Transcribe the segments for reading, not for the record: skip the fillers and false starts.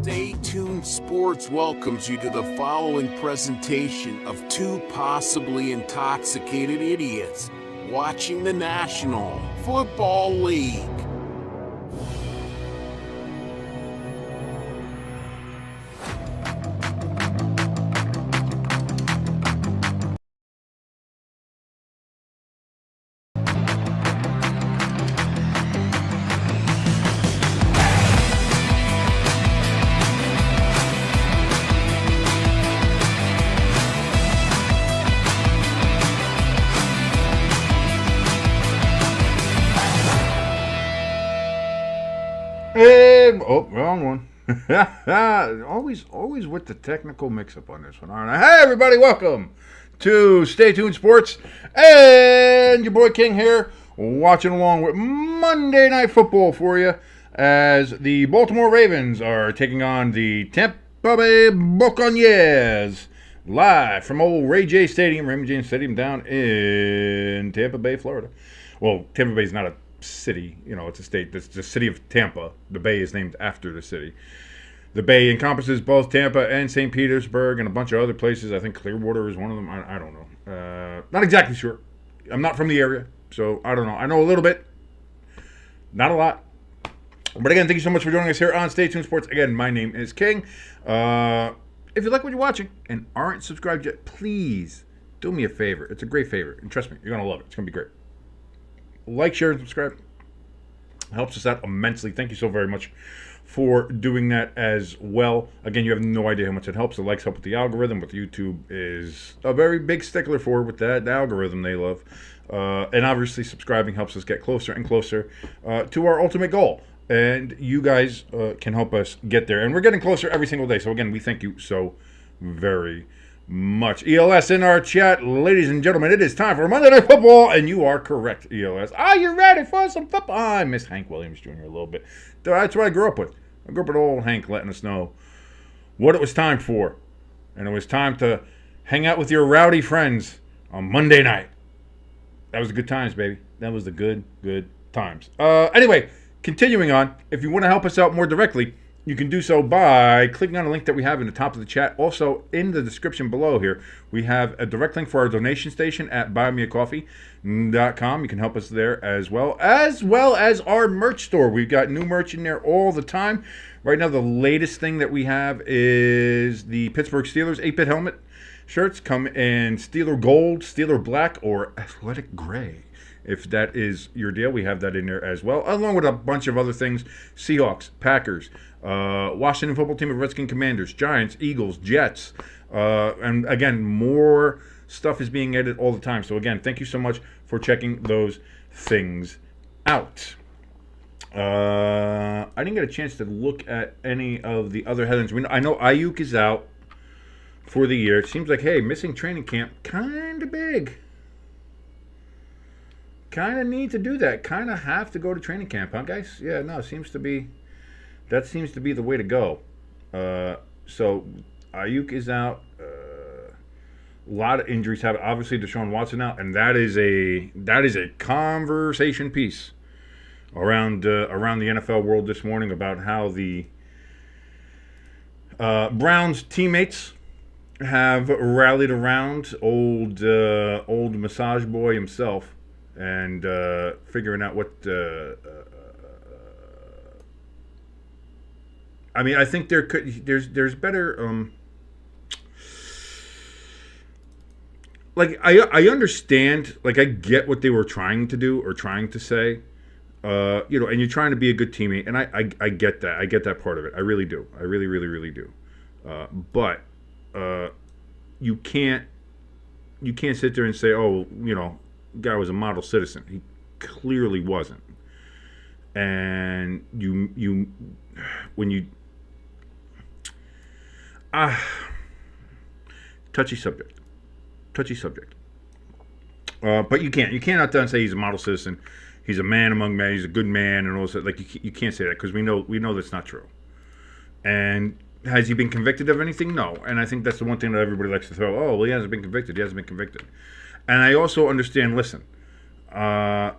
Stay Tuned Sports welcomes you to the following presentation of two possibly intoxicated idiots watching the National Football League. Wrong one. always with the technical mix-up on this one, aren't I? Hey, everybody, welcome to Stay Tuned Sports, and your boy King here, watching along with Monday Night Football for you, as the Baltimore Ravens are taking on the Tampa Bay Buccaneers, live from old RayJay Stadium, Raymond James Stadium, down in Tampa Bay, Florida. Well, Tampa Bay is not a city, it's a state. It's the city of Tampa. The bay is named after the city. The bay encompasses both Tampa and St. Petersburg and a bunch of other places. I think Clearwater is one of them. I don't know. Not exactly sure. I'm not from the area, so I don't know. I know a little bit. Not a lot. But again, thank you so much for joining us here on Stay Tuned Sports. Again, my name is King. If you like what you're watching and aren't subscribed yet, please do me a favor. It's a great favor. And trust me, you're going to love it. It's going to be great. Like, share, and subscribe. Helps us out immensely. Thank you so very much for doing that as well. Again, you have no idea how much it helps. The likes help with the algorithm, what YouTube is a very big stickler for with that the algorithm they love. And obviously, subscribing helps us get closer and closer to our ultimate goal. And you guys can help us get there. And we're getting closer every single day. So again, we thank you so very much. ELS in our chat. Ladies and gentlemen, it is time for Monday Night Football, and you are correct, ELS. Are you ready for some football? I miss Hank Williams Jr. a little bit. That's what I grew up with. I grew up with old Hank letting us know what it was time for. And it was time to hang out with your rowdy friends on Monday night. That was the good times, baby. That was the good times. Anyway, continuing on, if you want to help us out more directly, you can do so by clicking on the link that we have in the top of the chat. Also, in the description below here, we have a direct link for our donation station at buymeacoffee.com. You can help us there as well as our merch store. We've got new merch in there all the time. Right now, the latest thing that we have is the Pittsburgh Steelers 8-bit helmet shirts. Come in Steeler Gold, Steeler Black, or Athletic Gray. If that is your deal, we have that in there as well, along with a bunch of other things. Seahawks, Packers, Washington Football Team of Redskin Commanders, Giants, Eagles, Jets. And again, more stuff is being added all the time. So again, thank you so much for checking those things out. I didn't get a chance to look at any of the other headlines. I know Ayuk is out for the year. It seems like, hey, missing training camp, kind of big. Kind of need to do that. Kind of have to go to training camp, huh, guys? Yeah, no, that seems to be the way to go. So Ayuk is out. A lot of injuries happen. Obviously, Deshaun Watson out, and that is a conversation piece around the NFL world this morning about how the Browns teammates have rallied around old massage boy himself. And figuring out what I mean, I think there's better like I understand, like I get what they were trying to do or trying to say, and you're trying to be a good teammate, and I get that. I get that part of it. I really do. I really do. But you can't sit there and say, oh, guy was a model citizen. He clearly wasn't. And touchy subject. But you can't out there and say he's a model citizen. He's a man among men. He's a good man, and all that. Like you can't say that because we know that's not true. And has he been convicted of anything? No. And I think that's the one thing that everybody likes to throw. Oh, well, he hasn't been convicted. And I also understand, listen, on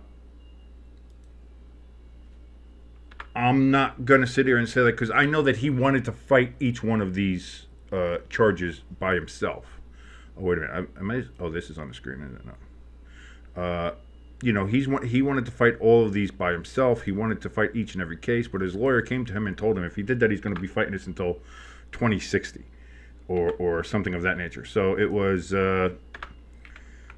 I'm not going to sit here and say that because I know that he wanted to fight each one of these charges by himself. Oh, wait a minute. This is on the screen, isn't it? No. He wanted to fight all of these by himself. He wanted to fight each and every case, but his lawyer came to him and told him if he did that, he's going to be fighting this until 2060 or something of that nature. So it was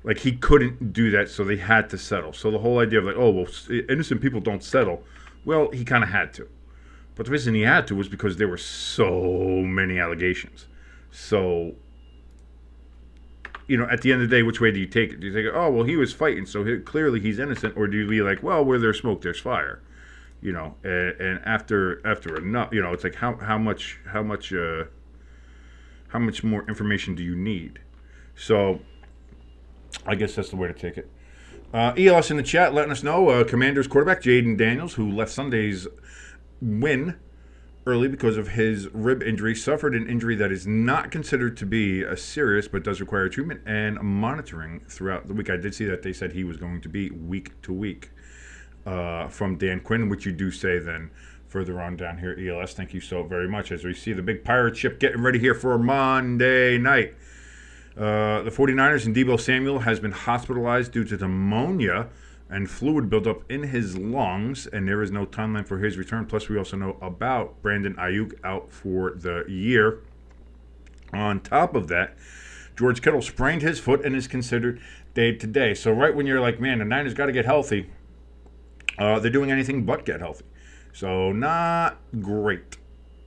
like he couldn't do that, so they had to settle. So the whole idea of innocent people don't settle. Well, he kind of had to. But the reason he had to was because there were so many allegations. So, at the end of the day, which way do you take it? Do you think, oh, well, he was fighting, so clearly he's innocent? Or do you be like, well, where there's smoke, there's fire? And after enough, it's like how much more information do you need? So, I guess that's the way to take it. ELS in the chat letting us know Commanders quarterback Jaden Daniels, who left Sunday's win early because of his rib injury, suffered an injury that is not considered to be a serious but does require treatment and monitoring throughout the week. I did see that they said he was going to be week to week from Dan Quinn, which you do say then further on down here, ELS. Thank you so very much. As we see the big pirate ship getting ready here for Monday night. The 49ers and Deebo Samuel has been hospitalized due to pneumonia and fluid buildup in his lungs, and there is no timeline for his return. Plus, we also know about Brandon Ayuk out for the year. On top of that, George Kittle sprained his foot and is considered day-to-day. So right when you're like, man, the Niners got to get healthy, they're doing anything but get healthy. So not great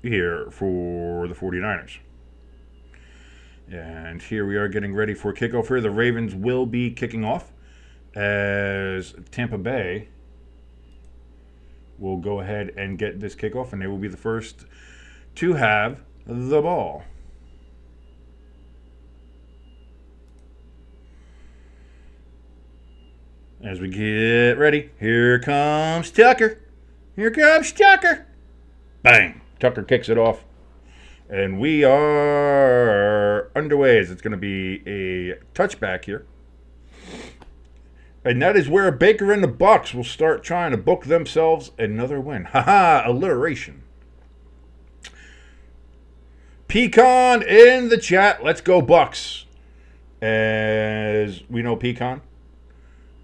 here for the 49ers. And here we are getting ready for kickoff here. The Ravens will be kicking off as Tampa Bay will go ahead and get this kickoff, and they will be the first to have the ball. As we get ready, here comes Tucker. Here comes Tucker. Bang. Tucker kicks it off. And we are underway as it's going to be a touchback here. And that is where Baker and the Bucs will start trying to book themselves another win. Ha-ha, alliteration. Pecan in the chat. Let's go Bucs. As we know, Pecan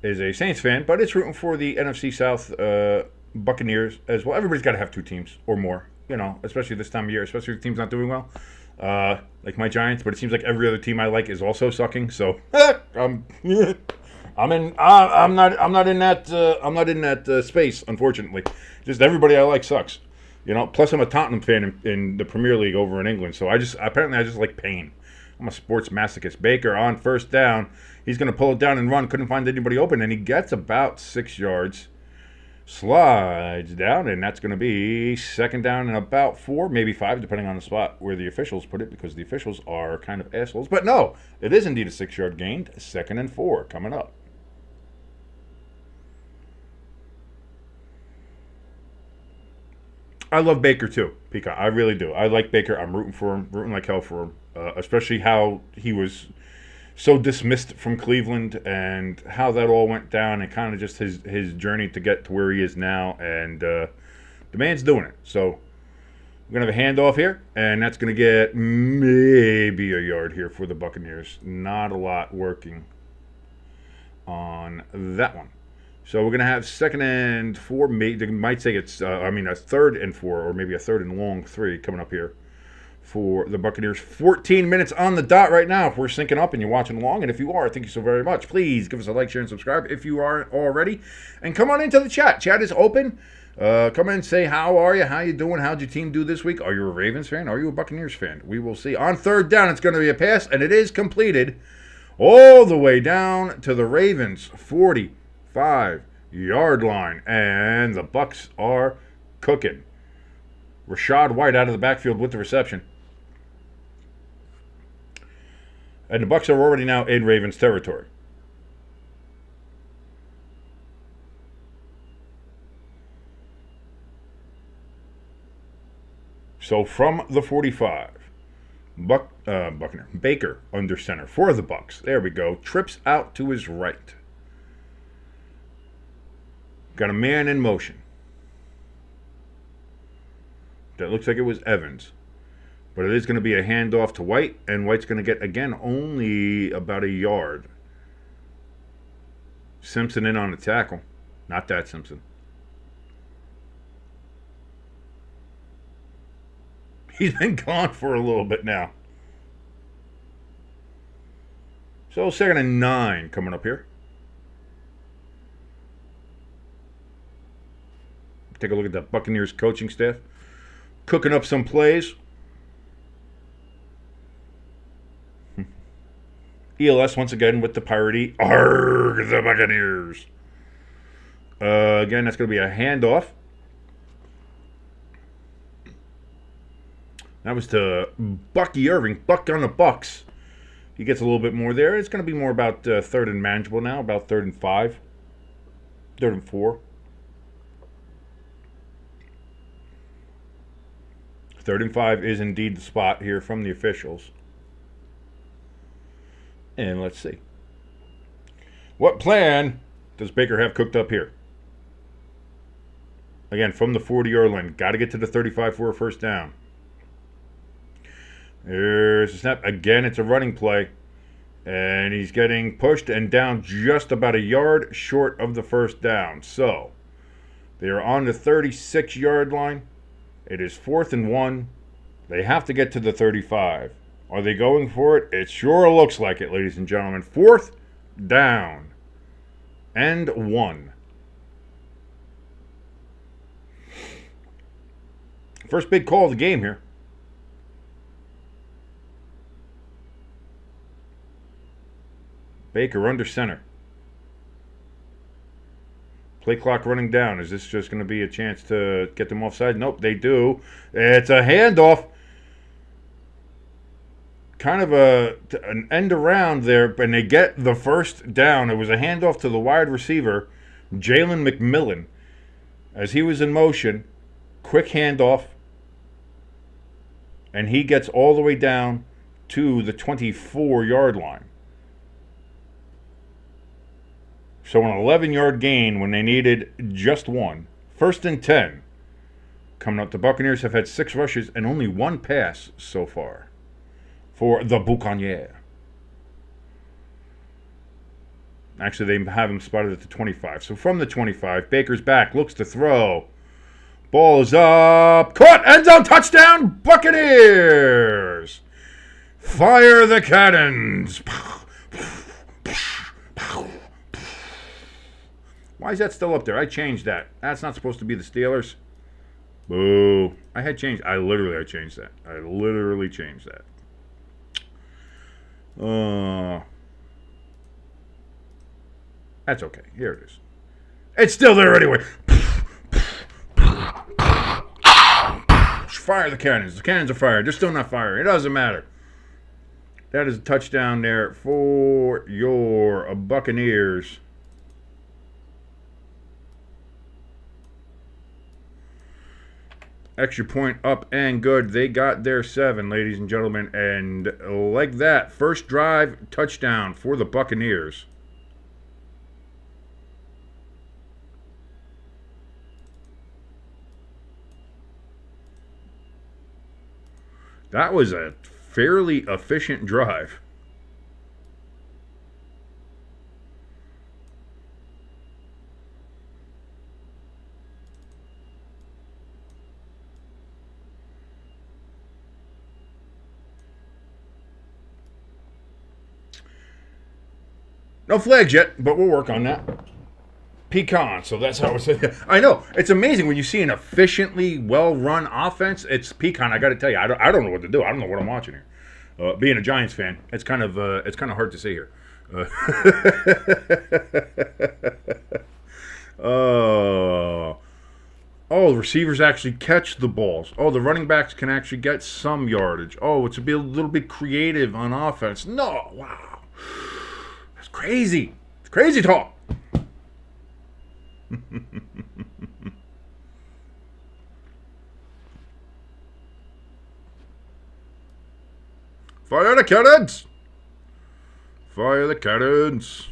is a Saints fan, but it's rooting for the NFC South Buccaneers as well. Everybody's got to have two teams or more. Especially this time of year, especially if the team's not doing well, like my Giants. But it seems like every other team I like is also sucking. So I'm not in that space, unfortunately. Just everybody I like sucks. Plus I'm a Tottenham fan in the Premier League over in England. So I just like pain. I'm a sports masochist. Baker on first down. He's going to pull it down and run. Couldn't find anybody open, and he gets about 6 yards. Slides down, and that's going to be second down and about 4, maybe 5, depending on the spot where the officials put it, because the officials are kind of assholes. But no, it is indeed a 6-yard gain. 2nd and 4 coming up. I love Baker too, Peacock. I really do. I like Baker. I'm rooting for him, rooting like hell for him, especially how he was so dismissed from Cleveland and how that all went down, and kind of just his journey to get to where he is now. And the man's doing it. So we're going to have a handoff here, and that's going to get maybe a yard here for the Buccaneers. Not a lot working on that one. So we're going to have 2nd and 4. They might say it's, a 3rd and 4, or maybe a 3rd and long 3 coming up here for the Buccaneers. 14 minutes on the dot right now if we're syncing up and you're watching along. And if you are, thank you so very much. Please give us a like, share, and subscribe if you aren't already. And come on into the chat. Chat is open. Come in and say, how are you? How you doing? How'd your team do this week? Are you a Ravens fan? Are you a Buccaneers fan? We will see. On 3rd down, it's going to be a pass, and it is completed all the way down to the Ravens' 45-yard line. And the Bucs are cooking. Rashad White out of the backfield with the reception. And the Bucs are already now in Ravens territory. So from the 45, Baker under center for the Bucs. There we go. Trips out to his right. Got a man in motion. That looks like it was Evans. But it is going to be a handoff to White, and White's going to get, again, only about a yard. Simpson in on the tackle. Not that Simpson. He's been gone for a little bit now. So 2nd and 9 coming up here. Take a look at the Buccaneers coaching staff. Cooking up some plays. ELS once again with the Pirate. Arrgh, the Buccaneers. Again, that's going to be a handoff. That was to Bucky Irving. Buck on the Bucs. He gets a little bit more there. It's going to be more about 3rd and manageable now. About 3rd and 5. 3rd and 4. 3rd and 5 is indeed the spot here from the officials. And let's see. What plan does Baker have cooked up here? Again, from the 40-yard line. Got to get to the 35 for a first down. There's a snap. Again, it's a running play. And he's getting pushed and down just about a yard short of the first down. So, they are on the 36-yard line. It is 4th and 1. They have to get to the 35. Are they going for it? It sure looks like it, ladies and gentlemen. 4th down and 1. First big call of the game here. Baker under center. Play clock running down. Is this just going to be a chance to get them offside? Nope, they do. It's a handoff. Kind of an end around there, and they get the first down. It was a handoff to the wide receiver, Jalen McMillan. As he was in motion, quick handoff, and he gets all the way down to the 24-yard line. So an 11-yard gain when they needed just one. 1st and 10. Coming up, the Buccaneers have had 6 rushes and only 1 pass so far for the Buccaneers. Actually, they have him spotted at the 25. So from the 25, Baker's back, looks to throw. Ball is up. Caught! End zone touchdown! Buccaneers! Fire the cannons! Why is that still up there? I changed that. That's not supposed to be the Steelers. Boo. I changed that. I literally changed that. That's okay. Here it is. It's still there anyway. Fire the cannons. The cannons are fired. They're still not firing. It doesn't matter. That is a touchdown there for your Buccaneers. Extra point up and good. They got their 7, ladies and gentlemen. And like that, first drive touchdown for the Buccaneers. That was a fairly efficient drive. No flags yet, but we'll work on that. Pecan, so that's how it's. I know it's amazing when you see an efficiently well-run offense. It's pecan. I got to tell you, I don't know what to do. I don't know what I'm watching here. Being a Giants fan, it's kind of hard to see here. Oh, the receivers actually catch the balls. Oh, the running backs can actually get some yardage. Oh, it's a little bit creative on offense. No, wow. Crazy. It's crazy talk. Fire the cannons. Fire the cannons.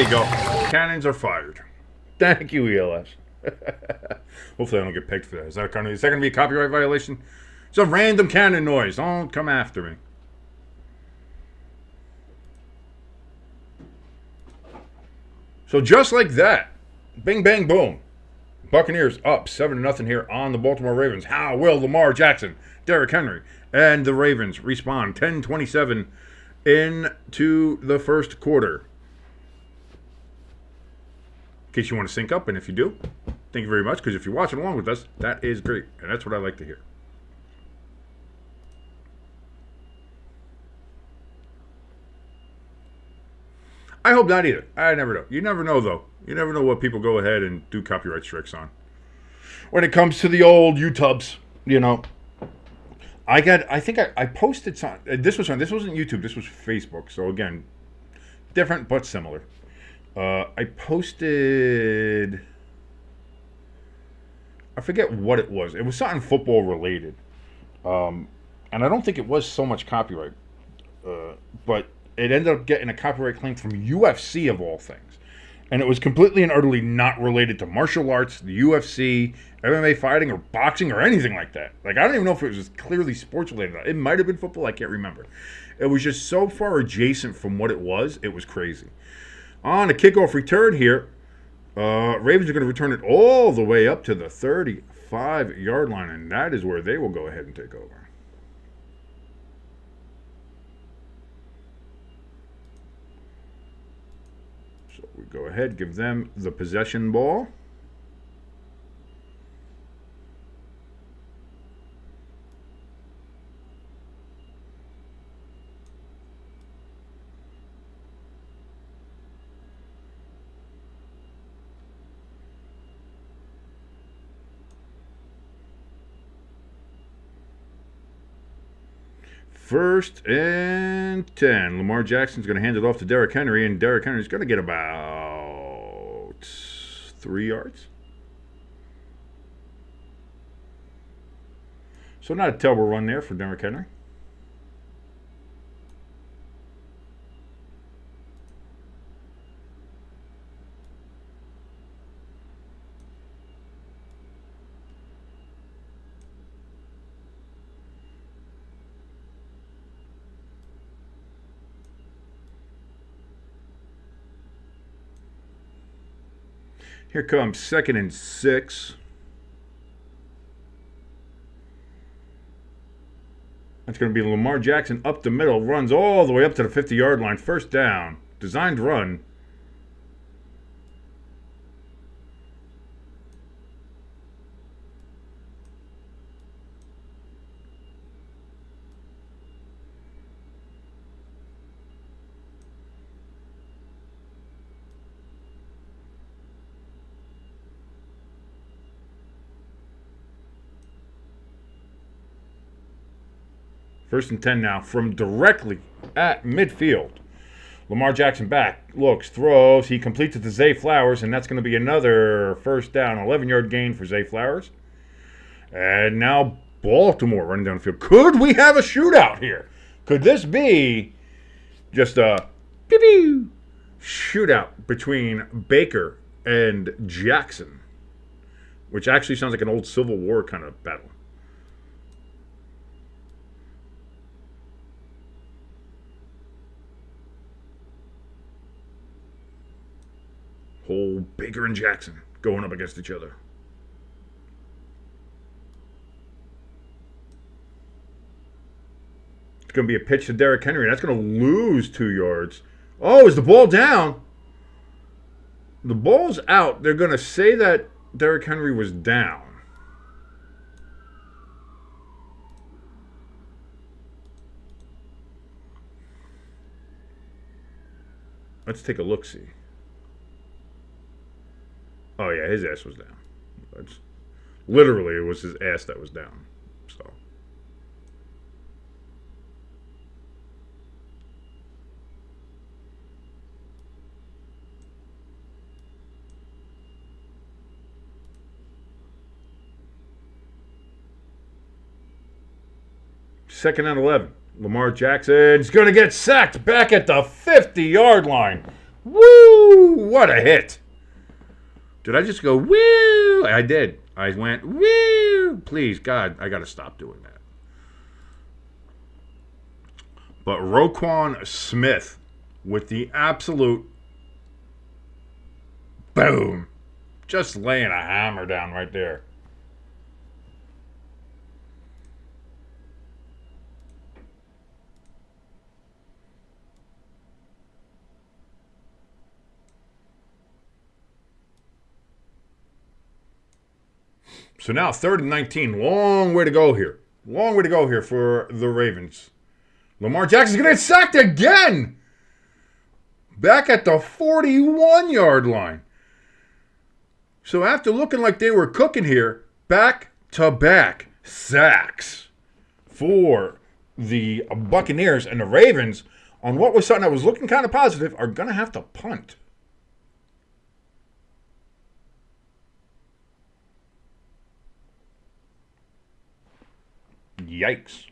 you go. Cannons are fired. Thank you, ELS. Hopefully I don't get picked for that. Is that going to be a copyright violation? It's a random cannon noise. Don't come after me. So just like that, bing, bang, boom. Buccaneers up 7-0 here on the Baltimore Ravens. How will Lamar Jackson, Derrick Henry, and the Ravens respond? 10-27 into the first quarter. In case you want to sync up, and if you do, thank you very much, because if you're watching along with us, that is great, and that's what I like to hear. I hope not either. I never know. You never know, though. You never know what people go ahead and do copyright strikes on. When it comes to the old YouTubes, you know. I think I posted some. This wasn't YouTube. This was Facebook. So again, different but similar. I posted. I forget what it was. It was something football related, and I don't think it was so much copyright, but it ended up getting a copyright claim from UFC of all things. And it was completely and utterly not related to martial arts, the UFC, MMA fighting, or boxing, or anything like that. Like, I don't even know if it was clearly sports related. It might have been football. I can't remember. It was just so far adjacent from what it was crazy. On a kickoff return here, Ravens are going to return it all the way up to the 35-yard line, and that is where they will go ahead and take over. We go ahead, give them the possession ball. First and 10. Lamar Jackson's going to hand it off to Derrick Henry, and Derrick Henry's going to get about 3 yards. So not a terrible run there for Derrick Henry. Here comes 2nd and 6. That's going to be Lamar Jackson up the middle. Runs all the way up to the 50-yard line. First down. Designed run. First and 10 now from directly at midfield. Lamar Jackson back, looks, throws. He completes it to Zay Flowers, and that's going to be another first down, 11-yard gain for Zay Flowers. And now Baltimore running down the field. Could we have a shootout here? Could this be just a pew-pew shootout between Baker and Jackson? Which actually sounds like an old Civil War kind of battle. Whole Baker and Jackson going up against each other. It's going to be a pitch to Derrick Henry. That's going to lose 2 yards. Oh, is the ball down? The ball's out. They're going to say that Derrick Henry was down. Let's take a look-see. Oh, yeah, his ass was down. Literally, it was his ass that was down. So. Second and 11. Lamar Jackson's going to get sacked back at the 50-yard line. Woo! What a hit. Did I just go, woo? I did. I went, woo! Please, God, I got to stop doing that. But Roquan Smith with the absolute boom. Just laying a hammer down right there. So now 3rd and 19. Long way to go here. Long way to go here for the Ravens. Lamar Jackson's going to get sacked again. Back at the 41-yard line. So after looking like they were cooking here, back-to-back sacks for the Buccaneers, and the Ravens, on what was something that was looking kind of positive, are going to have to punt. Yikes.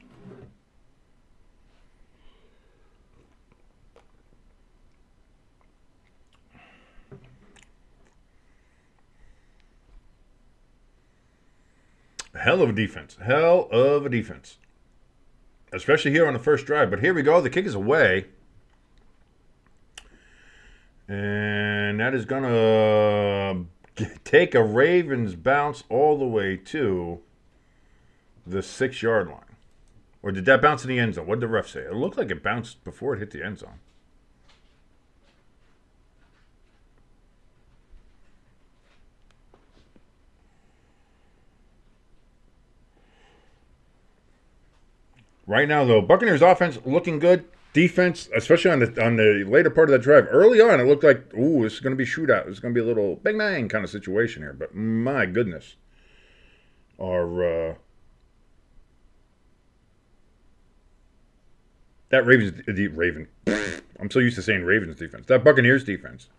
Hell of a defense. Hell of a defense. Especially here on the first drive. But here we go. The kick is away. And that is going to take a Ravens bounce all the way to the 6-yard line. Or did that bounce in the end zone? What did the ref say? It looked like it bounced before it hit the end zone. Right now, though, Buccaneers offense looking good. Defense, especially on the later part of that drive. Early on, it looked like, ooh, this is going to be a shootout. It's going to be a little bang-bang kind of situation here. But my goodness. That Raven. I'm so used to saying Ravens defense. That Buccaneers defense.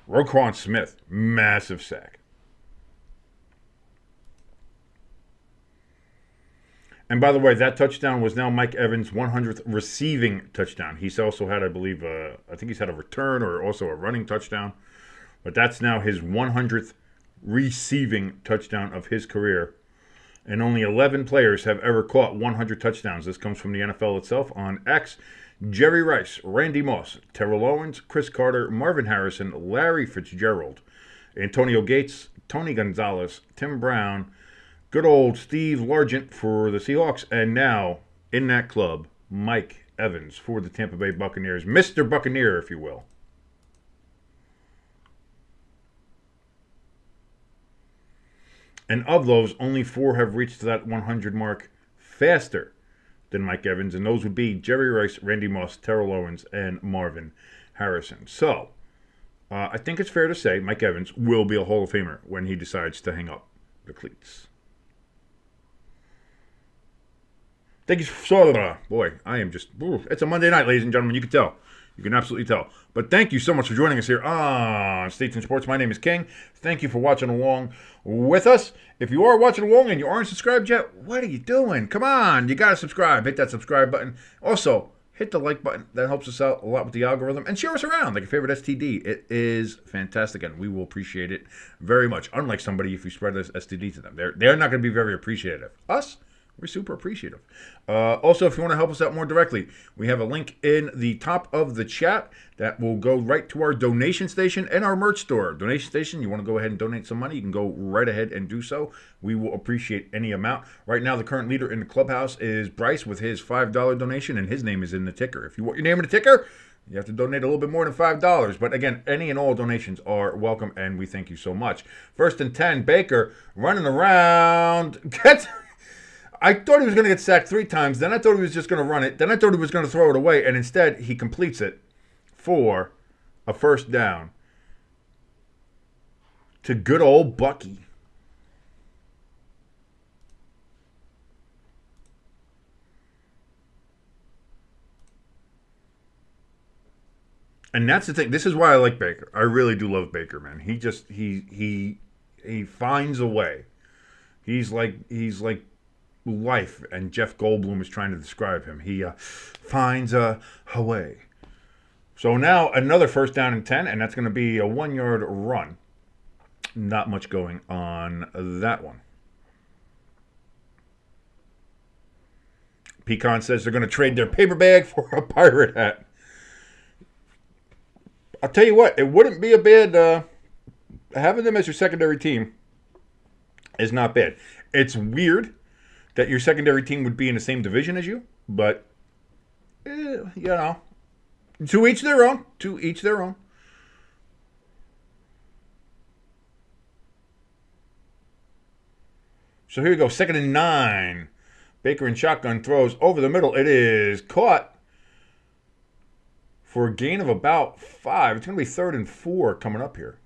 Roquan Smith, massive sack. And by the way, that touchdown was now Mike Evans' 100th receiving touchdown. He's also had, I believe, I think he's had a return or also a running touchdown. But that's now his 100th receiving touchdown of his career. And only 11 players have ever caught 100 touchdowns. This comes from the NFL itself on X. Jerry Rice, Randy Moss, Terrell Owens, Chris Carter, Marvin Harrison, Larry Fitzgerald, Antonio Gates, Tony Gonzalez, Tim Brown, good old Steve Largent for the Seahawks, and now, in that club, Mike Evans for the Tampa Bay Buccaneers. Mr. Buccaneer, if you will. And of those, only 4 have reached that 100 mark faster than Mike Evans, and those would be Jerry Rice, Randy Moss, Terrell Owens, and Marvin Harrison. So, I think it's fair to say Mike Evans will be a Hall of Famer when he decides to hang up the cleats. Thank you so boy, I am just, it's a Monday night, ladies and gentlemen. You can tell. You can absolutely tell. But thank you so much for joining us here on Stay Tuned Sports. My name is King. Thank you for watching along with us. If you are watching along and you aren't subscribed yet, what are you doing? Come on. You got to subscribe. Hit that subscribe button. Also, hit the like button. That helps us out a lot with the algorithm. And share us around like your favorite STD. It is fantastic, and we will appreciate it very much. Unlike somebody, if you spread this STD to them, they're not going to be very appreciative. Us? We're super appreciative. Also, if you want to help us out more directly, we have a link in the top of the chat that will go right to our donation station and our merch store. Donation station, you want to go ahead and donate some money, you can go right ahead and do so. We will appreciate any amount. Right now, the current leader in the clubhouse is Bryce with his $5 donation, and his name is in the ticker. If you want your name in the ticker, you have to donate a little bit more than $5. But again, any and all donations are welcome, and we thank you so much. 1st and 10, Baker running around. I thought he was going to get sacked 3 times. Then I thought he was just going to run it. Then I thought he was going to throw it away. And instead, he completes it for a first down to good old Bucky. And that's the thing. This is why I like Baker. I really do love Baker, man. He just he finds a way. He's like life, and Jeff Goldblum is trying to describe him. He finds a way. So now another first down and 10, and that's going to be a 1-yard run. Not much going on that one. Pecan says they're going to trade their paper bag for a pirate hat. I'll tell you what, it wouldn't be a bad... having them as your secondary team is not bad. It's weird that your secondary team would be in the same division as you, but, you know, to each their own. To each their own. So here you go, 2nd and 9. Baker in shotgun throws over the middle. It is caught for a gain of about 5. It's going to be 3rd and 4 coming up here.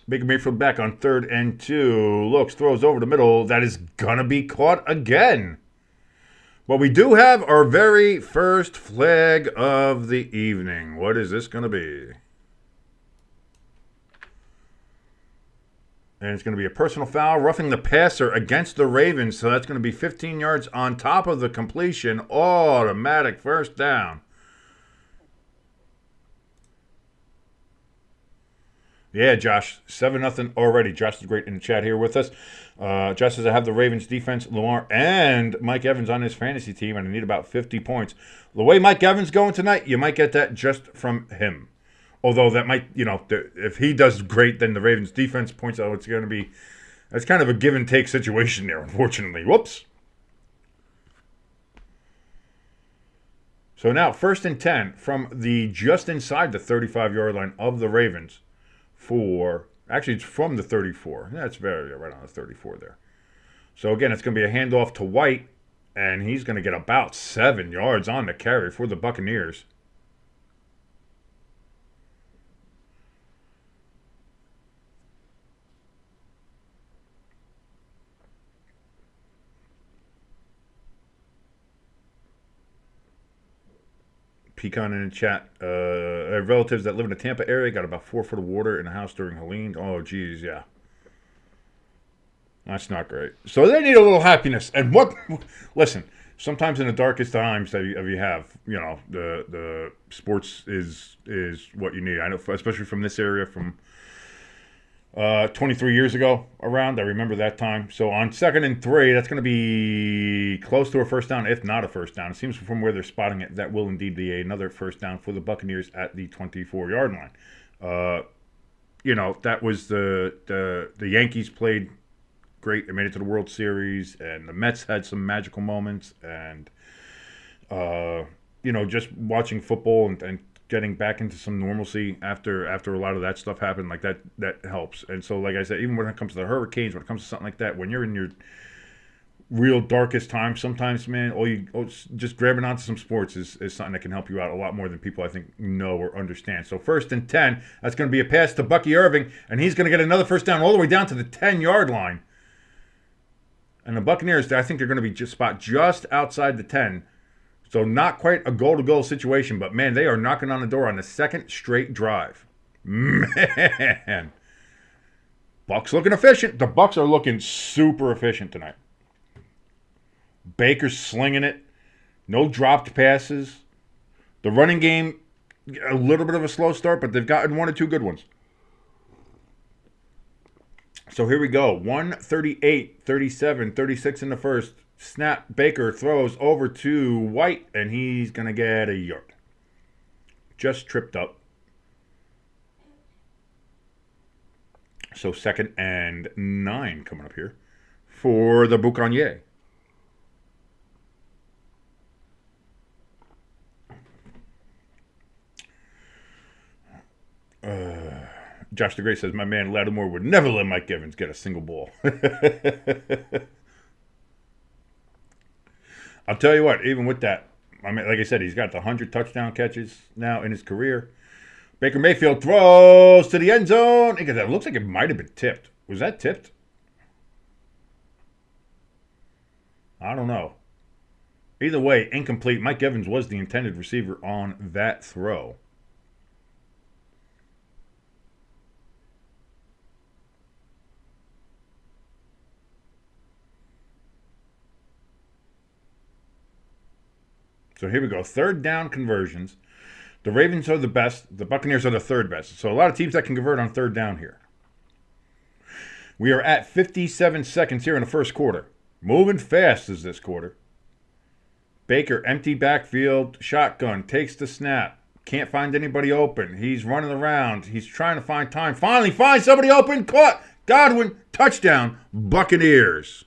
Baker Mayfield back on 3rd and 2. Looks, throws over the middle. That is going to be caught again. Well, we do have our very first flag of the evening. What is this going to be? And it's going to be a personal foul, roughing the passer against the Ravens. So that's going to be 15 yards on top of the completion. Automatic first down. Yeah, Josh, 7-0 already. Josh is great in the chat here with us. Josh says, I have the Ravens defense, Lamar, and Mike Evans on his fantasy team, and I need about 50 points. The way Mike Evans going tonight, you might get that just from him. Although that might, you know, if he does great, then the Ravens defense points out it's going to be, that's kind of a give and take situation there, unfortunately. Whoops. So now, 1st and 10 from the just inside the 35-yard line of the Ravens. Actually, it's from the 34. That's very right on the 34 there. So, again, it's going to be a handoff to White, and he's going to get about 7 yards on the carry for the Buccaneers. Pecan in the chat. Relatives that live in the Tampa area got about 4 foot of water in the house during Helene. Oh, geez, yeah. That's not great. So they need a little happiness. And what? Listen, sometimes in the darkest times that you have, you know, the sports is what you need. I know, especially from this area, from 23 years ago around. I remember that time. So on 2nd and 3, that's going to be close to a first down, if not a first down. It seems from where they're spotting it, that will indeed be another first down for the Buccaneers at the 24-yard line. You know, that was the Yankees played great. They made it to the World Series, and the Mets had some magical moments. And, you know, just watching football and getting back into some normalcy after a lot of that stuff happened, like that helps. And so, like I said, even when it comes to the hurricanes, when it comes to something like that, when you're in your real darkest time, sometimes, man, just grabbing onto some sports is something that can help you out a lot more than people, I think, know or understand. So 1st and 10, that's going to be a pass to Bucky Irving, and he's going to get another first down all the way down to the 10-yard line. And the Buccaneers, I think they're going to be just outside the 10. So not quite a goal-to-goal situation, but, man, they are knocking on the door on the 2nd straight drive. Man. Bucs looking efficient. The Bucs are looking super efficient tonight. Baker's slinging it. No dropped passes. The running game, a little bit of a slow start, but they've gotten 1 or 2 good ones. So here we go. 138, 37, 36 in the first. Snap, Baker throws over to White, and he's going to get a yard. Just tripped up. So 2nd and 9 coming up here for the Buccaneers. Josh the Great says, my man Lattimore would never let Mike Evans get a single ball. I'll tell you what, even with that, I mean, like I said, he's got the 100 touchdown catches now in his career. Baker Mayfield throws to the end zone. It looks like it might have been tipped. Was that tipped? I don't know. Either way, incomplete. Mike Evans was the intended receiver on that throw. So here we go. Third down conversions. The Ravens are the best. The Buccaneers are the third best. So a lot of teams that can convert on third down here. We are at 57 seconds here in the first quarter. Moving fast is this quarter. Baker, empty backfield, shotgun, takes the snap. Can't find anybody open. He's running around. He's trying to find time. Finally finds somebody open. Caught. Godwin, touchdown, Buccaneers.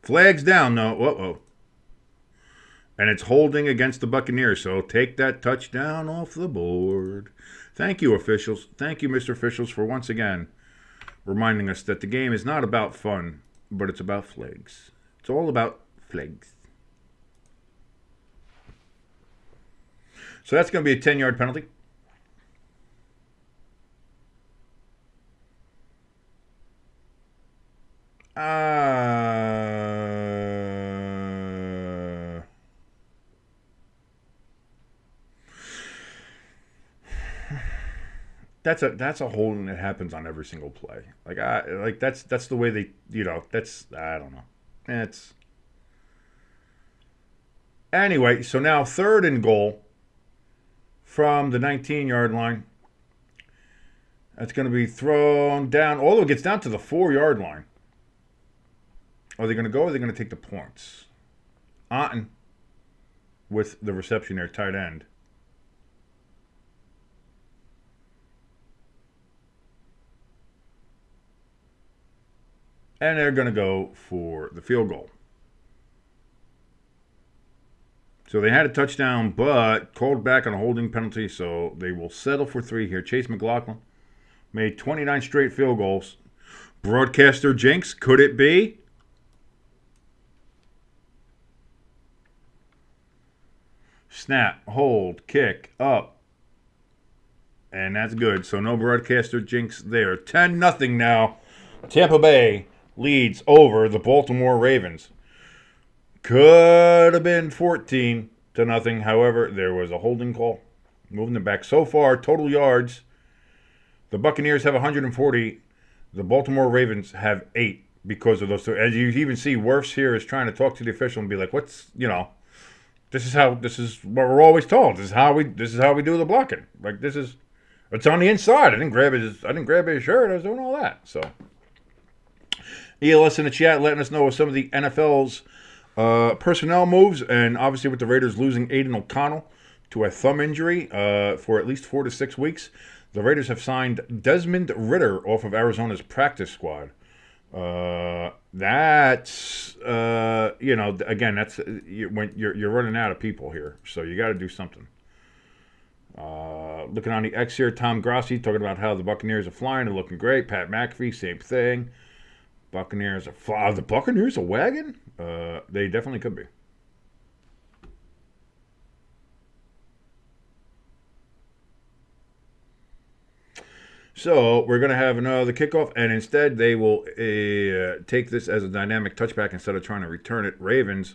Flags down, no. Uh-oh. And it's holding against the Buccaneers, so take that touchdown off the board. Thank you, officials. Thank you, Mr. Officials, for once again reminding us that the game is not about fun, but it's about flags. It's all about flags. So that's going to be a 10-yard penalty. That's a holding that happens on every single play. That's the way they, that's, I don't know. It's anyway. So now 3rd and goal from the 19-yard line. That's going to be thrown down. Although it gets down to the 4-yard line. Are they going to go or are they going to take the points? Otten with the reception there, tight end. And they're going to go for the field goal. So they had a touchdown, but called back on a holding penalty, so they will settle for 3 here. Chase McLaughlin made 29 straight field goals. Broadcaster jinx, could it be? Snap, hold, kick, up. And that's good. So no broadcaster jinx there. 10-0 now. Tampa Bay leads over the Baltimore Ravens. Could have been 14-0. However, there was a holding call. Moving them back. So far, total yards. The Buccaneers have 140. The Baltimore Ravens have 8 because of those two. As you even see, Wirfs here is trying to talk to the official and be like, "What's this is what we're always told. This is how we do the blocking. It's on the inside. I didn't grab his shirt. I was doing all that." So ELS in the chat letting us know of some of the NFL's personnel moves, and obviously with the Raiders losing Aiden O'Connell to a thumb injury for at least 4 to 6 weeks, the Raiders have signed Desmond Ridder off of Arizona's practice squad. That's again, that's when you're running out of people here, so you got to do something. Looking on the X here, Tom Grossi talking about how the Buccaneers are flying and looking great. Pat McAfee, same thing. Buccaneers are flying. The Buccaneers a wagon? They definitely could be. So we're going to have another kickoff, and instead they will take this as a dynamic touchback instead of trying to return it. Ravens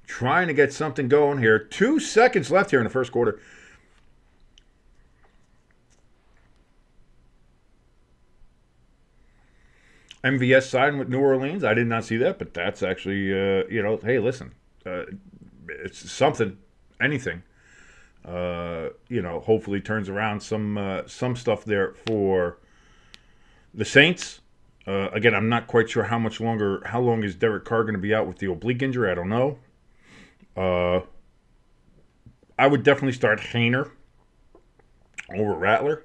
trying to get something going here. 2 seconds left here in the first quarter. MVS signed with New Orleans. I did not see that, but that's actually, hey, listen, it's something, anything. Hopefully turns around some stuff there for the Saints. Again, I'm not quite sure how long is Derek Carr going to be out with the oblique injury? I don't know. I would definitely start Hainer over Rattler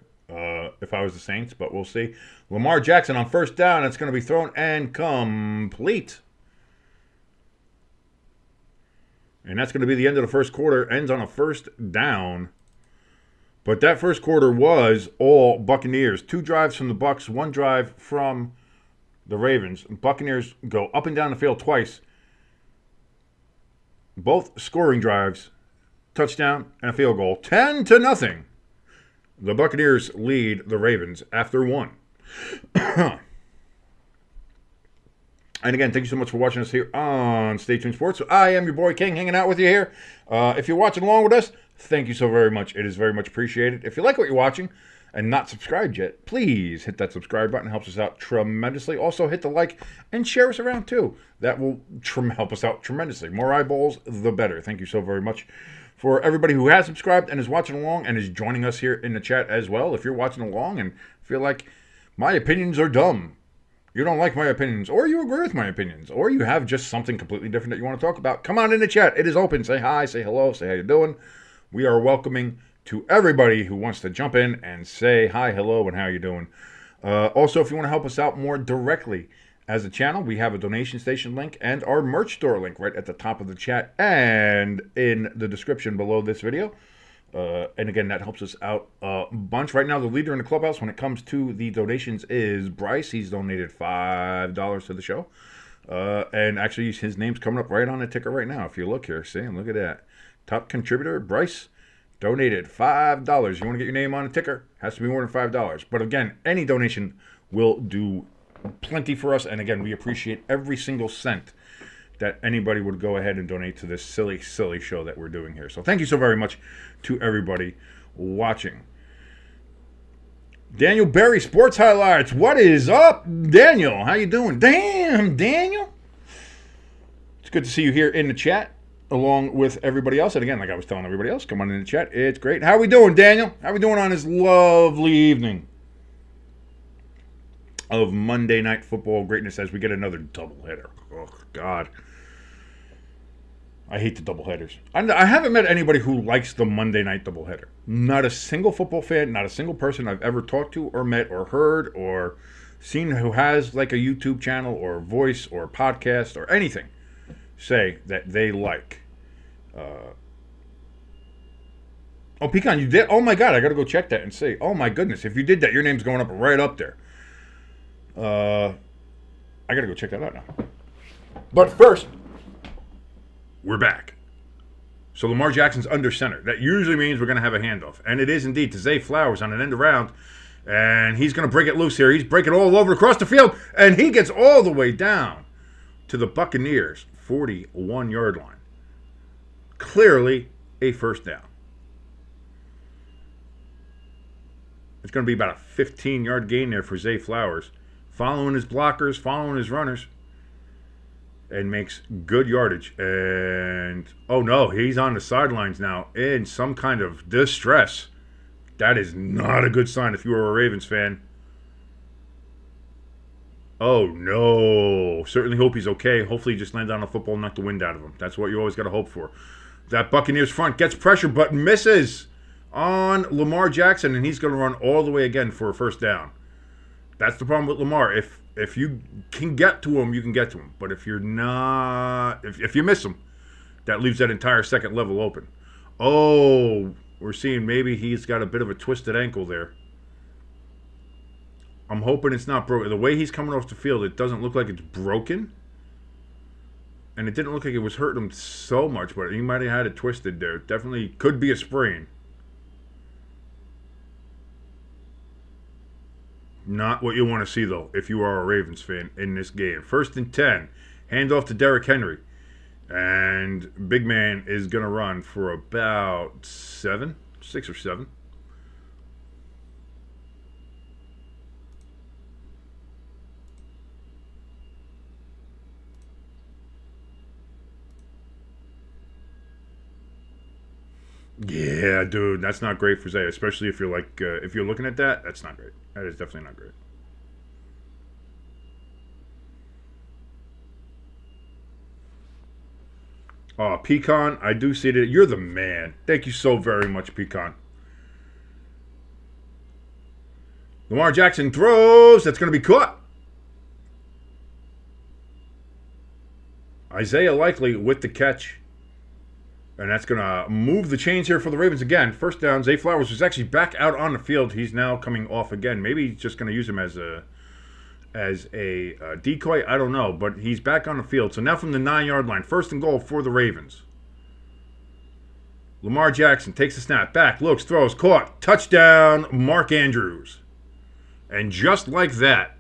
if I was the Saints, but we'll see. Lamar Jackson on first down. It's going to be thrown and complete. And that's going to be the end of the first quarter. Ends on a first down. But that first quarter was all Buccaneers. 2 drives from the Bucs, 1 drive from the Ravens. Buccaneers go up and down the field twice. Both scoring drives, touchdown and a field goal, 10-0. The Buccaneers lead the Ravens after one. And again, thank you so much for watching us here on Stay Tuned Sports. I am your boy King, hanging out with you here. If you're watching along with us, thank you so very much. It is very much appreciated. If you like what you're watching and not subscribed yet, please hit that subscribe button. It helps us out tremendously. Also, hit the like and share us around too. That will help us out tremendously. More eyeballs, the better. Thank you so very much for everybody who has subscribed and is watching along and is joining us here in the chat as well. If you're watching along and feel like my opinions are dumb, you don't like my opinions, or you agree with my opinions, or you have just something completely different that you want to talk about, come on in the chat. It is open. Say hi, say hello, say how you doing. We are welcoming to everybody who wants to jump in and say hi, hello, and how you doing. Also, if you want to help us out more directly as a channel, we have a donation station link and our merch store link right at the top of the chat and in the description below this video. And again, that helps us out a bunch. Right now, the leader in the clubhouse when it comes to the donations is Bryce. He's donated $5 to the show. And actually, his name's coming up right on the ticker right now. If you look here, see, look at that. Top contributor, Bryce, donated $5. You want to get your name on the ticker? Has to be more than $5. But again, any donation will do plenty for us. And again, we appreciate every single cent that anybody would go ahead and donate to this silly, silly show that we're doing here. So thank you so very much to everybody watching. Daniel Berry, Sports Highlights. What is up, Daniel? How you doing? Damn, Daniel. It's good to see you here in the chat along with everybody else. And again, like I was telling everybody else, come on in the chat. It's great. How we doing, Daniel? How we doing on this lovely evening of Monday Night Football greatness as we get another doubleheader? Oh, God. I hate the doubleheaders. I haven't met anybody who likes the Monday night doubleheader. Not a single football fan, not a single person I've ever talked to or met or heard or seen who has like a YouTube channel or voice or podcast or anything say that they like. Oh, Pecan, you did? Oh, my God, I got to go check that and see. Oh, my goodness, if you did that, your name's going up right up there. I got to go check that out now. But first, we're back. So Lamar Jackson's under center. That usually means we're going to have a handoff. And it is indeed to Zay Flowers on an end around. And he's going to break it loose here. He's breaking all over across the field. And he gets all the way down to the Buccaneers' 41-yard line. Clearly a first down. It's going to be about a 15-yard gain there for Zay Flowers. Following his blockers, following his runners. And makes good yardage. And, oh no, he's on the sidelines now in some kind of distress. That is not a good sign if you were a Ravens fan. Oh no. Certainly hope he's okay. Hopefully he just landed on a football and knocked the wind out of him. That's what you always got to hope for. That Buccaneers front gets pressure but misses on Lamar Jackson. And he's going to run all the way again for a first down. That's the problem with Lamar. If you can get to him, you can get to him. But if you're not, if you miss him, that leaves that entire second level open. Oh, we're seeing maybe he's got a bit of a twisted ankle there. I'm hoping it's not broken. The way he's coming off the field, it doesn't look like it's broken. And it didn't look like it was hurting him so much, but he might have had it twisted there. Definitely could be a sprain. Not what you want to see, though, if you are a Ravens fan in this game. 1st and 10. Handoff to Derrick Henry. And big man is going to run for about 6 or 7. Yeah, dude, that's not great for Zay, especially if you're like, if you're looking at that, that's not great. That is definitely not great. Oh, Pecan, I do see that. You're the man. Thank you so very much, Pecan. Lamar Jackson throws. That's going to be caught. Isaiah Likely with the catch. And that's going to move the chains here for the Ravens again. First down, Zay Flowers was actually back out on the field. He's now coming off again. Maybe he's just going to use him as as a decoy. I don't know, but he's back on the field. So now from the 9-yard line, 1st and goal for the Ravens. Lamar Jackson takes the snap, back, looks, throws, caught, touchdown, Mark Andrews. And just like that,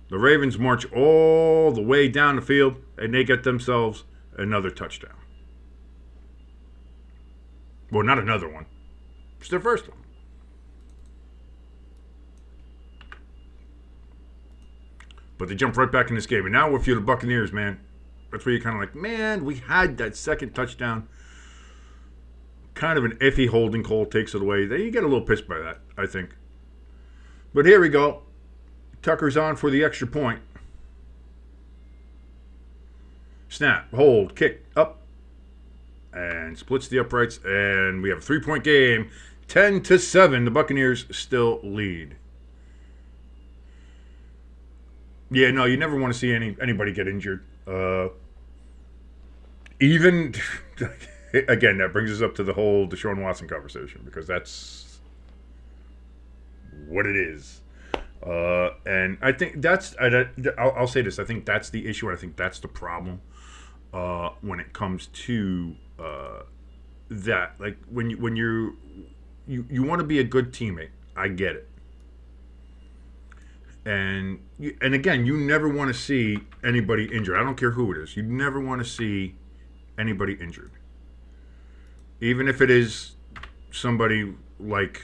the Ravens march all the way down the field, and they get themselves another touchdown. Well, not another one. It's their first one. But they jump right back in this game. And now if you're the Buccaneers, man, that's where you're kind of like, man, we had that second touchdown. Kind of an iffy holding call, takes it away. Then you get a little pissed by that, I think. But here we go. Tucker's on for the extra point. Snap, hold, kick, up. And splits the uprights. And we have a 3-point game. 10-7. The Buccaneers still lead. Yeah, no, you never want to see anybody get injured. Even... Again, that brings us up to the whole Deshaun Watson conversation, because that's what it is. And I think I'll say this. I think that's the issue, and I think that's the problem when it comes to that. Like, when you want to be a good teammate, I get it. And again, you never want to see anybody injured. I don't care who it is. You never want to see anybody injured. Even if it is somebody like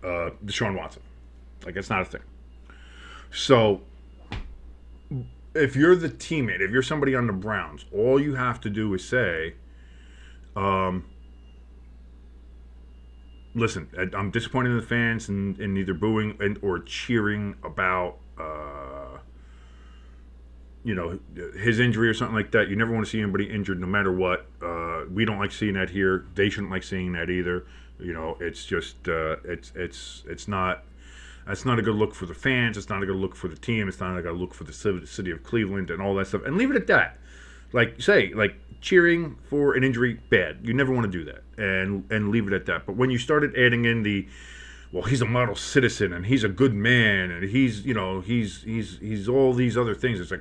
Deshaun Watson. Like, it's not a thing. So, if you're the teammate, if you're somebody on the Browns, all you have to do is say, listen, I'm disappointed in the fans in either booing or cheering about his injury or something like that. You never want to see anybody injured, no matter what. We don't like seeing that here. They shouldn't like seeing that either. It's just it's not. That's not a good look for the fans. It's not a good look for the team. It's not a good look for the city of Cleveland and all that stuff. And leave it at that. Like cheering for an injury, bad. You never want to do that. And leave it at that. But when you started adding in he's a model citizen and he's a good man and he's all these other things. It's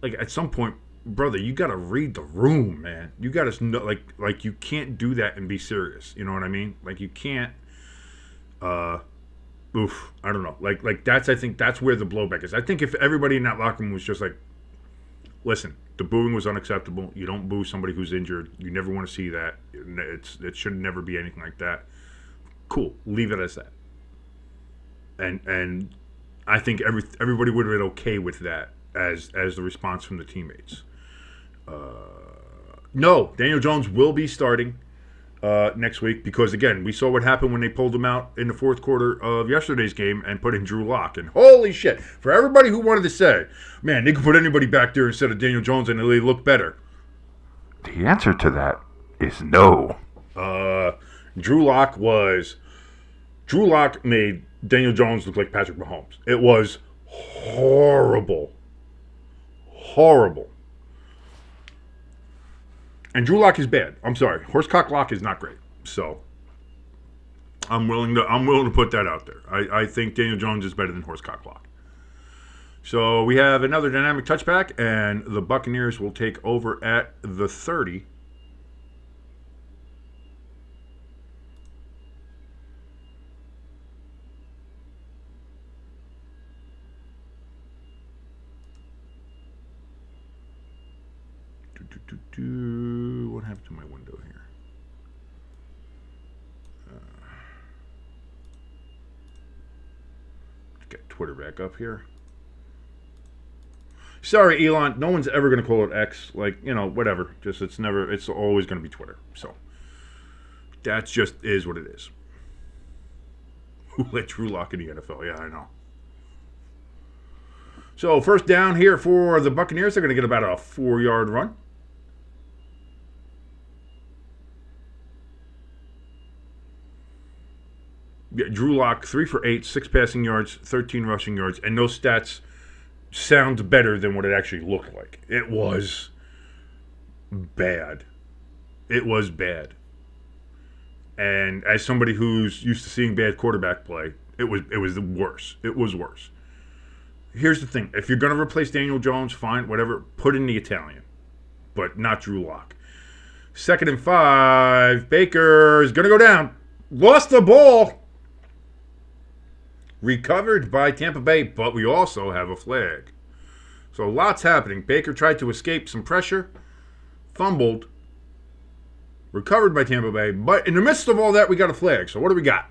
like at some point, brother, you got to read the room, man. You got to know, like you can't do that and be serious. You know what I mean? Like, you can't. I don't know. Like I think that's where the blowback is. I think if everybody in that locker room was just like, listen, the booing was unacceptable. You don't boo somebody who's injured. You never want to see that. It should never be anything like that. Cool. Leave it as that. And I think everybody would have been okay with that as the response from the teammates. No, Daniel Jones will be starting next week, because, again, we saw what happened when they pulled him out in the fourth quarter of yesterday's game and put in Drew Lock. And holy shit, for everybody who wanted to say, man, they could put anybody back there instead of Daniel Jones and they look better. The answer to that is no. Drew Lock made Daniel Jones look like Patrick Mahomes. It was horrible. Horrible. And Drew Lock is bad. I'm sorry. Horsecock Lock is not great. So I'm willing to put that out there. I think Daniel Jones is better than Horsecock Lock. So we have another dynamic touchback, and the Buccaneers will take over at the 30. What happened to my window here? Get Twitter back up here. Sorry, Elon. No one's ever going to call it X. Whatever. Just it's always going to be Twitter. So that just is what it is. Who let Drew Lock in the NFL? Yeah, I know. So first down here for the Buccaneers. They're going to get about a 4-yard run. Yeah, Drew Lock, 3 for 8, 6 passing yards, 13 rushing yards, and those stats sound better than what it actually looked like. It was bad. It was bad. And as somebody who's used to seeing bad quarterback play, It was the worst. It was worse. Here's the thing. If you're going to replace Daniel Jones, fine, whatever, put in the Italian. But not Drew Lock. 2nd and 5. Baker's going to go down. Lost the ball. Recovered by Tampa Bay, but we also have a flag. So lots happening. Baker tried to escape some pressure. Fumbled. Recovered by Tampa Bay. But in the midst of all that, we got a flag. So what do we got?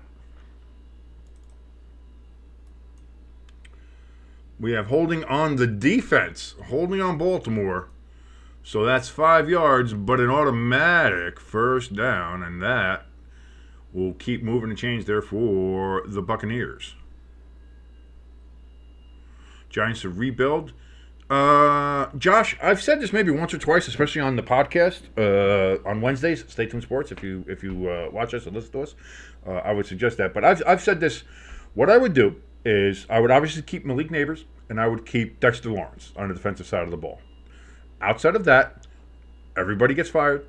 We have holding on the defense. Holding on Baltimore. So that's 5 yards, but an automatic first down. And that will keep moving and change there for the Buccaneers. Giants to rebuild. Josh, I've said this maybe once or twice, especially on the podcast on Wednesdays. Stay tuned, sports. If you watch us and listen to us, I would suggest that. But I've said this. What I would do is I would obviously keep Malik Neighbors and I would keep Dexter Lawrence on the defensive side of the ball. Outside of that, everybody gets fired,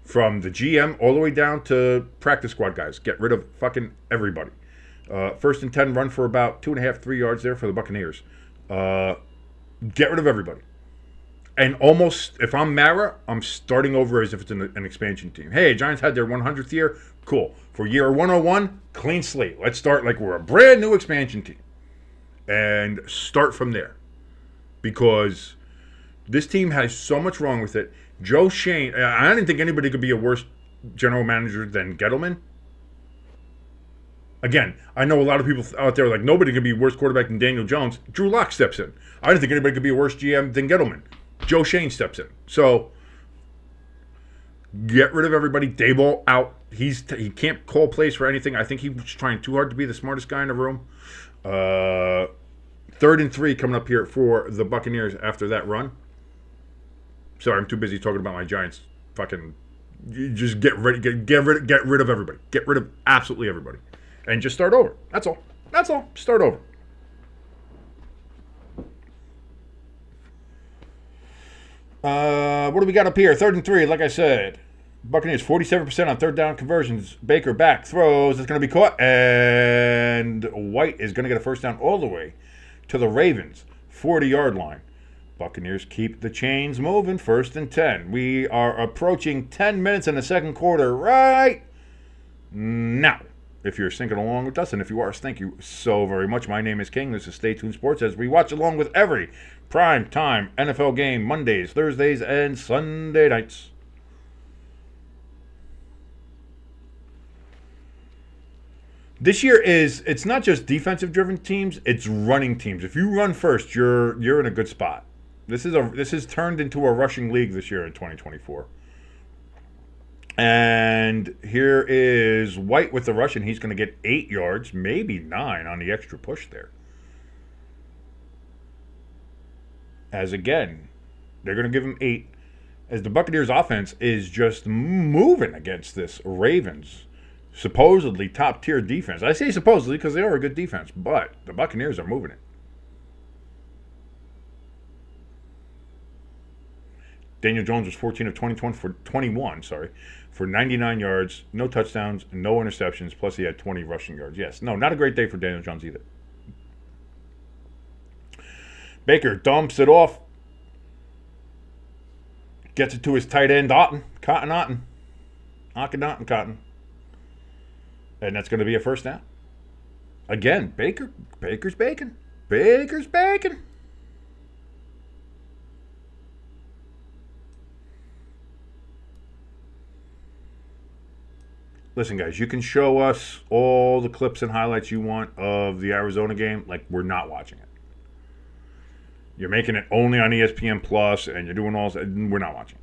from the GM all the way down to practice squad guys. Get rid of fucking everybody. 1st and 10, run for about 2.5, 3 yards there for the Buccaneers. Get rid of everybody. And almost, if I'm Mara, I'm starting over as if it's an expansion team. Hey, Giants had their 100th year. Cool. For year 101, clean slate. Let's start like we're a brand new expansion team. And start from there. Because this team has so much wrong with it. Joe Shane, I didn't think anybody could be a worse general manager than Gettleman. Again, I know a lot of people out there are like, nobody can be a worse quarterback than Daniel Jones. Drew Lock steps in. I didn't think anybody could be a worse GM than Gettleman. Joe Shane steps in. So, get rid of everybody. Daboll out. He can't call plays for anything. I think he was trying too hard to be the smartest guy in the room. 3rd and 3 coming up here for the Buccaneers after that run. Sorry, I'm too busy talking about my Giants. Fucking, just get rid of everybody. Get rid of absolutely everybody. And just start over. That's all. That's all. Start over. What do we got up here? 3rd and 3, like I said. Buccaneers, 47% on 3rd down conversions. Baker back, throws. It's going to be caught. And White is going to get a first down all the way to the Ravens, 40-yard line. Buccaneers keep the chains moving. 1st and 10. We are approaching 10 minutes in the second quarter right now. If you're syncing along with us, and if you are, thank you so very much. My name is King. This is Stay Tuned Sports as we watch along with every prime time NFL game Mondays, Thursdays, and Sunday nights. This year it's not just defensive-driven teams, it's running teams. If you run first, you're in a good spot. This is turned into a rushing league this year in 2024. And here is White with the rush, and he's going to get 8 yards, maybe 9 on the extra push there. As again, they're going to give him 8. As the Buccaneers offense is just moving against this Ravens supposedly top-tier defense. I say supposedly because they are a good defense, but the Buccaneers are moving it. Daniel Jones was 14 of 21 for 99 yards, no touchdowns, no interceptions, plus he had 20 rushing yards. Yes, no, not a great day for Daniel Jones either. Baker dumps it off, gets it to his tight end, Cotton. And that's going to be a first down. Again, Baker's bacon. Listen, guys, you can show us all the clips and highlights you want of the Arizona game. Like, we're not watching it. You're making it only on ESPN Plus, and you're doing all this. We're not watching it.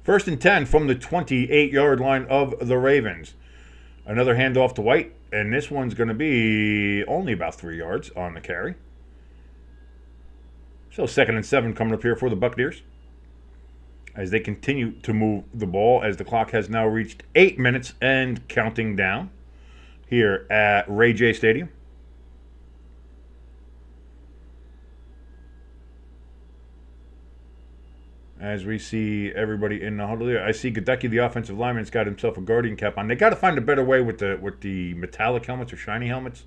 1st and 10 from the 28-yard line of the Ravens. Another handoff to White, and this one's going to be only about 3 yards on the carry. So 2nd and 7 coming up here for the Buccaneers, as they continue to move the ball, as the clock has now reached 8 minutes and counting down here at RayJay Stadium. as we see everybody in the huddle here. I see Gadecki, the offensive lineman, has got himself a Guardian cap on. They got to find a better way with the metallic helmets or shiny helmets,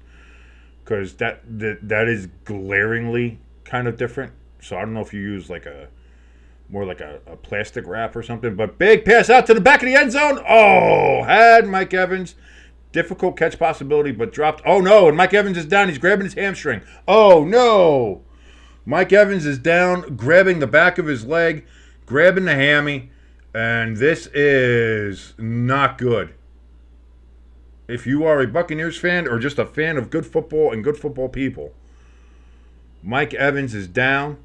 because that is glaringly kind of different. So I don't know if you use like more like a plastic wrap or something. But big pass out to the back of the end zone. Oh, had Mike Evans. Difficult catch possibility, but dropped. Oh, no, and Mike Evans is down. He's grabbing his hamstring. Oh, no. Mike Evans is down, grabbing the back of his leg, grabbing the hammy, and this is not good. If you are a Buccaneers fan or just a fan of good football and good football people, Mike Evans is down.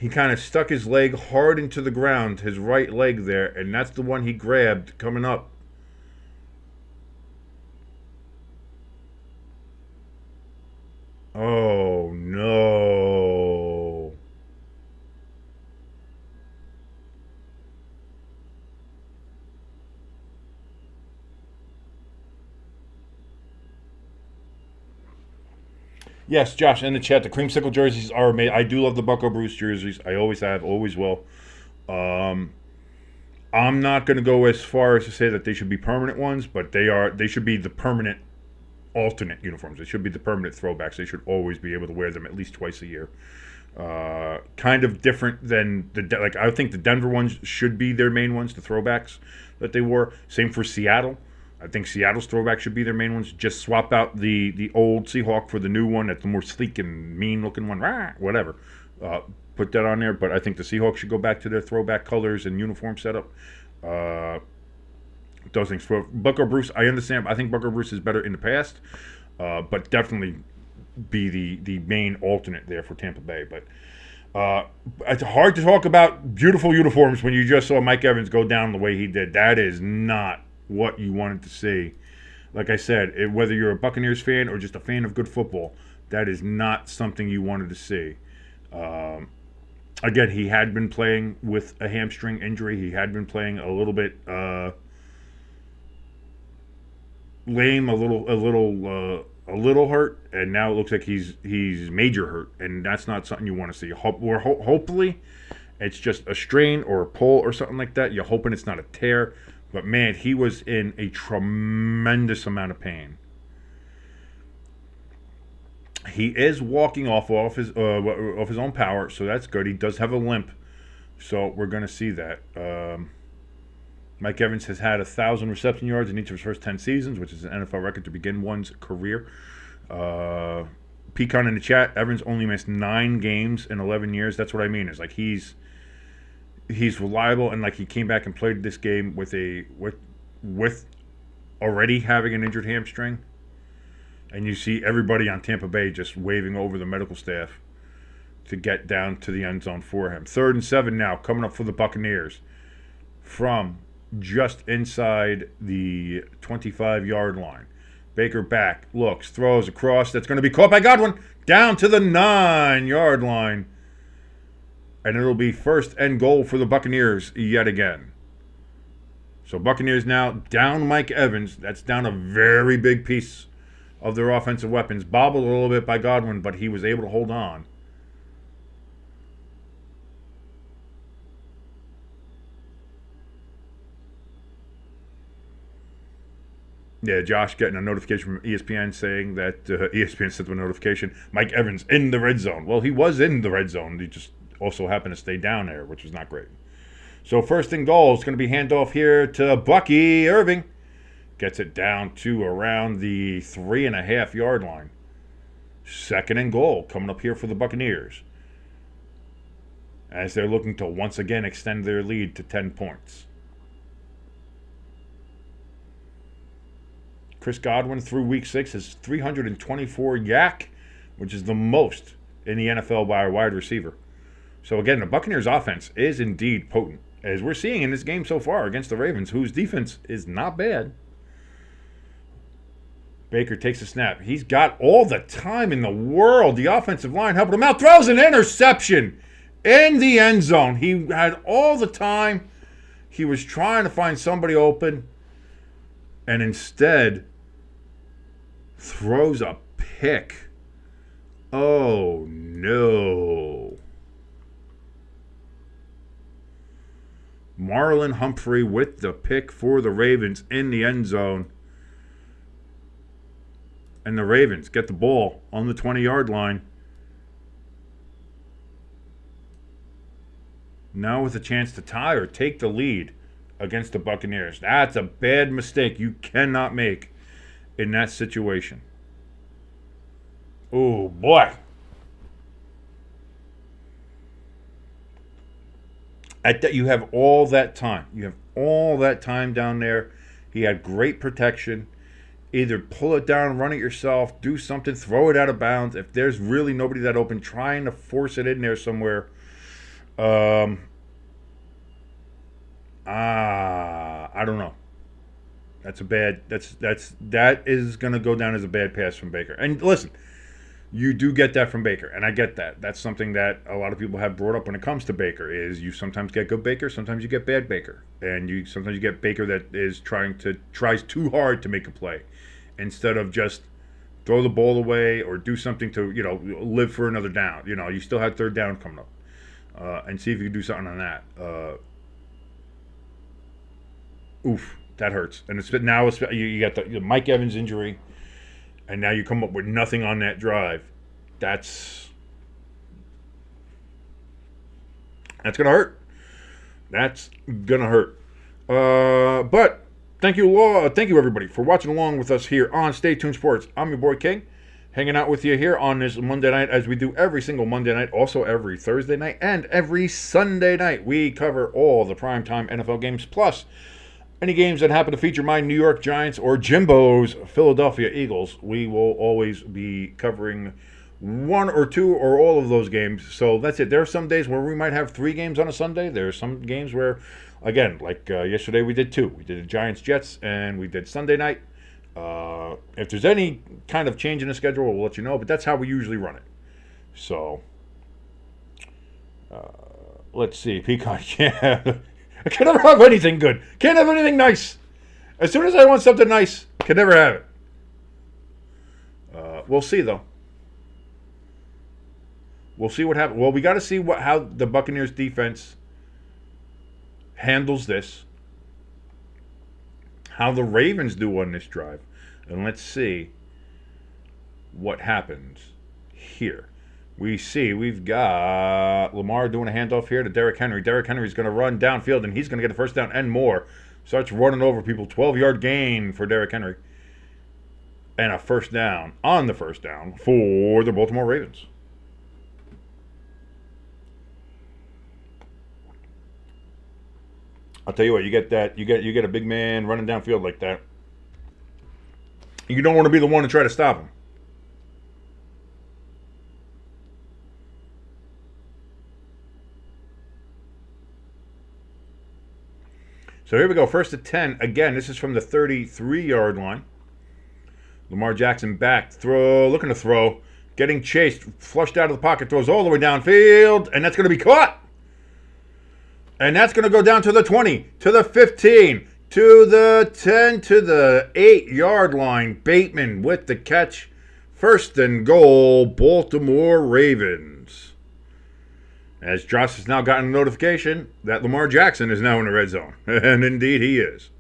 He kind of stuck his leg hard into the ground, his right leg there, and that's the one he grabbed coming up. Oh, no. Yes, Josh, in the chat, the creamsicle jerseys are made. I do love the Bucco Bruce jerseys. I always have, always will. I'm not going to go as far as to say that they should be permanent ones, but they should be the permanent alternate uniforms. They should be the permanent throwbacks. They should always be able to wear them at least twice a year. Kind of different than I think the Denver ones should be their main ones, the throwbacks that they wore. Same for Seattle. I think Seattle's throwback should be their main ones. Just swap out the old Seahawk for the new one. That's the more sleek and mean looking one. Whatever. Put that on there. But I think the Seahawks should go back to their throwback colors and uniform setup. Those things. For Bucco Bruce, I understand. I think Bucco Bruce is better in the past. But definitely be the main alternate there for Tampa Bay. But it's hard to talk about beautiful uniforms when you just saw Mike Evans go down the way he did. That is not what you wanted to see. Like I said, whether you're a Buccaneers fan or just a fan of good football, that is not something you wanted to see. Again, he had been playing with a hamstring injury. He had been playing a little bit lame, a little hurt, and now it looks like he's major hurt, and that's not something you want to see. Hopefully, it's just a strain or a pull or something like that. You're hoping it's not a tear. But, man, he was in a tremendous amount of pain. He is walking off his own power, so that's good. He does have a limp, so we're going to see that. Mike Evans has had 1,000 reception yards in each of his first 10 seasons, which is an NFL record to begin one's career. Pecan in the chat, Evans only missed 9 games in 11 years. That's what I mean. It's like he's reliable, and like he came back and played this game with already having an injured hamstring, and you see everybody on Tampa Bay just waving over the medical staff to get down to the end zone for him. 3rd and 7 now, coming up for the Buccaneers from just inside the 25-yard line. Baker back, looks, throws across. That's going to be caught by Godwin down to the 9-yard line. And it'll be 1st and goal for the Buccaneers yet again. So Buccaneers now down Mike Evans. That's down a very big piece of their offensive weapons. Bobbled a little bit by Godwin, but he was able to hold on. Yeah, Josh getting a notification from ESPN saying that ESPN sent him a notification. Mike Evans in the red zone. Well, he was in the red zone. He just also happened to stay down there, which was not great. So 1st and goal is going to be handoff here to Bucky Irving. Gets it down to around the 3.5-yard line. 2nd and goal coming up here for the Buccaneers, as they're looking to once again extend their lead to 10 points. Chris Godwin through week 6 has 324 yak, which is the most in the NFL by a wide receiver. So again, the Buccaneers offense is indeed potent, as we're seeing in this game so far against the Ravens, whose defense is not bad. Baker takes a snap. He's got all the time in the world. The offensive line helping him out. Throws an interception in the end zone. He had all the time. He was trying to find somebody open, and instead throws a pick Oh, no. Marlon Humphrey with the pick for the Ravens in the end zone. And the Ravens get the ball on the 20-yard line. Now with a chance to tie or take the lead against the Buccaneers. That's a bad mistake you cannot make in that situation. Oh, boy. You have all that time. You have all that time down there. He had great protection. Either pull it down, run it yourself, do something, throw it out of bounds. If there's really nobody that open, trying to force it in there somewhere. I don't know. That is gonna go down as a bad pass from Baker. And listen, you do get that from Baker, and I get that. That's something that a lot of people have brought up when it comes to Baker, is you sometimes get good Baker, sometimes you get bad Baker. And sometimes you get Baker that is tries too hard to make a play instead of just throw the ball away or do something to, live for another down. You still had third down coming up. And see if you can do something on that. Oof, that hurts. And you got the Mike Evans injury, and now you come up with nothing on that drive. That's gonna hurt. That's gonna hurt. But thank you everybody for watching along with us here on Stay Tuned Sports. I'm your boy King, hanging out with you here on this Monday night, as we do every single Monday night, also every Thursday night, and every Sunday night. We cover all the primetime NFL games, plus any games that happen to feature my New York Giants or Jimbo's Philadelphia Eagles. We will always be covering one or two or all of those games. So that's it. There are some days where we might have 3 games on a Sunday. There are some games where, again, like yesterday we did 2. We did the Giants-Jets, and we did Sunday night. If there's any kind of change in the schedule, we'll let you know, but that's how we usually run it. So, let's see. Peacock, yeah. I can never have anything good. Can't have anything nice. As soon as I want something nice, can never have it. We'll see, though. We'll see what happens. Well, we got to see how the Buccaneers defense handles this. How the Ravens do on this drive. And let's see what happens here. We've got Lamar doing a handoff here to Derrick Henry. Derrick Henry's going to run downfield, and he's going to get a first down and more. Starts running over people. 12-yard gain for Derrick Henry. And a first down on the first down for the Baltimore Ravens. I'll tell you what, you get a big man running downfield like that. You don't want to be the one to try to stop him. So here we go, 1st and 10. Again, this is from the 33-yard line. Lamar Jackson back, looking to throw, getting chased, flushed out of the pocket, throws all the way downfield, and that's going to be caught. And that's going to go down to the 20, to the 15, to the 10, to the 8-yard line. Bateman with the catch. 1st and goal, Baltimore Ravens. As Josh has now gotten a notification that Lamar Jackson is now in the red zone. And indeed he is.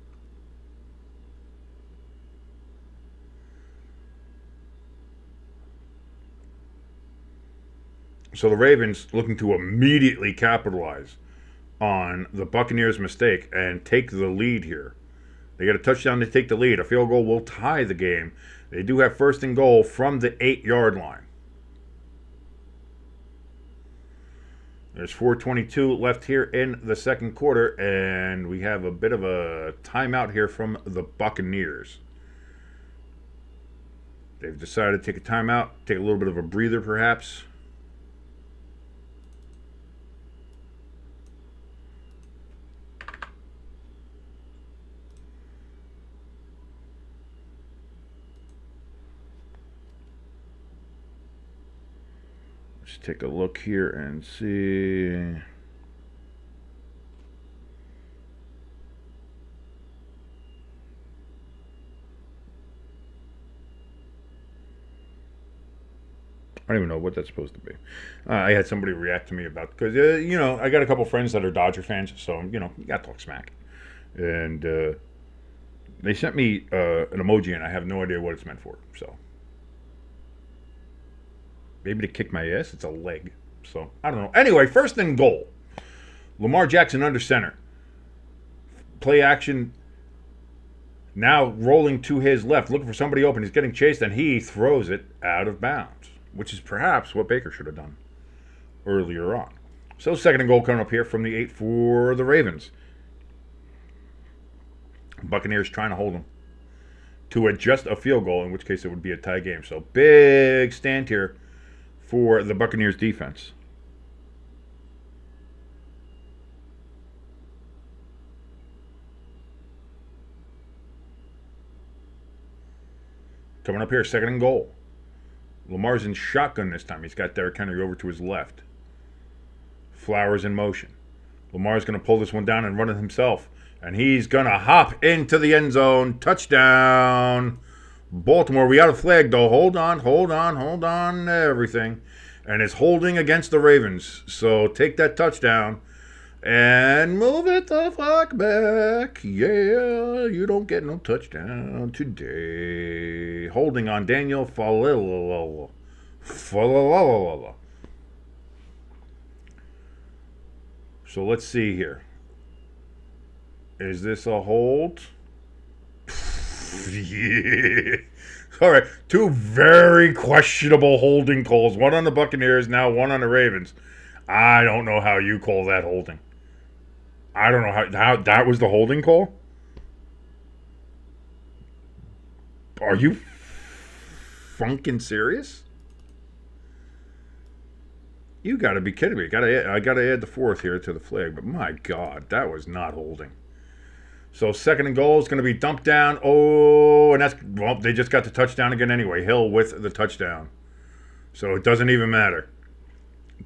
So the Ravens looking to immediately capitalize on the Buccaneers' mistake and take the lead here. They get a touchdown to take the lead. A field goal will tie the game. They do have 1st and goal from the 8-yard line. There's 4:22 left here in the second quarter, and we have a bit of a timeout here from the Buccaneers. They've decided to take a timeout, take a little bit of a breather perhaps. Let's take a look here and see. I don't even know what that's supposed to be. I had somebody react to me about, because, I got a couple friends that are Dodger fans, so, you got to talk smack. And they sent me an emoji, and I have no idea what it's meant for, so. Maybe to kick my ass. It's a leg. So, I don't know. Anyway, first and goal. Lamar Jackson under center. Play action. Now rolling to his left. Looking for somebody open. He's getting chased, and he throws it out of bounds. Which is perhaps what Baker should have done earlier on. So, second and goal coming up here from the 8 for the Ravens. Buccaneers trying to hold them to just a field goal, in which case it would be a tie game. So, big stand here for the Buccaneers defense. Coming up here, second and goal. Lamar's in shotgun this time. He's got Derrick Henry over to his left. Flowers in motion. Lamar's going to pull this one down and run it himself. And he's going to hop into the end zone. Touchdown. Baltimore. We got a flag, though. Hold on, everything. And it's holding against the Ravens. So take that touchdown and move it the fuck back. Yeah, you don't get no touchdown today. Holding on Daniel Falala. So let's see here. Is this a hold? Yeah. All right, two very questionable holding calls. One on the Buccaneers, now one on the Ravens. I don't know how you call that holding. I don't know how that was the holding call. Are you funkin' serious? You got to be kidding me. I got to add the fourth here to the flag, but my God, that was not holding. So second and goal is going to be dumped down. Oh, and they just got the touchdown again anyway. Hill with the touchdown. So it doesn't even matter.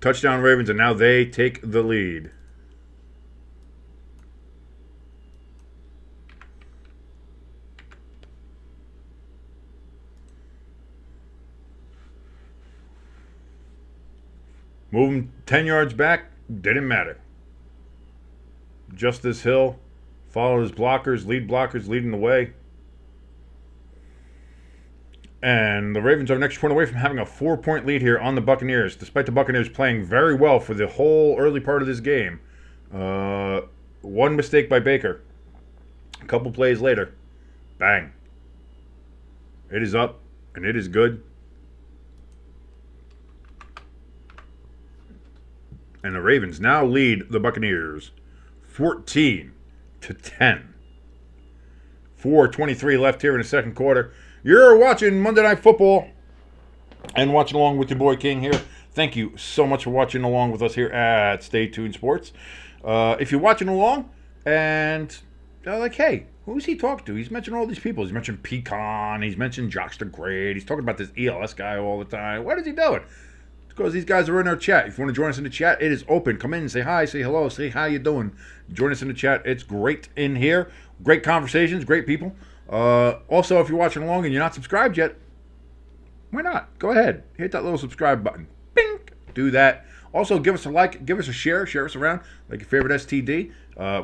Touchdown Ravens, and now they take the lead. Moving 10 yards back, didn't matter. Justice Hill followed his blockers, leading the way. And the Ravens are an extra point away from having a 4-point lead here on the Buccaneers, despite the Buccaneers playing very well for the whole early part of this game. One mistake by Baker. A couple plays later, bang. It is up, and it is good. And the Ravens now lead the Buccaneers 14-10. 4:23 left here in the second quarter. You're watching Monday Night Football and watching along with your boy King here. Thank you so much for watching along with us here at Stay Tuned Sports. If you're watching along and like, hey, who's he talking to? He's mentioned all these people. He's mentioned Pecan. He's mentioned Jockster Grade. He's talking about this ELS guy all the time. What is he doing? It's because these guys are in our chat. If you want to join us in the chat, it is open. Come in, say hi, say hello, say how you doing. Join us in the chat. It's great in here. Great conversations, great people. Also, if you're watching along and you're not subscribed yet, why not? Go ahead. Hit that little subscribe button. Bing! Do that. Also, give us a like, give us a share us around like your favorite STD.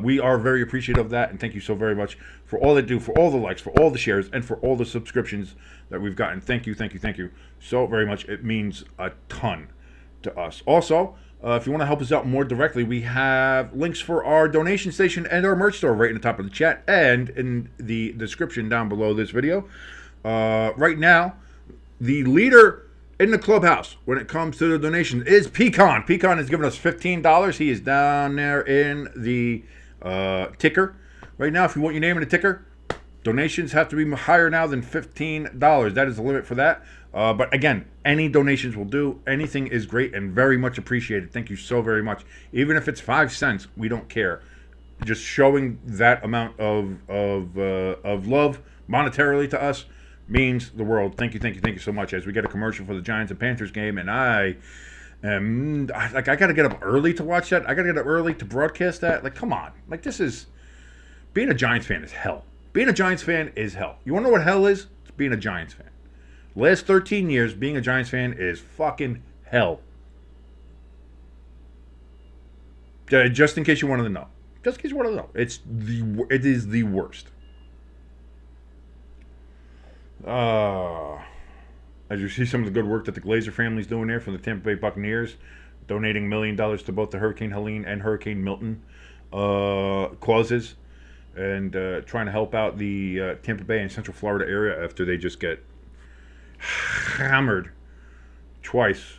We are very appreciative of that, and thank you so very much for all they do, for all the likes, for all the shares, and for all the subscriptions that we've gotten. Thank you so very much. It means a ton to us. Also, if you want to help us out more directly, we have links for our donation station and our merch store right in the top of the chat and in the description down below this video. Right now, the leader in the clubhouse when it comes to the donation is Pecan. Pecan has given us $15. He is down there in the ticker. Right now, if you want your name in the ticker, donations have to be higher now than $15. That is the limit for that. But again, any donations will do. Anything is great and very much appreciated. Thank you so very much. Even if it's 5 cents, we don't care. Just showing that amount of love monetarily to us means the world. Thank you so much. As we get a commercial for the Giants and Panthers game, and I got to get up early to watch that. I got to get up early to broadcast that. Like, come on. Like, this is, being a Giants fan is hell. Being a Giants fan is hell. You want to know what hell is? It's being a Giants fan. Last 13 years, being a Giants fan is fucking hell. Just in case you wanted to know. Just in case you wanted to know. It is the worst. As you see some of the good work that the Glazer family's doing there from the Tampa Bay Buccaneers, donating $1 million to both the Hurricane Helene and Hurricane Milton causes, and trying to help out the Tampa Bay and Central Florida area after they just get hammered twice.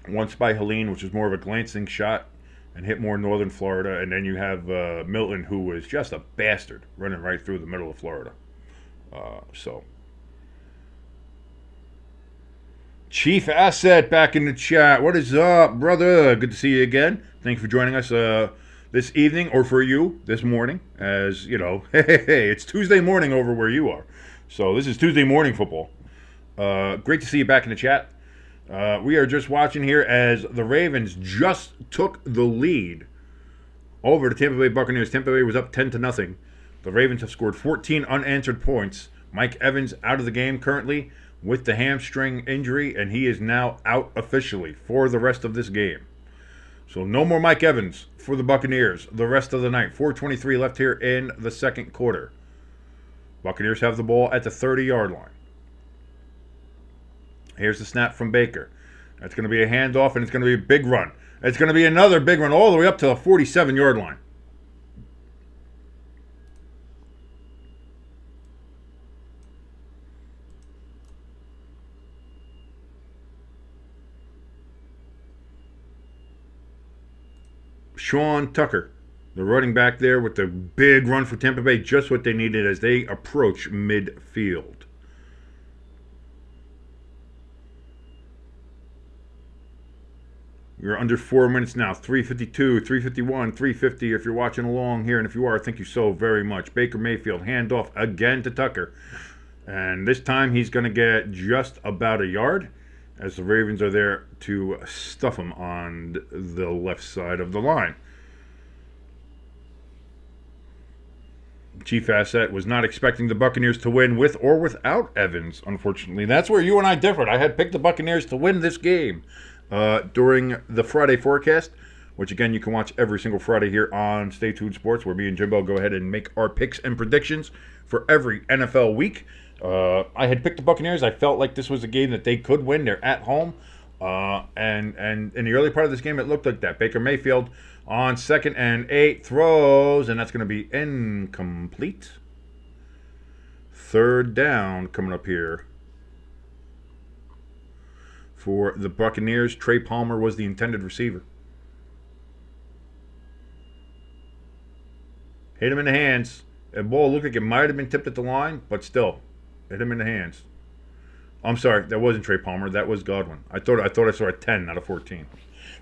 Once by Helene, which was more of a glancing shot and hit more northern Florida, and then you have Milton, who was just a bastard running right through the middle of Florida. Chief Asset back in the chat. What is up, brother? Good to see you again. Thank you for joining us this evening, or for you this morning. As you know, hey, it's Tuesday morning over where you are. So this is Tuesday morning football. Great to see you back in the chat. We are just watching here as the Ravens just took the lead over the Tampa Bay Buccaneers. Tampa Bay was up 10-0. The Ravens have scored 14 unanswered points. Mike Evans out of the game currently with the hamstring injury, and he is now out officially for the rest of this game. So no more Mike Evans for the Buccaneers the rest of the night. 4:23 left here in the second quarter. Buccaneers have the ball at the 30-yard line. Here's the snap from Baker. That's going to be a handoff, and it's going to be a big run. It's going to be another big run all the way up to the 47-yard line. Sean Tucker, the running back there with the big run for Tampa Bay, just what they needed as they approach midfield. We're under 4 minutes now. 3:52, 3:51, 3:50 if you're watching along here. And if you are, thank you so very much. Baker Mayfield, handoff again to Tucker. And this time he's going to get just about a yard as the Ravens are there to stuff him on the left side of the line. Chief Asset was not expecting the Buccaneers to win with or without Evans, unfortunately. That's where you and I differed. I had picked the Buccaneers to win this game during the Friday forecast, which again you can watch every single Friday here on Stay Tuned Sports, where me and Jimbo go ahead and make our picks and predictions for every NFL week. I had picked the Buccaneers. I felt like this was a game that they could win. They're at home. And in the early part of this game, it looked like that. Baker Mayfield on 2nd and 8 throws, and that's going to be incomplete. Third down coming up here for the Buccaneers. Trey Palmer was the intended receiver. Hit him in the hands. The ball looked like it might have been tipped at the line, but still, hit him in the hands. I'm sorry, that wasn't Trey Palmer. That was Godwin. I thought I saw a 10 out of 14.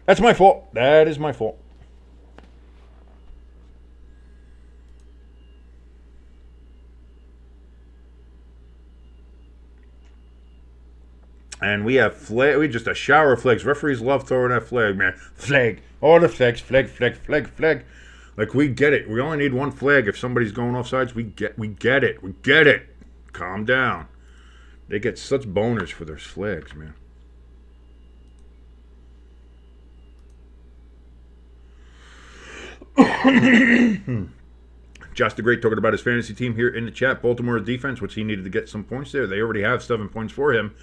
That's my fault. That is my fault. And we have flag. We just a shower of flags. Referees love throwing that flag, man. Flag. All the flags. Flag. Flag. Flag. Flag. Like, we get it. We only need one flag if somebody's going offsides. We get it. We get it. Calm down. They get such boners for their flags, man. Josh the Great talking about his fantasy team here in the chat. Baltimore defense, which he needed to get some points there. They already have 7 points for him.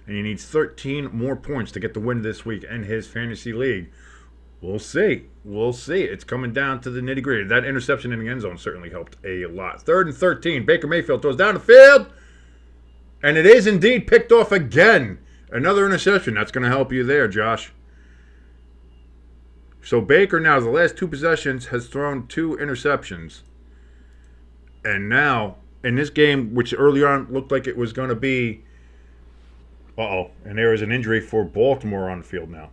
And he needs 13 more points to get the win this week in his fantasy league. We'll see. We'll see. It's coming down to the nitty-gritty. That interception in the end zone certainly helped a lot. 3rd and 13. Baker Mayfield throws down the field. And it is indeed picked off again. Another interception. That's going to help you there, Josh. So Baker now, the last 2 possessions, has thrown 2 interceptions. And now, in this game, which earlier on looked like it was going to be... and there is an injury for Baltimore on the field now.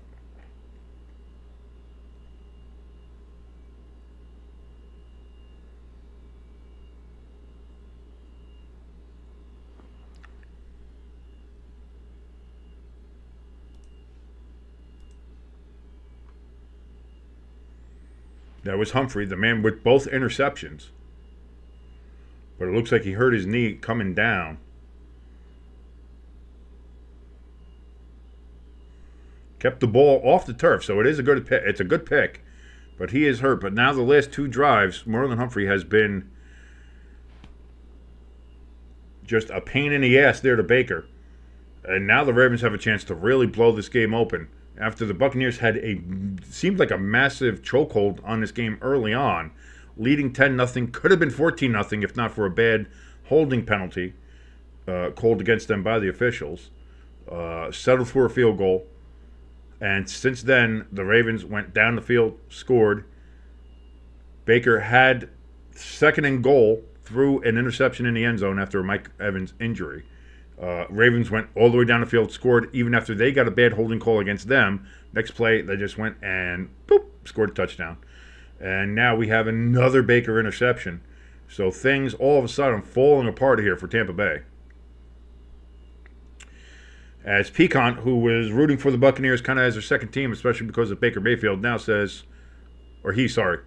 That was Humphrey, the man with both interceptions. But it looks like he hurt his knee coming down. kept the ball off the turf, so it is a good pick. It's a good pick, but he is hurt. But now the last 2 drives, Marlon Humphrey has been just a pain in the ass there to Baker. And now the Ravens have a chance to really blow this game open after the Buccaneers had seemed like a massive chokehold on this game early on, leading 10-0. Could have been 14-0 if not for a bad holding penalty called against them by the officials. Settled for a field goal. And since then, the Ravens went down the field, scored. Baker had 2nd and goal through an interception in the end zone after a Mike Evans injury. Ravens went all the way down the field, scored even after they got a bad holding call against them. Next play, they just went and boop, scored a touchdown. And now we have another Baker interception. So things all of a sudden falling apart here for Tampa Bay. As Pecan, who was rooting for the Buccaneers kind of as their second team, especially because of Baker Mayfield, now says, or he, sorry,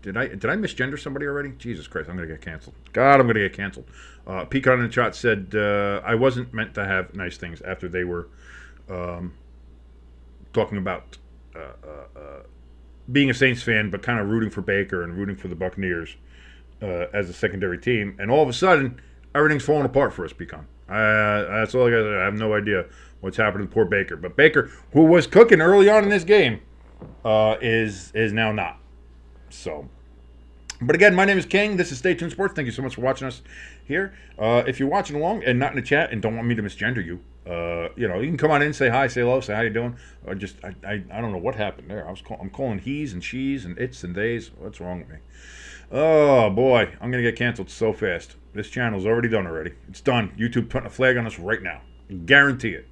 did I misgender somebody already? Jesus Christ, I'm going to get canceled. God, I'm going to get canceled. Pecan in the chat said, I wasn't meant to have nice things after they were talking about being a Saints fan, but kind of rooting for Baker and rooting for the Buccaneers as a secondary team. And all of a sudden, everything's falling apart for us, Pecan. That's all I got to say. I have no idea what's happening to poor Baker. But Baker, who was cooking early on in this game, is now not. So, but again, my name is King. This is Stay Tuned Sports. Thank you so much for watching us here. If you're watching along and not in the chat and don't want me to misgender you, you can come on in, say hi, say hello, say how you doing. Or just I don't know what happened there. I'm calling he's and she's and it's and they's. What's wrong with me? Oh boy, I'm gonna get canceled so fast. This channel's already done already. It's done. YouTube putting a flag on us right now. Guarantee it.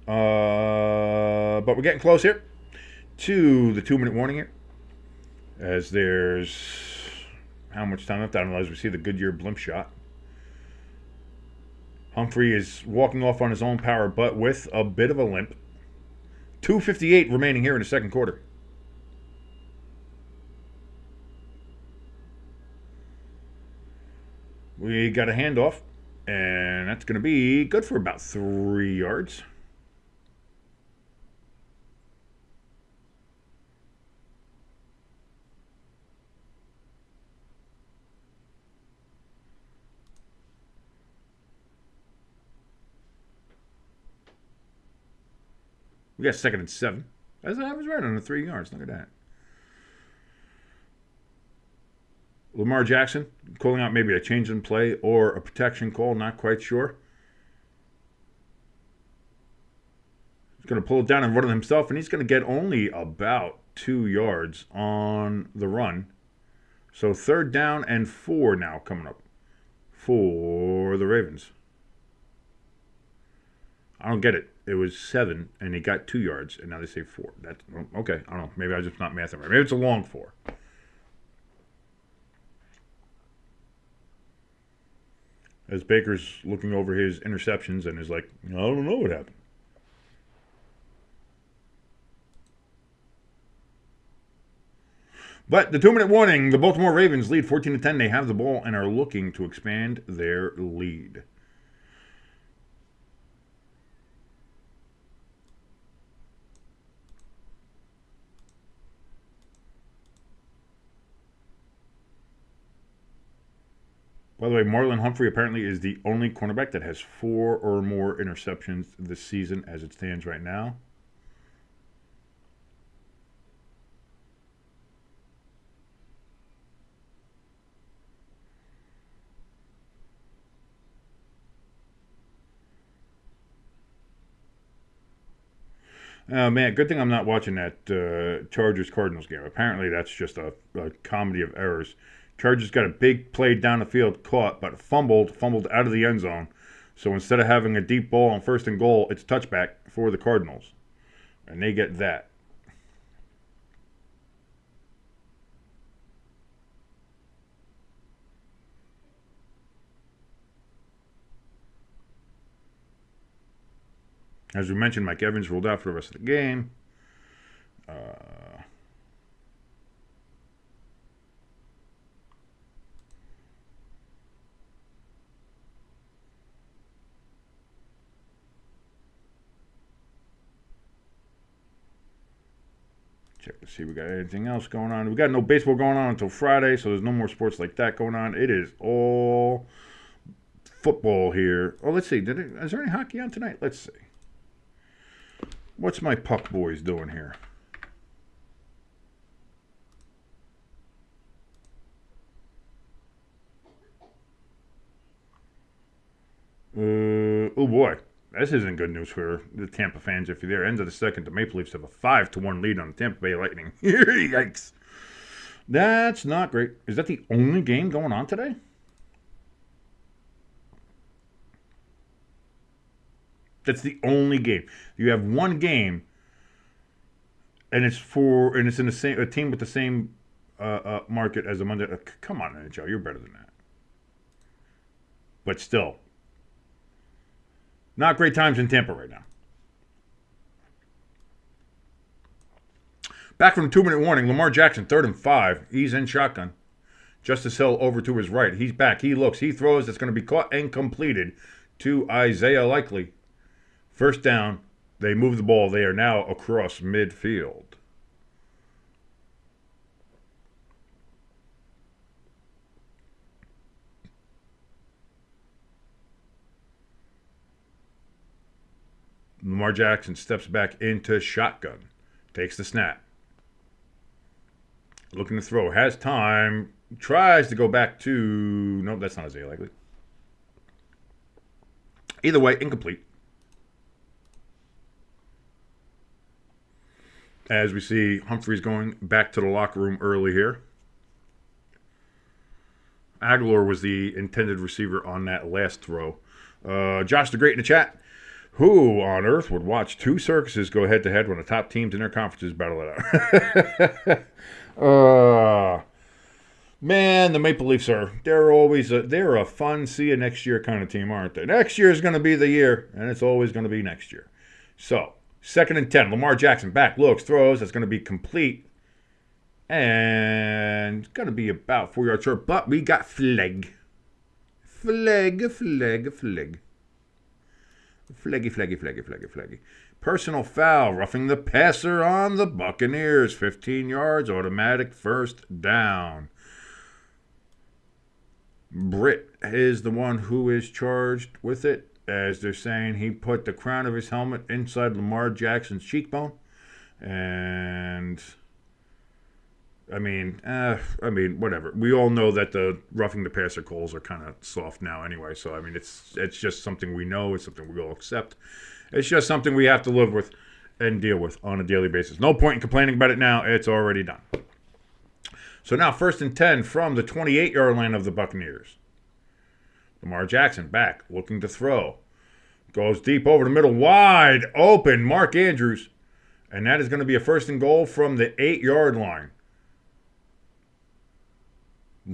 But we're getting close here to the 2-minute warning here. As there's how much time left? I don't know. As we see the Goodyear blimp shot. Humphrey is walking off on his own power, but with a bit of a limp. 2:58 remaining here in the second quarter. We got a handoff, and that's going to be good for about 3 yards. We got 2nd and 7. I was right on the 3 yards. Look at that. Lamar Jackson calling out maybe a change in play or a protection call. Not quite sure. He's going to pull it down and run it himself, and he's going to get only about 2 yards on the run. So 3rd down and 4 now coming up for the Ravens. I don't get it. It was 7, and he got 2 yards, and now they say 4. That's okay. I don't know. Maybe I'm just not mathing right. Maybe it's a long 4. As Baker's looking over his interceptions and is like, I don't know what happened. But the 2-minute warning, the Baltimore Ravens lead 14-10. They have the ball and are looking to expand their lead. By the way, Marlon Humphrey apparently is the only cornerback that has 4 or more interceptions this season as it stands right now. Oh, man, good thing I'm not watching that Chargers-Cardinals game. Apparently that's just a comedy of errors. Chargers got a big play down the field, caught, but fumbled out of the end zone. So instead of having a deep ball on 1st and goal, it's touchback for the Cardinals. And they get that. As we mentioned, Mike Evans ruled out for the rest of the game. Let's see, we got anything else going on? We got no baseball going on until Friday, so there's no more sports like that going on. It is all football here. Oh, let's see. Is there any hockey on tonight? Let's see. What's my Puck boys doing here? Oh boy, this isn't good news for the Tampa fans if you're there. End of the second, the Maple Leafs have a 5-1 lead on the Tampa Bay Lightning. Yikes. That's not great. Is that the only game going on today? That's the only game. You have one game, and it's in the same a team with the same market as a Monday. Come on, NHL, you're better than that. But still, not great times in Tampa right now. Back from the 2-minute warning, Lamar Jackson, 3rd and 5. He's in shotgun. Justice Hill over to his right. He's back. He looks. He throws. It's going to be caught and completed to Isaiah Likely. First down. They move the ball. They are now across midfield. Lamar Jackson steps back into shotgun. Takes the snap. Looking to throw. Has time. Tries to go back to... Nope, that's not Isaiah Likely. Either way, incomplete. As we see Humphreys going back to the locker room early here. Aguilar was the intended receiver on that last throw. Josh the Great in the chat. Who on earth would watch two circuses go head-to-head when the top teams in their conferences battle it out? Man, the Maple Leafs they're always they're a fun see you next year kind of team, aren't they? Next year is going to be the year, and it's always going to be next year. So, 2nd and 10. Lamar Jackson back, looks, throws. That's going to be complete. And going to be about 4 yards short, but we got flag. Flaggy. Personal foul, roughing the passer on the Buccaneers. 15 yards, automatic first down. Britt is the one who is charged with it, as they're saying he put the crown of his helmet inside Lamar Jackson's cheekbone. And I mean, whatever. We all know that the roughing the passer calls are kind of soft now anyway. So, I mean, it's just something we know. It's something we all accept. It's just something we have to live with and deal with on a daily basis. No point in complaining about it now. It's already done. So now 1st and 10 from the 28-yard line of the Buccaneers. Lamar Jackson back, looking to throw. Goes deep over the middle, wide open, Mark Andrews. And that is going to be a 1st and goal from the 8-yard line.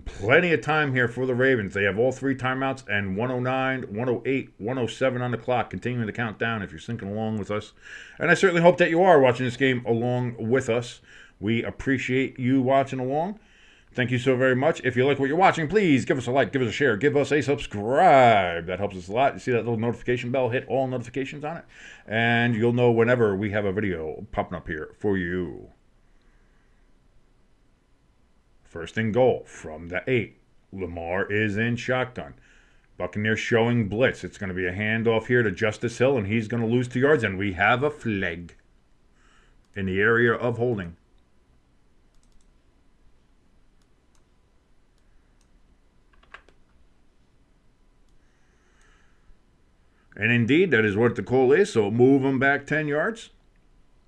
Plenty of time here for the Ravens. They have all 3 timeouts and 109, 108, 107 on the clock. Continuing to count down if you're syncing along with us. And I certainly hope that you are watching this game along with us. We appreciate you watching along. Thank you so very much. If you like what you're watching, please give us a like, give us a share, give us a subscribe. That helps us a lot. You see that little notification bell? Hit all notifications on it. And you'll know whenever we have a video popping up here for you. 1st and goal from the 8. Lamar is in shotgun. Buccaneers showing blitz. It's going to be a handoff here to Justice Hill, and he's going to lose 2 yards. And we have a flag in the area of holding. And indeed, that is what the call is. So move them back 10 yards.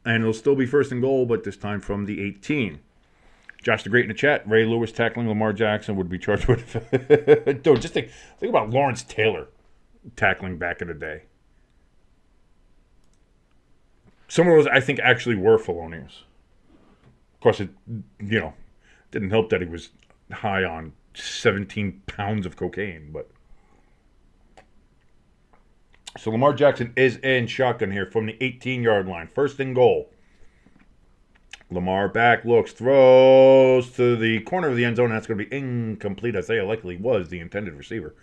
And it'll still be 1st and goal, but this time from the 18. Josh the Great in the chat. Ray Lewis tackling Lamar Jackson would be charged with... Dude, just think about Lawrence Taylor tackling back in the day. Some of those, I think, actually were felonious. Of course, it, didn't help that he was high on 17 pounds of cocaine, but... So Lamar Jackson is in shotgun here from the 18-yard line. 1st and goal. Lamar back, looks, throws to the corner of the end zone. And that's going to be incomplete. Isaiah Likely was the intended receiver.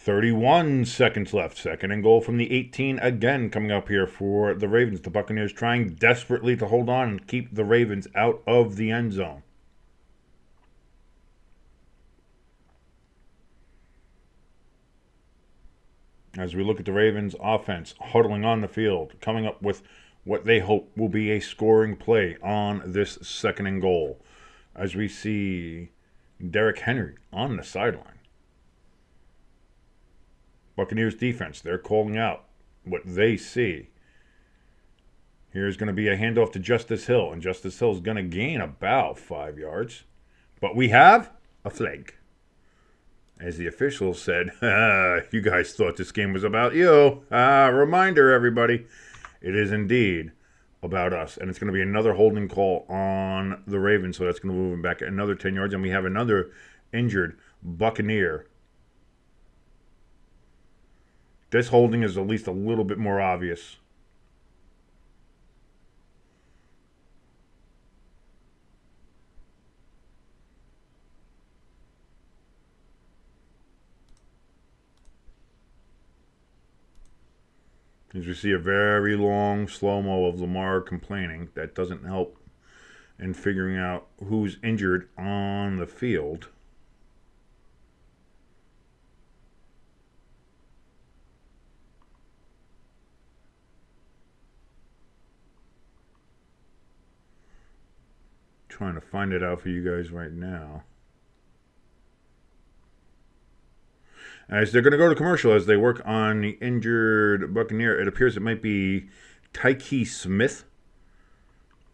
31 seconds left. Second and goal from the 18 again coming up here for the Ravens. The Buccaneers trying desperately to hold on and keep the Ravens out of the end zone. As we look at the Ravens offense huddling on the field, coming up with what they hope will be a scoring play on this second and goal. As we see Derrick Henry on the sideline. Buccaneers defense, they're calling out what they see. Here's going to be a handoff to Justice Hill, and Justice Hill is going to gain about 5 yards. But we have a flag. As the officials said, you guys thought this game was about you. Reminder, everybody, it is indeed about us. And it's going to be another holding call on the Ravens, so that's going to move them back another 10 yards. And we have another injured Buccaneer. This holding is at least a little bit more obvious. As we see a very long slow-mo of Lamar complaining, that doesn't help in figuring out who's injured on the field. Trying to find it out for you guys right now. As they're going to go to commercial as they work on the injured Buccaneer, it appears it might be Tyke Smith.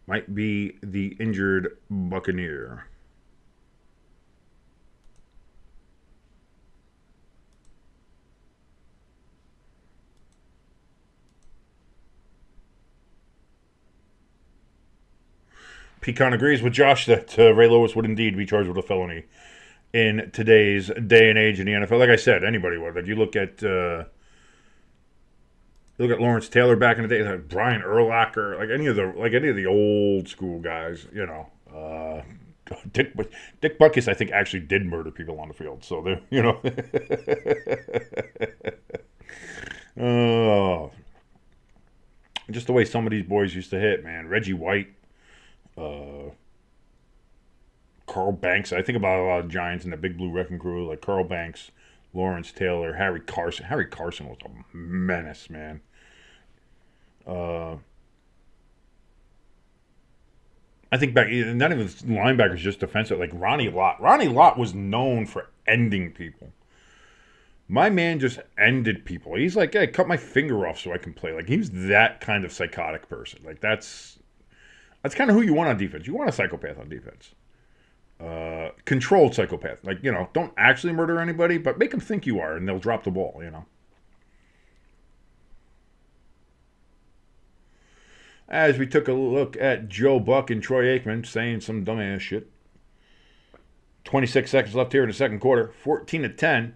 Might be the injured Buccaneer. Pecan agrees with Josh that Ray Lewis would indeed be charged with a felony in today's day and age in the NFL. Like I said, anybody would. Like you look at Lawrence Taylor back in the day, like Brian Urlacher, like any of the old school guys, you know. Dick Butkus, I think, actually did murder people on the field. So they're, you know. Oh, just the way some of these boys used to hit, man. Reggie White. Carl Banks. I think about a lot of Giants in the Big Blue Wrecking Crew, like Carl Banks, Lawrence Taylor, Harry Carson. Harry Carson was a menace, man. I think back, not even linebackers, just defensive, like Ronnie Lott. Ronnie Lott was known for ending people. My man just ended people. He's like, hey, cut my finger off so I can play. Like, he was that kind of psychotic person. Like, that's kind of who you want on defense. You want a psychopath on defense. Controlled psychopath. Like, you know, don't actually murder anybody, but make them think you are, and they'll drop the ball, you know. As we took a look at Joe Buck and Troy Aikman saying some dumbass shit. 26 seconds left here in the second quarter. 14-10.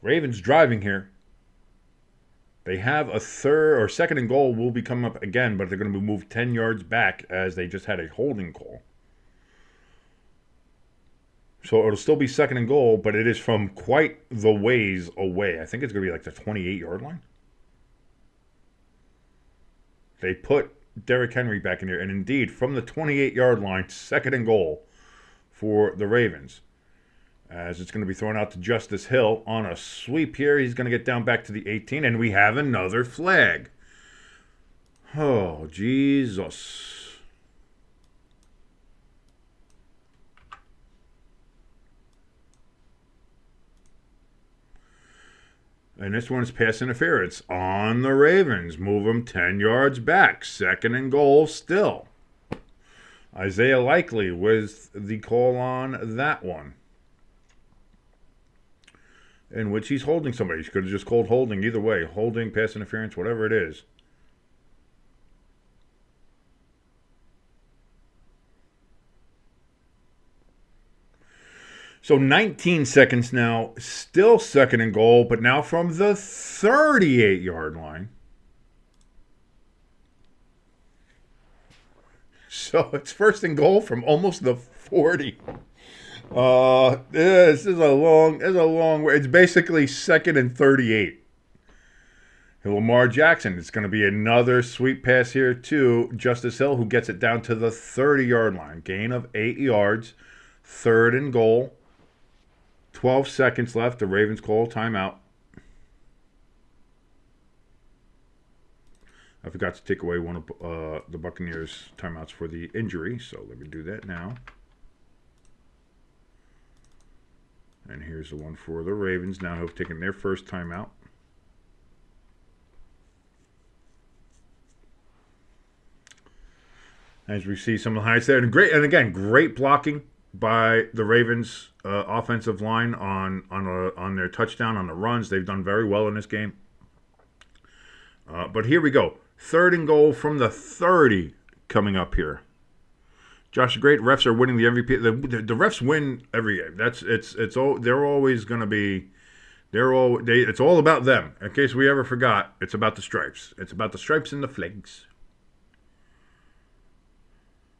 Ravens driving here. They have a third or second and goal will be coming up again, but they're going to be moved 10 yards back as they just had a holding call. So it'll still be second and goal, but it is from quite the ways away. I think it's going to be like the 28-yard line. They put Derrick Henry back in there, and indeed, from the 28-yard line, second and goal for the Ravens. As it's going to be thrown out to Justice Hill on a sweep here. He's going to get down back to the 18, and we have another flag. Oh, Jesus. And this one's pass interference on the Ravens. Move them 10 yards back. Second and goal still. Isaiah Likely with the call on that one. In which he's holding somebody. He could have just called holding either way. Holding, pass interference, whatever it is. So 19 seconds now, still second and goal, but now from the 38-yard line. So it's first and goal from almost the 40. This is a long way. It's basically 2nd and 38. Lamar Jackson. It's going to be another sweep pass here to Justice Hill, who gets it down to the 30-yard line. Gain of 8 yards. 3rd and goal. 12 seconds left. The Ravens call timeout. I forgot to take away one of the Buccaneers' timeouts for the injury, so let me do that now. And here's the one for the Ravens. Now have taken their first timeout. As we see some of the highlights there. And again, great blocking by the Ravens offensive line on their touchdown, on the runs. They've done very well in this game. But here we go. 3rd and goal from the 30 coming up here. Josh, great. Refs are winning the MVP. The refs win every game. They're always going to be. It's all about them. In case we ever forgot, it's about the stripes. It's about the stripes and the flags.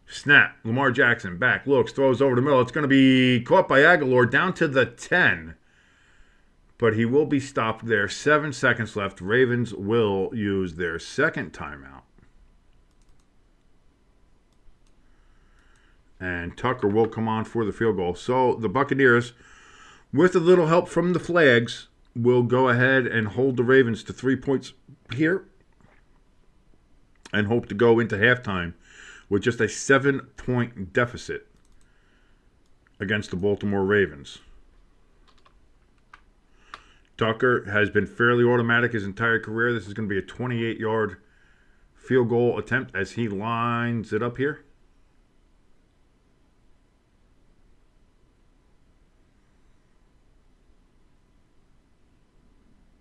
Snap. Lamar Jackson back. Looks. Throws over the middle. It's going to be caught by Aguilar down to the 10. But he will be stopped there. 7 seconds left. Ravens will use their second timeout. And Tucker will come on for the field goal. So the Buccaneers, with a little help from the flags, will go ahead and hold the Ravens to 3 points here. And hope to go into halftime with just a 7-point deficit against the Baltimore Ravens. Tucker has been fairly automatic his entire career. This is going to be a 28-yard field goal attempt as he lines it up here.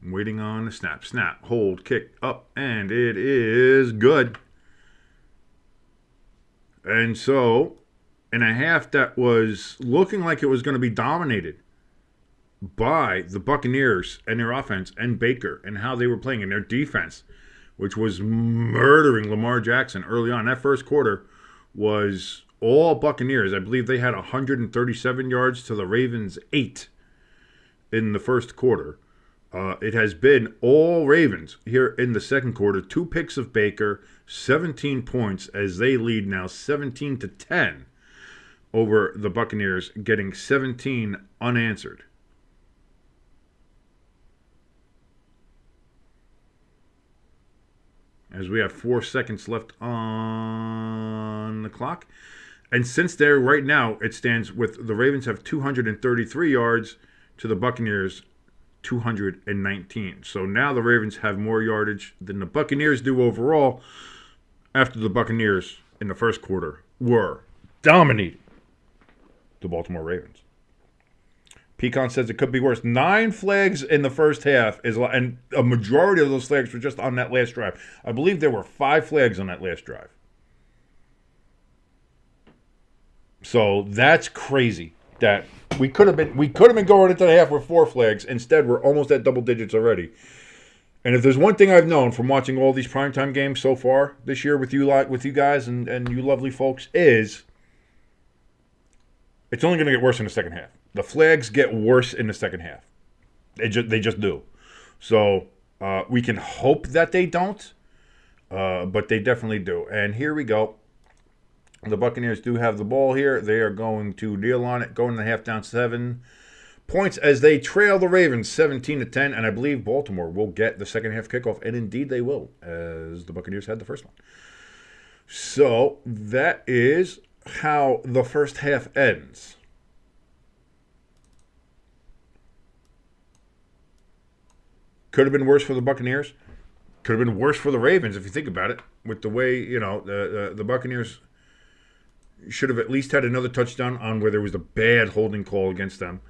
Waiting on the snap. Snap, hold, kick, up, and it is good. And so, in a half that was looking like it was going to be dominated by the Buccaneers and their offense and Baker and how they were playing in their defense, which was murdering Lamar Jackson early on. That first quarter was all Buccaneers. I believe they had 137 yards to the Ravens 8 in the first quarter. It has been all Ravens here in the second quarter. 2 picks of Baker, 17 points as they lead now 17-10 over the Buccaneers, getting 17 unanswered. As we have 4 seconds left on the clock. And since there right now, it stands with the Ravens have 233 yards to the Buccaneers 219. So now the Ravens have more yardage than the Buccaneers do overall after the Buccaneers in the first quarter were dominating the Baltimore Ravens. Pecan says it could be worse. 9 flags in the first half, and a majority of those flags were just on that last drive. I believe there were 5 flags on that last drive. So that's crazy. That we could have been going into the half with 4 flags. Instead, we're almost at double digits already. And if there's one thing I've known from watching all these primetime games so far this year with you guys and you lovely folks is it's only going to get worse in the second half. The flags get worse in the second half. They just do. So we can hope that they don't, but they definitely do. And here we go. The Buccaneers do have the ball here. They are going to deal on it, going to half down 7 points as they trail the Ravens 17-10. And I believe Baltimore will get the second half kickoff. And indeed they will, as the Buccaneers had the first one. So that is how the first half ends. Could have been worse for the Buccaneers. Could have been worse for the Ravens if you think about it. With the way, the Buccaneers should have at least had another touchdown on where there was a bad holding call against them.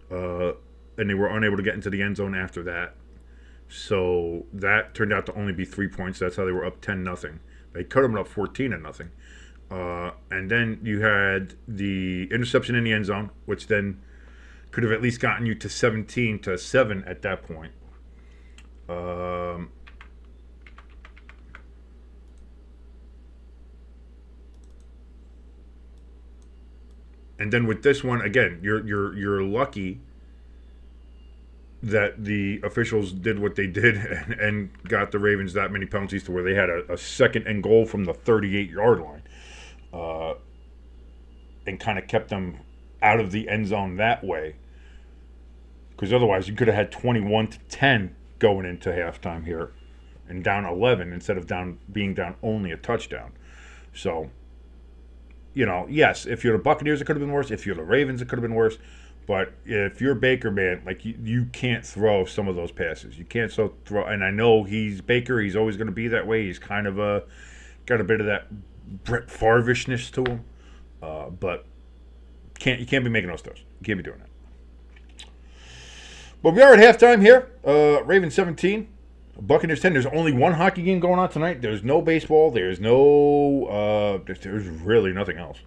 And they were unable to get into the end zone after that. So that turned out to only be 3 points. That's how they were up 10-0. They cut them up 14-0. And then you had the interception in the end zone, which then could have at least gotten you to 17-7 at that point. And then with this one, again, you're lucky that the officials did what they did and got the Ravens that many penalties to where they had a second and goal from the 38-yard line, and kind of kept them out of the end zone that way. Because otherwise, you could have had 21-10 going into halftime here, and down 11 instead of being down only a touchdown. So, yes, if you're the Buccaneers, it could have been worse. If you're the Ravens, it could have been worse. But if you're Baker, man, like you can't throw some of those passes. You can't throw. And I know he's Baker. He's always going to be that way. He's kind of got a bit of that Brett Favre-ishness to him. But you can't be making those throws. You can't be doing that. But we are at halftime here. Ravens 17, Buccaneers 10. There's only one hockey game going on tonight. There's no baseball. There's no. There's really nothing else.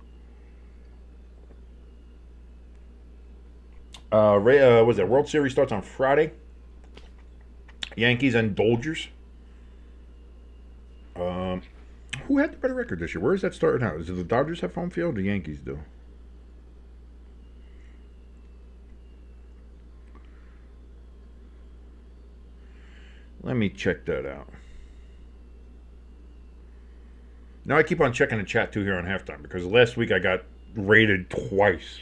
Was that World Series starts on Friday? Yankees and Dodgers. Who had the better record this year? Where is that starting out? Does the Dodgers have home field? Or the Yankees do? Let me check that out. Now I keep on checking the chat too here on halftime because last week I got rated twice.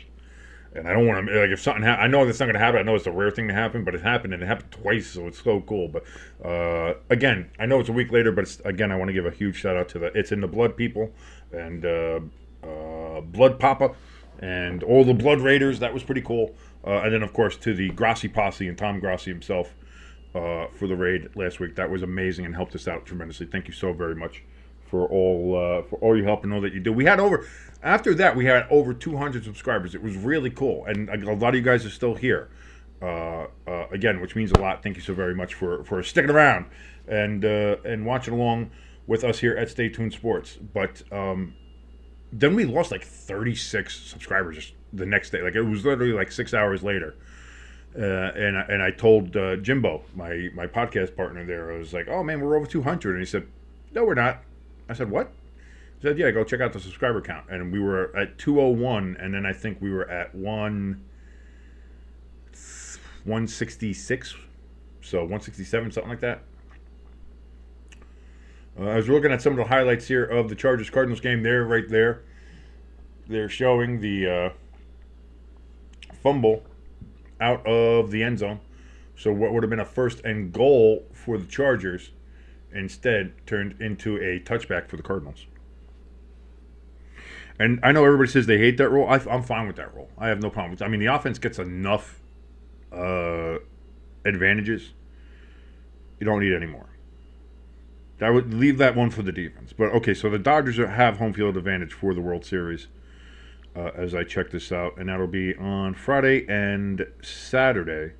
And I don't want to, like, if something I know that's not going to happen. I know it's a rare thing to happen, but it happened, and it happened twice, so it's so cool. But, again, I know it's a week later, but, again, I want to give a huge shout-out to the It's in the Blood people and Blood Papa and all the Blood Raiders. That was pretty cool. And then, of course, to the Grassi Posse and Tom Grassi himself for the raid last week. That was amazing and helped us out tremendously. Thank you so very much for all your help and all that you do. After that, we had over 200 subscribers. It was really cool, and a lot of you guys are still here. Again, which means a lot. Thank you so very much for sticking around and watching along with us here at Stay Tuned Sports. But then we lost like 36 subscribers just the next day. Like it was literally like 6 hours later. And I told Jimbo, my podcast partner there, I was like, "Oh man, we're over 200," and he said, "No, we're not." I said, "What?" He said, "Yeah, go check out the subscriber count." And we were at 201, and then I think we were at 166, so 167, something like that. I was looking at some of the highlights here of the Chargers-Cardinals game there, right there. They're showing the fumble out of the end zone. So what would have been a first and goal for the Chargers instead turned into a touchback for the Cardinals. And I know everybody says they hate that rule. I'm fine with that rule. I have no problem with it. I mean, the offense gets enough advantages. You don't need any more. I would leave that one for the defense. But, okay, so the Dodgers have home field advantage for the World Series as I check this out. And that'll be on Friday and Saturday.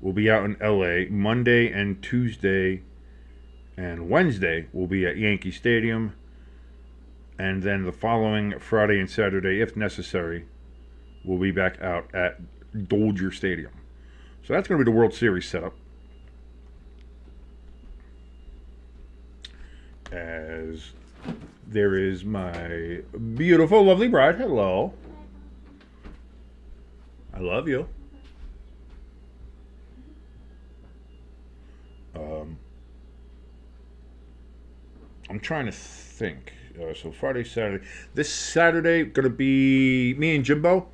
We'll be out in L.A. Monday and Tuesday and Wednesday we'll be at Yankee Stadium. And then the following Friday and Saturday, if necessary, we'll be back out at Dodger Stadium. So that's going to be the World Series setup. As there is my beautiful, lovely bride. Hello. I love you. I'm trying to think. So Friday, Saturday. This Saturday, going to be me and Jimbo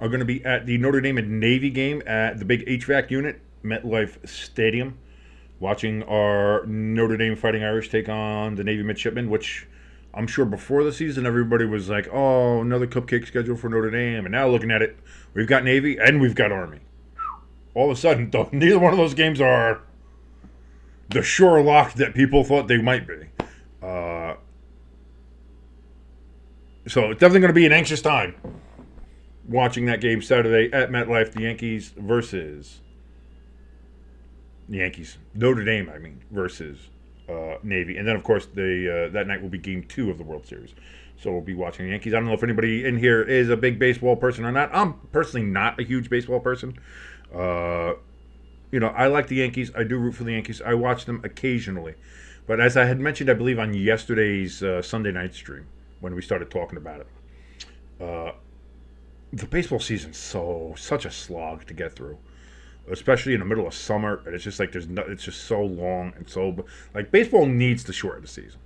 are going to be at the Notre Dame and Navy game at the big HVAC unit, MetLife Stadium, watching our Notre Dame Fighting Irish take on the Navy midshipmen, which I'm sure before the season everybody was like, oh, another cupcake schedule for Notre Dame. And now looking at it, we've got Navy and we've got Army. All of a sudden, neither one of those games are the sure lock that people thought they might be. So it's definitely going to be an anxious time watching that game Saturday at MetLife, the Yankees versus Notre Dame, versus Navy. And then, of course, that night will be game 2 of the World Series. So we'll be watching the Yankees. I don't know if anybody in here is a big baseball person or not. I'm personally not a huge baseball person. I like the Yankees. I do root for the Yankees. I watch them occasionally. But as I had mentioned, I believe, on yesterday's Sunday night stream, when we started talking about it, the baseball season's such a slog to get through, especially in the middle of summer. And it's just like it's just so long and so like baseball needs to shorten the season.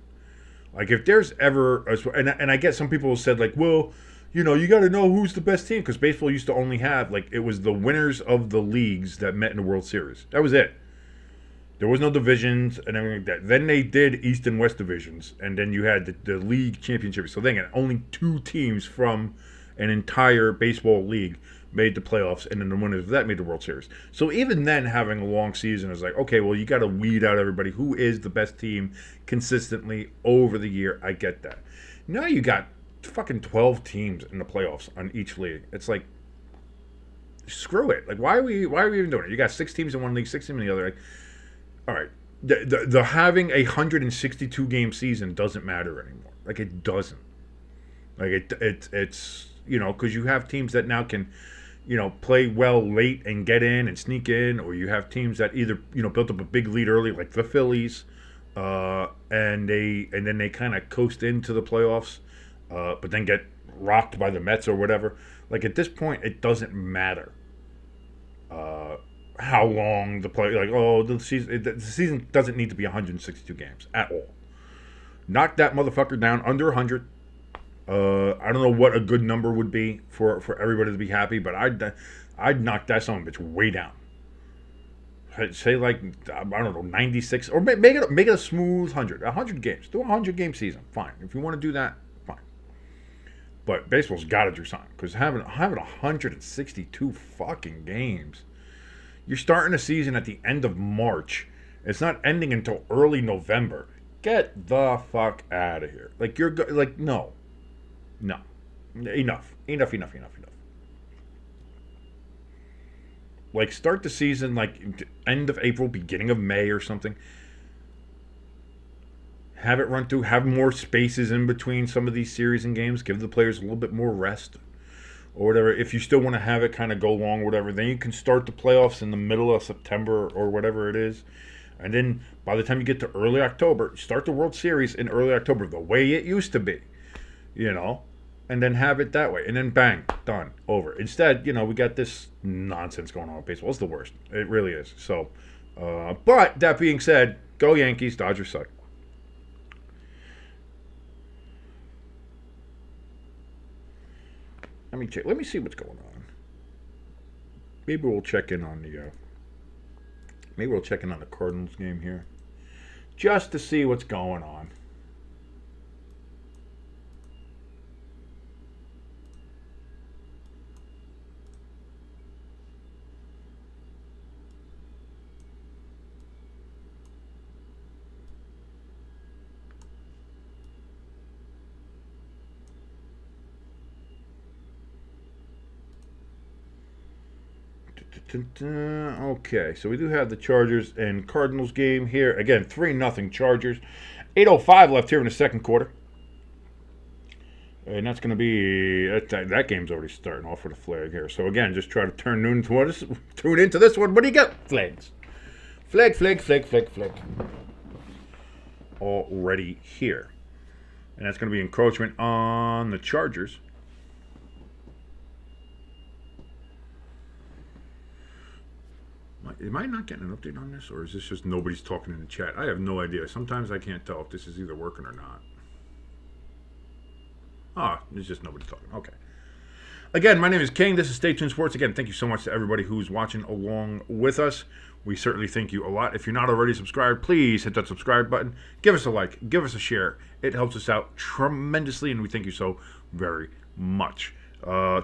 Like if there's ever and I get some people said like, well, you got to know who's the best team because baseball used to only have like it was the winners of the leagues that met in the World Series. That was it. There was no divisions and everything like that. Then they did East and West divisions, and then you had the league championship. So then only 2 teams from an entire baseball league made the playoffs, and then the winners of that made the World Series. So even then, having a long season is like, okay, well, you got to weed out everybody who is the best team consistently over the year. I get that. Now you got fucking 12 teams in the playoffs on each league. It's like, screw it. Like, why are we even doing it? You got 6 teams in one league, 6 teams in the other. Like, all right, the having a 162 game season doesn't matter anymore. Like it doesn't. Like it's because you have teams that now can, play well late and get in and sneak in, or you have teams that either built up a big lead early, like the Phillies, and then they kind of coast into the playoffs, but then get rocked by the Mets or whatever. Like at this point, it doesn't matter. How long the play, the season doesn't need to be 162 games at all. Knock that motherfucker down under 100. I don't know what a good number would be for everybody to be happy, but I'd knock that son of a bitch way down. I'd say like, I don't know, 96, or make it a smooth 100. 100 games. Do a 100 game season. Fine. If you want to do that, fine. But baseball's got to do something, because having 162 fucking games. You're starting a season at the end of March. It's not ending until early November. Get the fuck out of here. Like, you're like, no. Enough. Like, start the season, like, end of April, beginning of May or something. Have it run through. Have more spaces in between some of these series and games. Give the players a little bit more rest. Or whatever. If you still want to have it kind of go long or whatever, then you can start the playoffs in the middle of September or whatever it is. And then by the time you get to early October, start the World Series in early October the way it used to be. And then have it that way. And then bang, done, over. Instead, we got this nonsense going on with baseball. It's the worst. It really is. So, but that being said, go Yankees, Dodgers suck. Let me check. Let me see what's going on. Maybe we'll check in on the Cardinals game here, just to see what's going on. Okay, so we do have the Chargers and Cardinals game here. Again, 3-0 Chargers. 8:05 left here in the second quarter. And that's going to be... That game's already starting off with a flag here. So again, just try to tune into this one. What do you got? Flags. Flag. Already here. And that's going to be encroachment on the Chargers. Am I not getting an update on this, or is this just nobody's talking in the chat? I have no idea. Sometimes I can't tell if this is either working or not. It's just nobody talking. Okay. Again, my name is King. This is Stay Tuned Sports. Again, thank you so much to everybody who's watching along with us. We certainly thank you a lot. If you're not already subscribed, please hit that subscribe button. Give us a like. Give us a share. It helps us out tremendously, and we thank you so very much.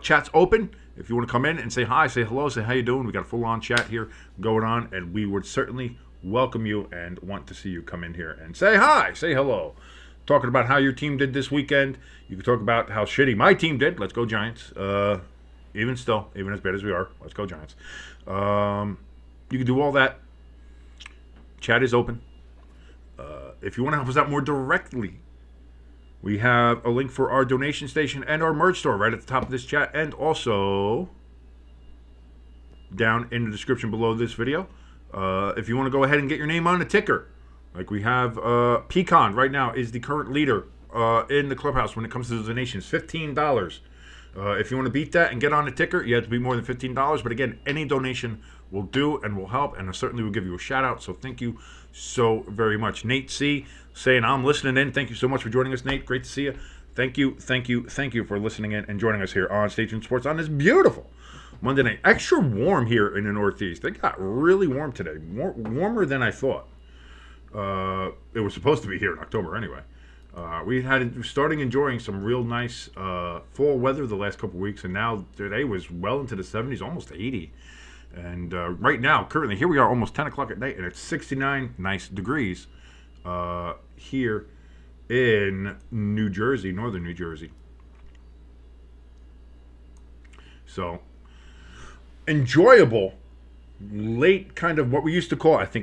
Chat's open. If you want to come in and say hi, say hello, say how you doing. We got a full-on chat here going on, and we would certainly welcome you and want to see you come in here and say hi, say hello. Talking about how your team did this weekend. You can talk about how shitty my team did. Let's go Giants. Even as bad as we are, let's go Giants. You can do all that. Chat is open. If you want to help us out more directly, we have a link for our donation station and our merch store right at the top of this chat, and also down in the description below this video. If you want to go ahead and get your name on the ticker, like we have Pecan right now is the current leader in the clubhouse when it comes to the donations. $15 If you want to beat that and get on the ticker, you have to be more than $15. But again, any donation will do and will help, and I certainly will give you a shout out. So thank you so very much. Nate C. saying, I'm listening in. Thank you so much for joining us, Nate. Great to see you. Thank you for listening in and joining us here on Stay Tuned Sports on this beautiful Monday night. Extra warm here in the Northeast. It got really warm today. Warmer than I thought. It was supposed to be here in October anyway. We had starting enjoying some real nice fall weather the last couple weeks, and now today was well into the 70s, almost 80. And right now, currently, here we are almost 10 o'clock at night, and it's 69 nice degrees here in New Jersey, northern New Jersey. So, enjoyable, late kind of what we used to call, is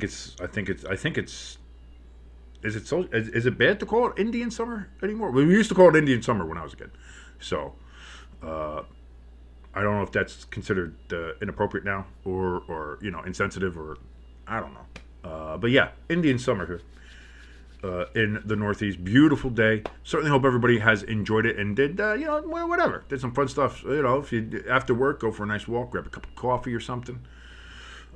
it bad to call it Indian summer anymore? We used to call it Indian summer when I was a kid. So, I don't know if that's considered inappropriate now or insensitive, or I don't know. But yeah, Indian summer here in the Northeast. Beautiful day. Certainly hope everybody has enjoyed it and did, whatever. Did some fun stuff. If you after work, go for a nice walk, grab a cup of coffee or something.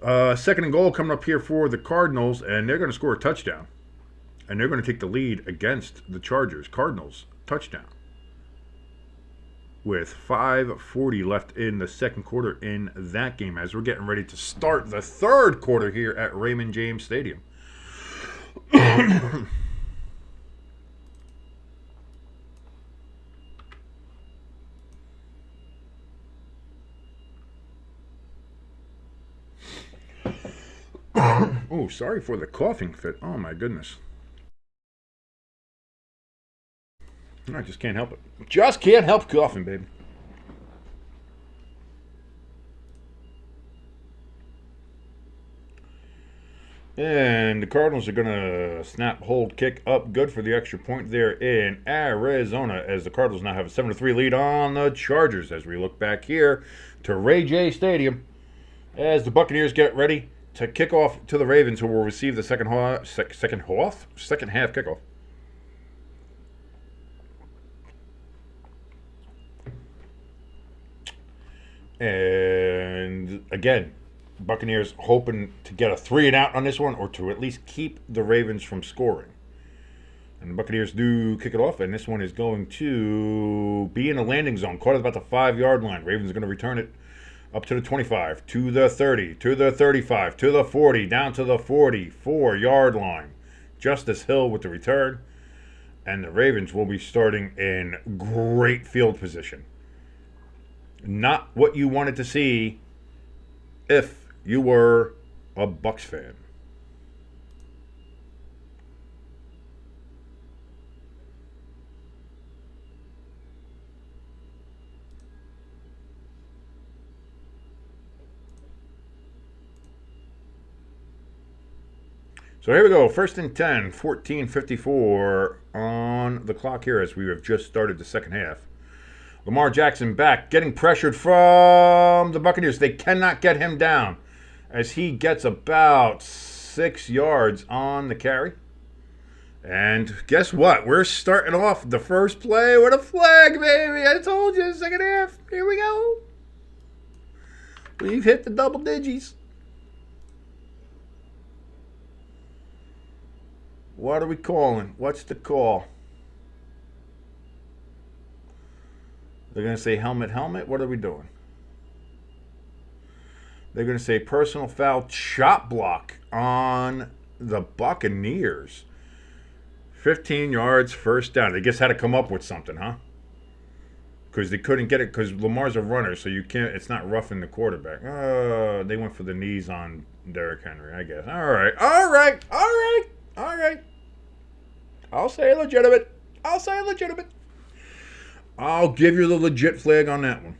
Second and goal coming up here for the Cardinals, and they're going to score a touchdown. And they're going to take the lead against the Chargers. Cardinals, touchdown. With 5:40 left in the second quarter in that game, as we're getting ready to start the third quarter here at RayJay Stadium. Oh, sorry for the coughing fit. Oh, my goodness. I just can't help it. Just can't help coughing, baby. And the Cardinals are going to snap, hold, kick up good for the extra point there in Arizona, as the Cardinals now have a 7-3 lead on the Chargers, as we look back here to RayJay Stadium as the Buccaneers get ready to kick off to the Ravens, who will receive the second half kickoff. And again, Buccaneers hoping to get a 3 and out on this one, or to at least keep the Ravens from scoring. And the Buccaneers do kick it off, and this one is going to be in a landing zone, caught at about the 5-yard line. Ravens are going to return it up to the 25, to the 30, to the 35, to the 40, down to the 44-yard line. Justice Hill with the return, and the Ravens will be starting in great field position. Not what you wanted to see if you were a Bucs fan. So here we go. First and 10, 14:54 on the clock here as we have just started the second half. Lamar Jackson back, getting pressured from the Buccaneers. They cannot get him down as he gets about 6 yards on the carry. And guess what? We're starting off the first play with a flag, baby. I told you, second half. Here we go. We've hit the double digits. What are we calling? What's the call? They're going to say helmet, helmet. What are we doing? They're going to say personal foul, chop block on the Buccaneers. 15 yards, first down. They just had to come up with something, huh? Because they couldn't get it because Lamar's a runner, so you can't. It's not roughing the quarterback. They went for the knees on Derrick Henry, I guess. All right. I'll say legitimate. I'll give you the legit flag on that one.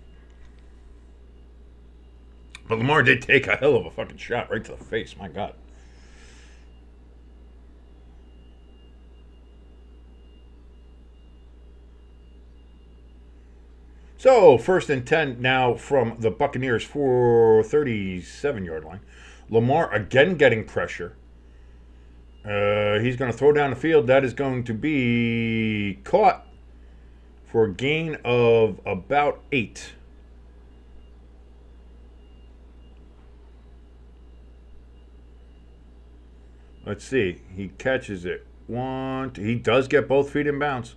But Lamar did take a hell of a fucking shot right to the face. My God. So, first and 10 now from the Buccaneers for 37-yard line. Lamar again getting pressure. He's going to throw down the field. That is going to be caught for a gain of about 8. Let's see. He catches it. He does get both feet in bounds.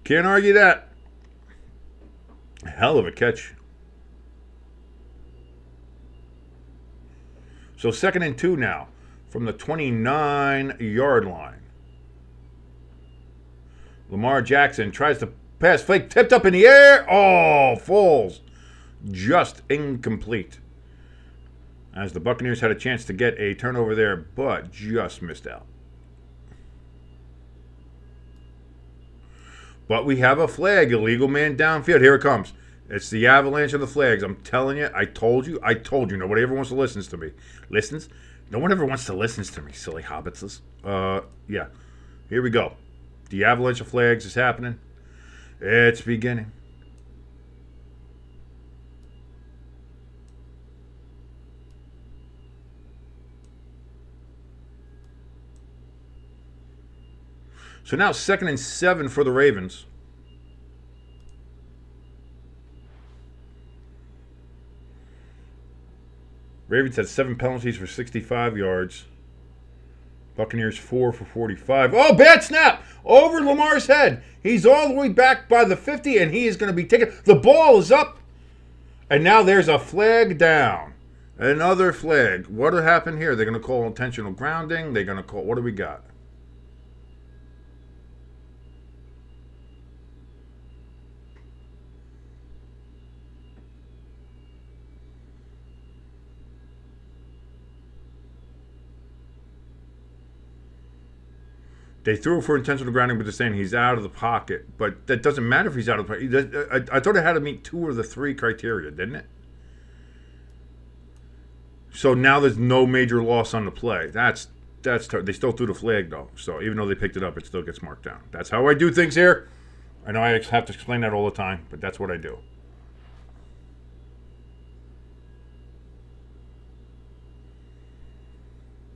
Can't argue that. Hell of a catch. So 2nd and 2 now from the 29-yard line. Lamar Jackson tries to pass fake, tipped up in the air. Oh, falls. Just incomplete. As the Buccaneers had a chance to get a turnover there, but just missed out. But we have a flag, illegal man downfield. Here it comes. It's the avalanche of the flags. I'm telling you, I told you. Nobody ever wants to listen to me. Listens? No one ever wants to listen to me, silly hobbitses. Yeah. Here we go. The avalanche of flags is happening. It's beginning. So now 2nd and 7 for the Ravens. Ravens had 7 penalties for 65 yards. Buccaneers 4 for 45. Oh, bad snap! Over Lamar's head. He's all the way back by the 50, and he is going to be taken. The ball is up. And now there's a flag down. Another flag. What will happen here? They're going to call intentional grounding. They're going to call... What do we got? They threw for intentional grounding, but they're saying he's out of the pocket. But that doesn't matter if he's out of the pocket. I thought it had to meet 2 of the 3 criteria, didn't it? So now there's no major loss on the play. That's they still threw the flag, though. So even though they picked it up, it still gets marked down. That's how I do things here. I know I have to explain that all the time, but that's what I do.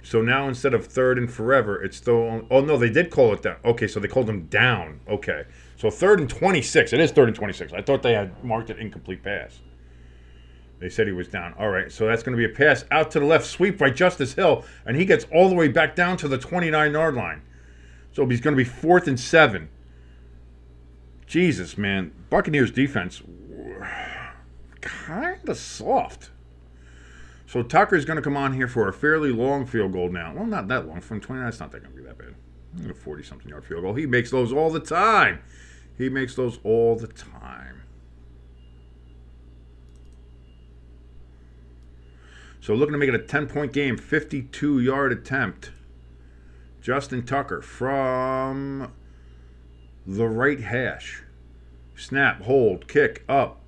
So now instead of 3rd and forever, it's still on. Oh, no, they did call it down. Okay, so they called him down. Okay. So 3rd and 26. It is 3rd and 26. I thought they had marked it incomplete pass. They said he was down. All right, so that's going to be a pass out to the left, sweep by Justice Hill, and he gets all the way back down to the 29-yard line. So he's going to be 4th and 7. Jesus, man. Buccaneers defense, kind of soft. So Tucker's going to come on here for a fairly long field goal now. Well, not that long. From 29, it's not going to be that bad. A 40-something yard field goal. He makes those all the time. So looking to make it a 10-point game. 52-yard attempt. Justin Tucker from the right hash. Snap, hold, kick, up.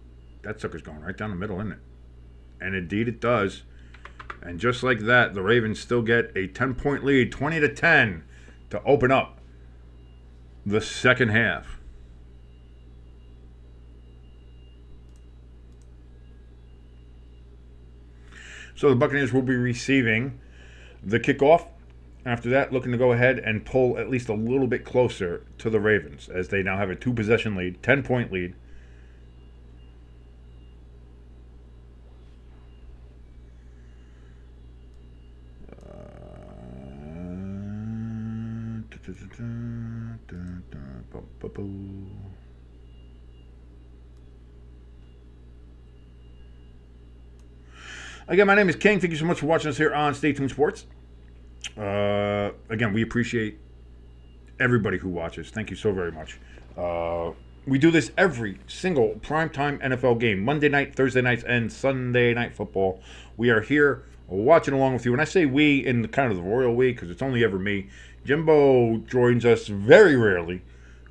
That sucker's going right down the middle, isn't it? And indeed it does. And just like that, the Ravens still get a 10-point lead, 20-10, to open up the second half. So the Buccaneers will be receiving the kickoff. After that, looking to go ahead and pull at least a little bit closer to the Ravens, as they now have a 2-possession lead, 10-point lead. Again, my name is King. Thank you so much for watching us here on Stay Tuned Sports. Again, we appreciate everybody who watches. Thank you so very much. We do this every single primetime NFL game, Monday night, Thursday nights, and Sunday night football. We are here watching along with you. And I say we in the kind of the royal we because it's only ever me. Jimbo joins us very rarely.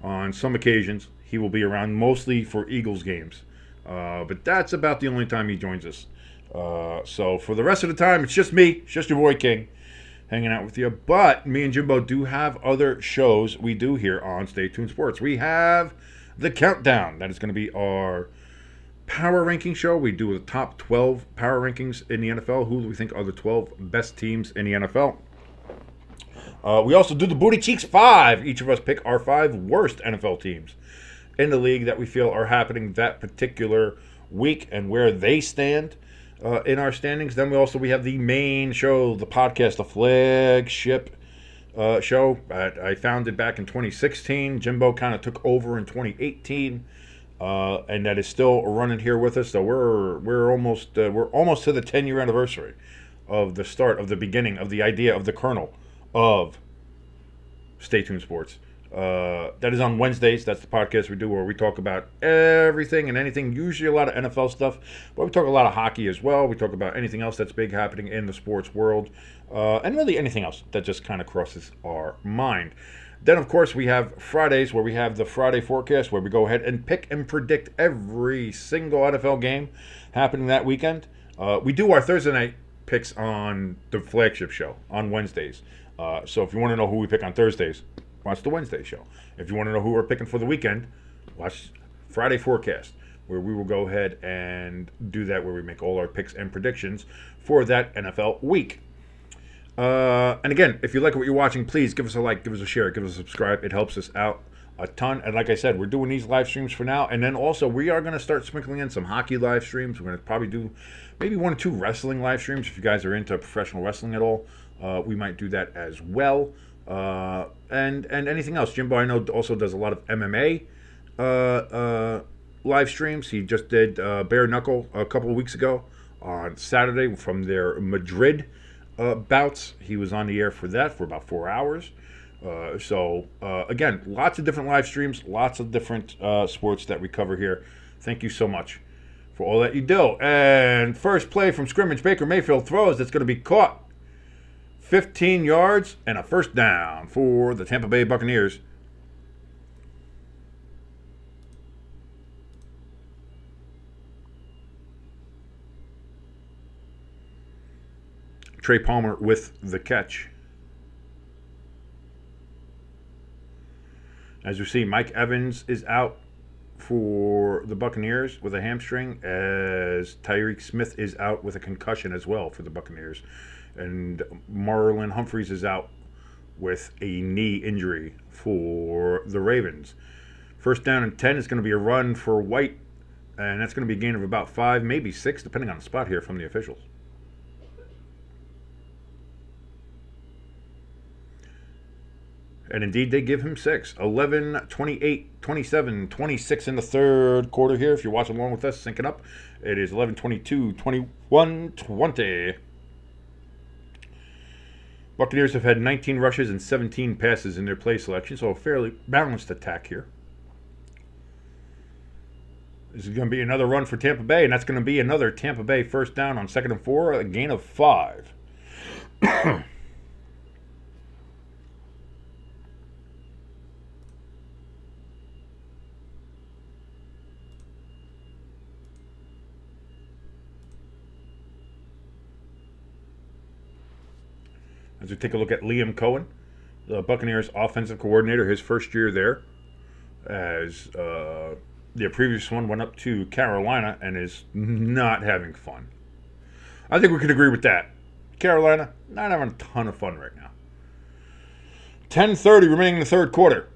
On some occasions, he will be around mostly for Eagles games. But that's about the only time he joins us. So for the rest of the time, it's just me, it's just your boy King, hanging out with you. But me and Jimbo do have other shows we do here on Stay Tuned Sports. We have the Countdown. That is going to be our power ranking show. We do the top 12 power rankings in the NFL. Who do we think are the 12 best teams in the NFL? We also do the Booty Cheeks 5. Each of us pick our 5 worst NFL teams in the league that we feel are happening that particular week and where they stand in our standings. Then we have the main show, the podcast, the flagship show. I founded back in 2016. Jimbo kind of took over in 2018, and that is still running here with us. So we're almost to the 10-year anniversary of the start of the beginning of the idea of the kernel of Stay Tuned Sports. That is on Wednesdays. That's the podcast we do where we talk about everything and anything, usually a lot of NFL stuff, but we talk a lot of hockey as well. We talk about anything else that's big happening in the sports world, and really anything else that just kind of crosses our mind. Then, of course, we have Fridays where we have the Friday forecast where we go ahead and pick and predict every single NFL game happening that weekend. We do our Thursday night picks on the flagship show on Wednesdays. So if you want to know who we pick on Thursdays, watch the Wednesday show. If you want to know who we're picking for the weekend, watch Friday Forecast, where we will go ahead and do that, where we make all our picks and predictions for that NFL week. And again, if you like what you're watching, please give us a like, give us a share, give us a subscribe. It helps us out a ton. And like I said, we're doing these live streams for now. And then also, we are going to start sprinkling in some hockey live streams. We're going to probably do maybe 1 or 2 wrestling live streams. If you guys are into professional wrestling at all, we might do that as well. And anything else. Jimbo, I know, also does a lot of MMA live streams. He just did Bare Knuckle a couple of weeks ago on Saturday from their Madrid bouts. He was on the air for that for about 4 hours. So again, lots of different live streams, lots of different sports that we cover here. Thank you so much for all that you do. And first play from scrimmage, Baker Mayfield throws. That's going to be caught. 15 yards and a first down for the Tampa Bay Buccaneers. Trey Palmer with the catch. As you see, Mike Evans is out for the Buccaneers with a hamstring, as Tyreek Smith is out with a concussion as well for the Buccaneers. And Marlon Humphreys is out with a knee injury for the Ravens. First down and 10 is going to be a run for White, and that's going to be a gain of about 5, maybe 6, depending on the spot here from the officials. And indeed, they give him 6. 11, 28, 27, 26 in the third quarter here. If you're watching along with us, syncing up, it is 11, 22, 21, 20. Buccaneers have had 19 rushes and 17 passes in their play selection, so a fairly balanced attack here. This is going to be another run for Tampa Bay, and that's going to be another Tampa Bay first down on 2nd and 4, a gain of 5. As we take a look at Liam Cohen, the Buccaneers offensive coordinator, his first year there, as the previous one went up to Carolina and is not having fun. I think we could agree with that. Carolina, not having a ton of fun right now. 10:30 remaining in the third quarter.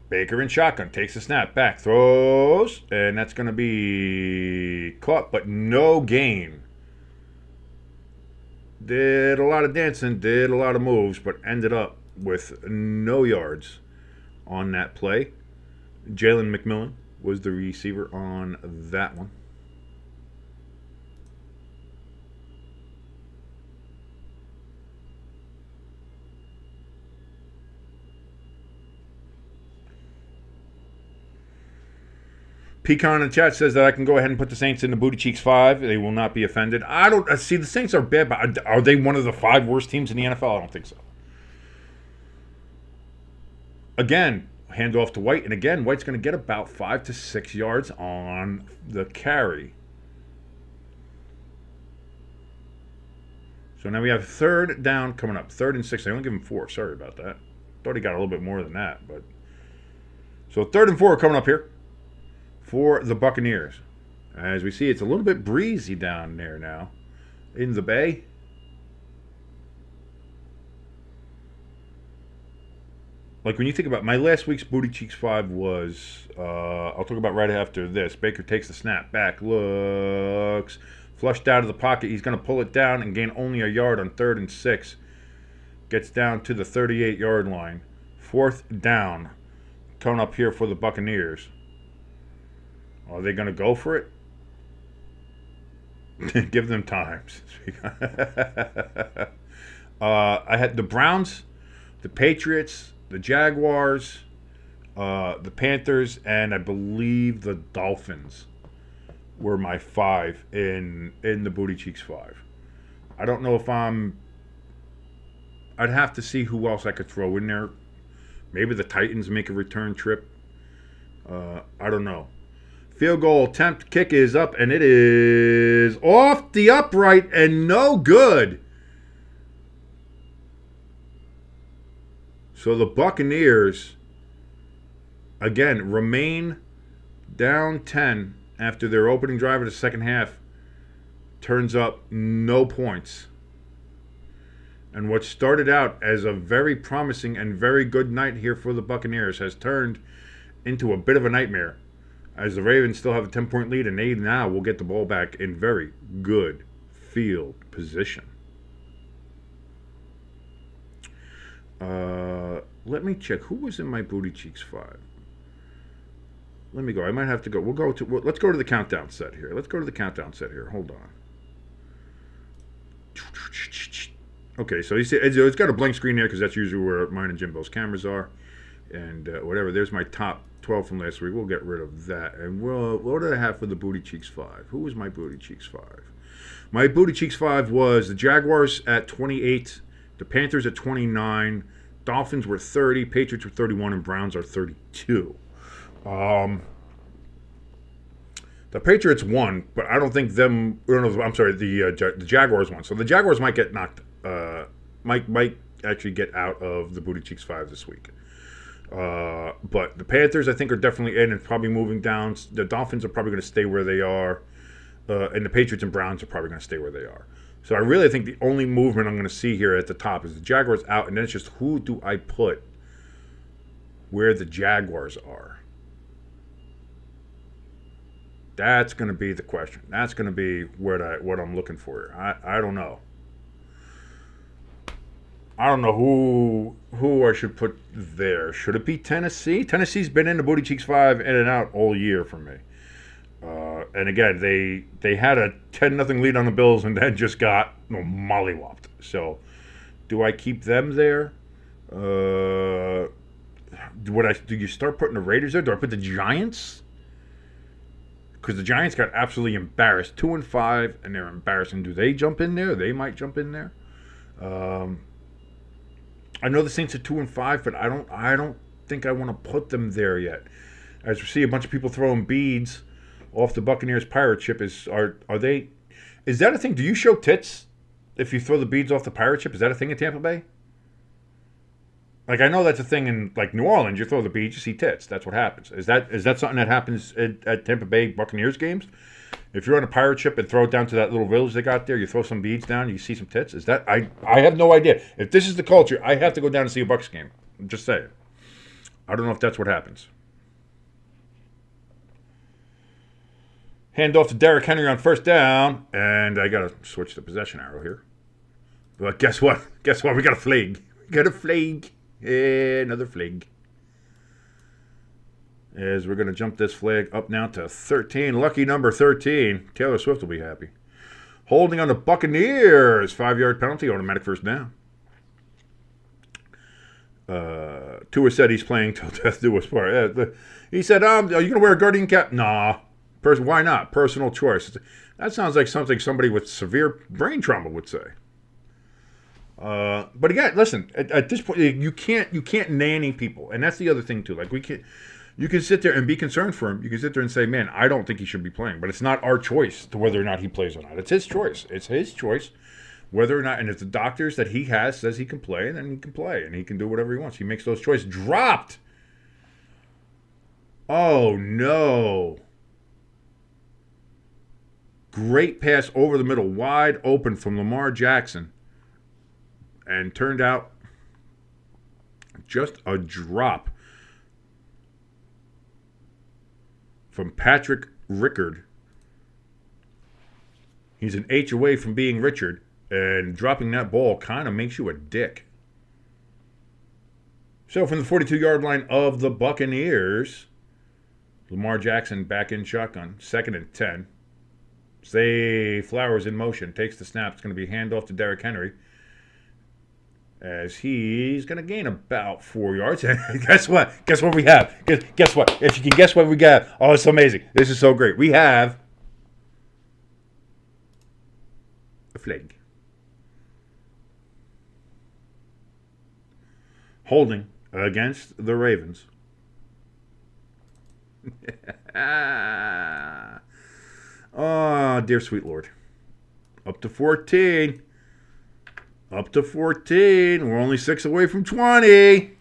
Baker in shotgun, takes the snap, back, throws, and that's going to be caught, but no gain. Did a lot of dancing, did a lot of moves, but ended up with no yards on that play. Jalen McMillan was the receiver on that one. Pecan in the chat says that I can go ahead and put the Saints in the Booty Cheeks 5. They will not be offended. I don't see, the Saints are bad, but are they one of the 5 worst teams in the NFL? I don't think so. Again, handoff to White, and again, White's going to get about 5 to 6 yards on the carry. So now we have third down coming up. 3rd and 6. I only give him 4. Sorry about that. Thought he got a little bit more than that, but so 3rd and 4 coming up here for the Buccaneers. As we see, it's a little bit breezy down there now in the Bay. like when you think about my last week's Booty Cheeks 5 was, I'll talk about right after this. Baker takes the snap, back, looks, flushed out of the pocket. He's going to pull it down and gain only a yard on 3rd and 6. Gets down to the 38-yard line. 4th down. Coming up here for the Buccaneers. Are they going to go for it? Give them time. I had the Browns, the Patriots, the Jaguars, the Panthers, and I believe the Dolphins were my 5 in the Booty Cheeks 5. I don't know if I'd have to see who else I could throw in there. Maybe the Titans make a return trip. I don't know. Field goal attempt, kick is up, and it is off the upright and no good. So the Buccaneers, again, remain down 10 after their opening drive of the second half. Turns up no points. And what started out as a very promising and very good night here for the Buccaneers has turned into a bit of a nightmare, as the Ravens still have a 10-point lead, and they now will get the ball back in very good field position. Let me check. Who was in my Booty Cheeks 5? Let me go. I might have to go. Let's go to the countdown set here. Hold on. Okay, so you see, it's got a blank screen there because that's usually where mine and Jimbo's cameras are. And whatever. There's my top 12 from last week. We'll get rid of that. And what did I have for the Booty Cheeks 5? Who was my Booty Cheeks 5? My Booty Cheeks 5 was the Jaguars at 28, the Panthers at 29, Dolphins were 30, Patriots were 31, and Browns are 32. The Patriots won, but I don't think them. I'm sorry, the Jaguars won. So the Jaguars might get knocked. Might actually get out of the Booty Cheeks 5 this week. But the Panthers, I think, are definitely in and probably moving down. The Dolphins are probably going to stay where they are, and the Patriots and Browns are probably going to stay where they are. So I really think the only movement I'm going to see here at the top is the Jaguars out, and then it's just who do I put where the Jaguars are. That's going to be the question. That's going to be what I'm looking for. I don't know. I don't know who I should put there. Should it be Tennessee? Tennessee's been in the Booty Cheeks 5 in and out all year for me. And again, they had a 10-0 lead on the Bills and then just got mollywopped. So, do I keep them there? Do you start putting the Raiders there? Do I put the Giants? Because the Giants got absolutely embarrassed, 2-5, and they're embarrassing. Do they jump in there? They might jump in there. I know the Saints are 2-5, but I don't think I want to put them there yet. As we see a bunch of people throwing beads off the Buccaneers pirate ship, is that a thing? Do you show tits if you throw the beads off the pirate ship? Is that a thing in Tampa Bay? Like, I know that's a thing in, like, New Orleans. You throw the beads, you see tits. That's what happens. Is that something that happens at Tampa Bay Buccaneers games? If you're on a pirate ship and throw it down to that little village they got there, you throw some beads down, you see some tits? Is that... I have no idea. If this is the culture, I have to go down and see a Bucs game. I'm just saying. I don't know if that's what happens. Hand off to Derrick Henry on first down. And I got to switch the possession arrow here. But guess what? We got a flag. Another flag. As we're going to jump this flag up now to 13. Lucky number 13. Taylor Swift will be happy. Holding on the Buccaneers. 5-yard penalty. Automatic first down. Tua said he's playing till death do us part. He said, are you going to wear a guardian cap? Nah. Why not? Personal choice. That sounds like something somebody with severe brain trauma would say. But again, listen. At this point, you can't nanny people, and that's the other thing too. Like, we can't. You can sit there and be concerned for him. You can sit there and say, "Man, I don't think he should be playing," but it's not our choice to whether or not he plays or not. It's his choice. It's his choice whether or not. And if the doctors that he has says he can play, then he can play, and he can do whatever he wants. He makes those choices. Dropped. Oh no. Great pass over the middle, wide open from Lamar Jackson. And turned out just a drop from Patrick Rickard. He's an H away from being Richard, and dropping that ball kind of makes you a dick. So from the 42-yard line of the Buccaneers, Lamar Jackson back in shotgun, 2nd and 10. Zay Flowers in motion, takes the snap. It's going to be handoff to Derrick Henry, as he's going to gain about 4 yards. Guess what? Guess what we have? Guess what? If you can guess what we got. Oh, it's amazing. This is so great. We have a flag. Holding against the Ravens. Oh, dear sweet Lord. Up to 14. Up to 14. We're only 6 away from 20.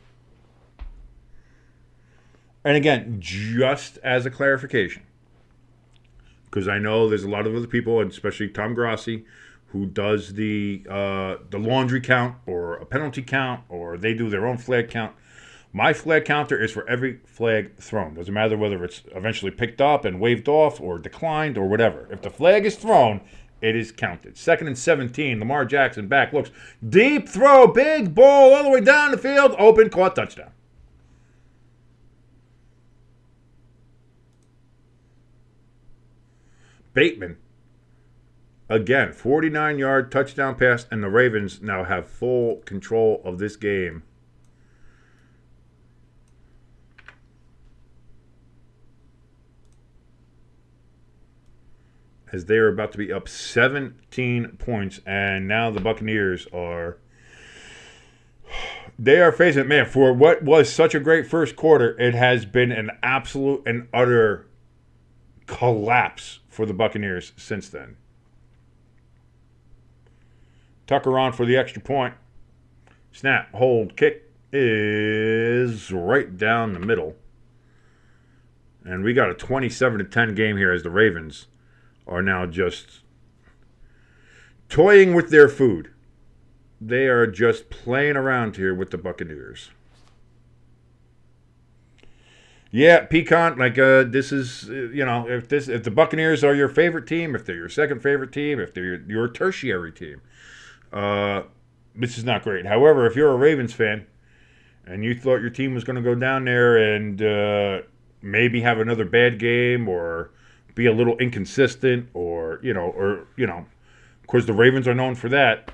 And again, just as a clarification, because I know there's a lot of other people, and especially Tom Grassi, who does the laundry count or a penalty count, or they do their own flag count. My flag counter is for every flag thrown. Doesn't matter whether it's eventually picked up and waved off or declined or whatever. If the flag is thrown, it is counted. 2nd and 17. Lamar Jackson back, looks deep throw, big ball all the way down the field, open, caught, touchdown. Bateman, again, 49-yard touchdown pass, and the Ravens now have full control of this game. As they are about to be up 17 points, and now the Buccaneers are facing, man, for what was such a great first quarter, it has been an absolute and utter collapse for the Buccaneers since then. Tucker on for the extra point. Snap, hold, kick is right down the middle. And we got a 27-10 game here as the Ravens are now just toying with their food. They are just playing around here with the Buccaneers. Yeah, pecan, like this is, if the Buccaneers are your favorite team, if they're your second favorite team, if they're your tertiary team, this is not great. However, if you're a Ravens fan and you thought your team was going to go down there and maybe have another bad game or be a little inconsistent or, of course the Ravens are known for that.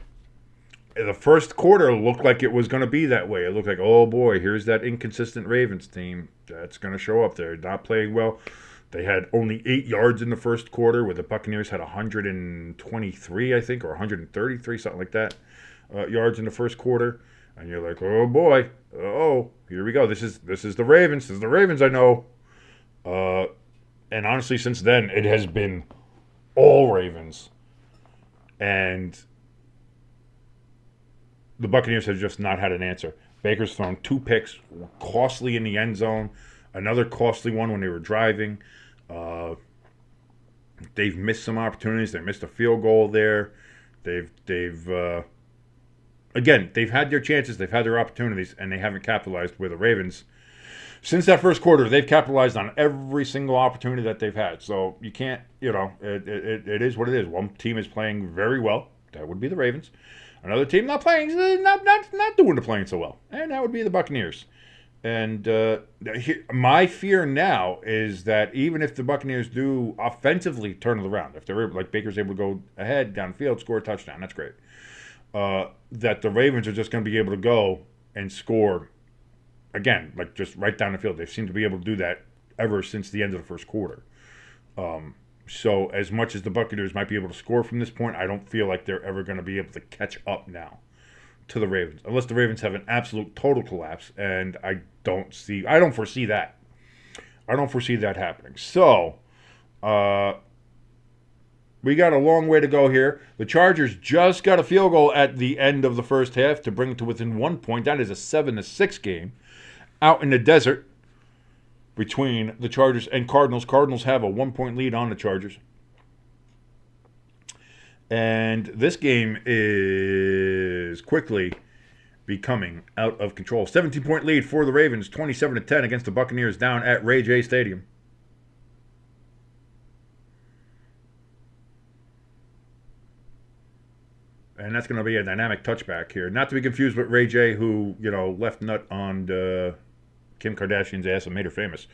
The first quarter looked like it was going to be that way. It looked like, oh boy, here's that inconsistent Ravens team that's going to show up there. Not playing well. They had only 8 yards in the first quarter, where the Buccaneers had 123, I think, or 133, something like that, yards in the first quarter. And you're like, oh boy, here we go. This is the Ravens. This is the Ravens I know. And honestly, since then, it has been all Ravens. And the Buccaneers have just not had an answer. Baker's thrown 2 picks, costly in the end zone, another costly one when they were driving. They've missed some opportunities. They missed a field goal there. They've had their chances. They've had their opportunities, and they haven't capitalized. Where the Ravens, since that first quarter, they've capitalized on every single opportunity that they've had. So you can't, it is what it is. One team is playing very well. That would be the Ravens. Another team not playing, not doing the playing so well, and that would be the Buccaneers. And my fear now is that even if the Buccaneers do offensively turn it around, if they're like Baker's able to go ahead downfield, score a touchdown, that's great. That the Ravens are just going to be able to go and score again, like just right down the field. They seem to be able to do that ever since the end of the first quarter. So as much as the Buccaneers might be able to score from this point, I don't feel like they're ever going to be able to catch up now to the Ravens, unless the Ravens have an absolute total collapse, and I don't foresee that. I don't foresee that happening. So, we got a long way to go here. The Chargers just got a field goal at the end of the first half to bring it to within 1 point. That is a 7-6 game out in the desert between the Chargers and Cardinals. Cardinals have a 1-point lead on the Chargers. And this game is quickly becoming out of control. 17-point lead for the Ravens, 27-10 against the Buccaneers down at RayJay Stadium. And that's going to be a dynamic touchback here. Not to be confused with RayJay, who, left nut on Kim Kardashian's ass and made her famous.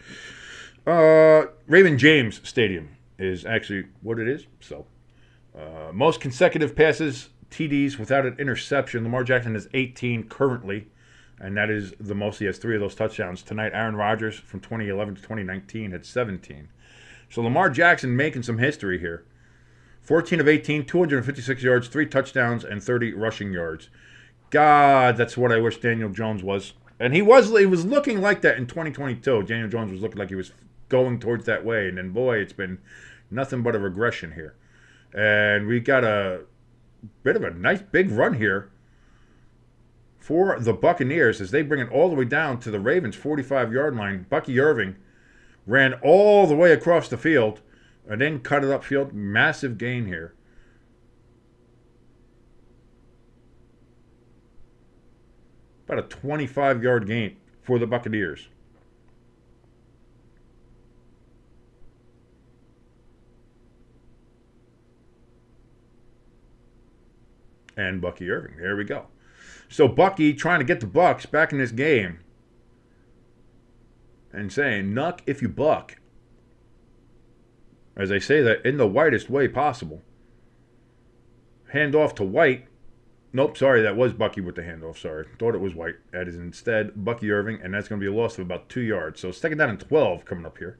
Raymond James Stadium is actually what it is. So, most consecutive passes, TDs without an interception. Lamar Jackson has 18 currently, and that is the most. He has 3 of those touchdowns. Tonight, Aaron Rodgers from 2011 to 2019 had 17. So Lamar Jackson making some history here. 14 of 18, 256 yards, 3 touchdowns, and 30 rushing yards. God, that's what I wish Daniel Jones was. And he was looking like that in 2022. Daniel Jones was looking like he was going towards that way. And then, boy, it's been nothing but a regression here. And we got a bit of a nice big run here for the Buccaneers as they bring it all the way down to the Ravens' 45-yard line. Bucky Irving ran all the way across the field and then cut it upfield. Massive gain here. About a 25-yard gain for the Buccaneers. And Bucky Irving. There we go. So Bucky trying to get the Bucs back in this game and saying, "Nuck if you buck." As I say that in the whitest way possible. Hand off to White. Nope, sorry, that was Bucky with the handoff. Sorry, thought it was White. That is instead Bucky Irving, and that's going to be a loss of about 2 yards. So second down and 12 coming up here.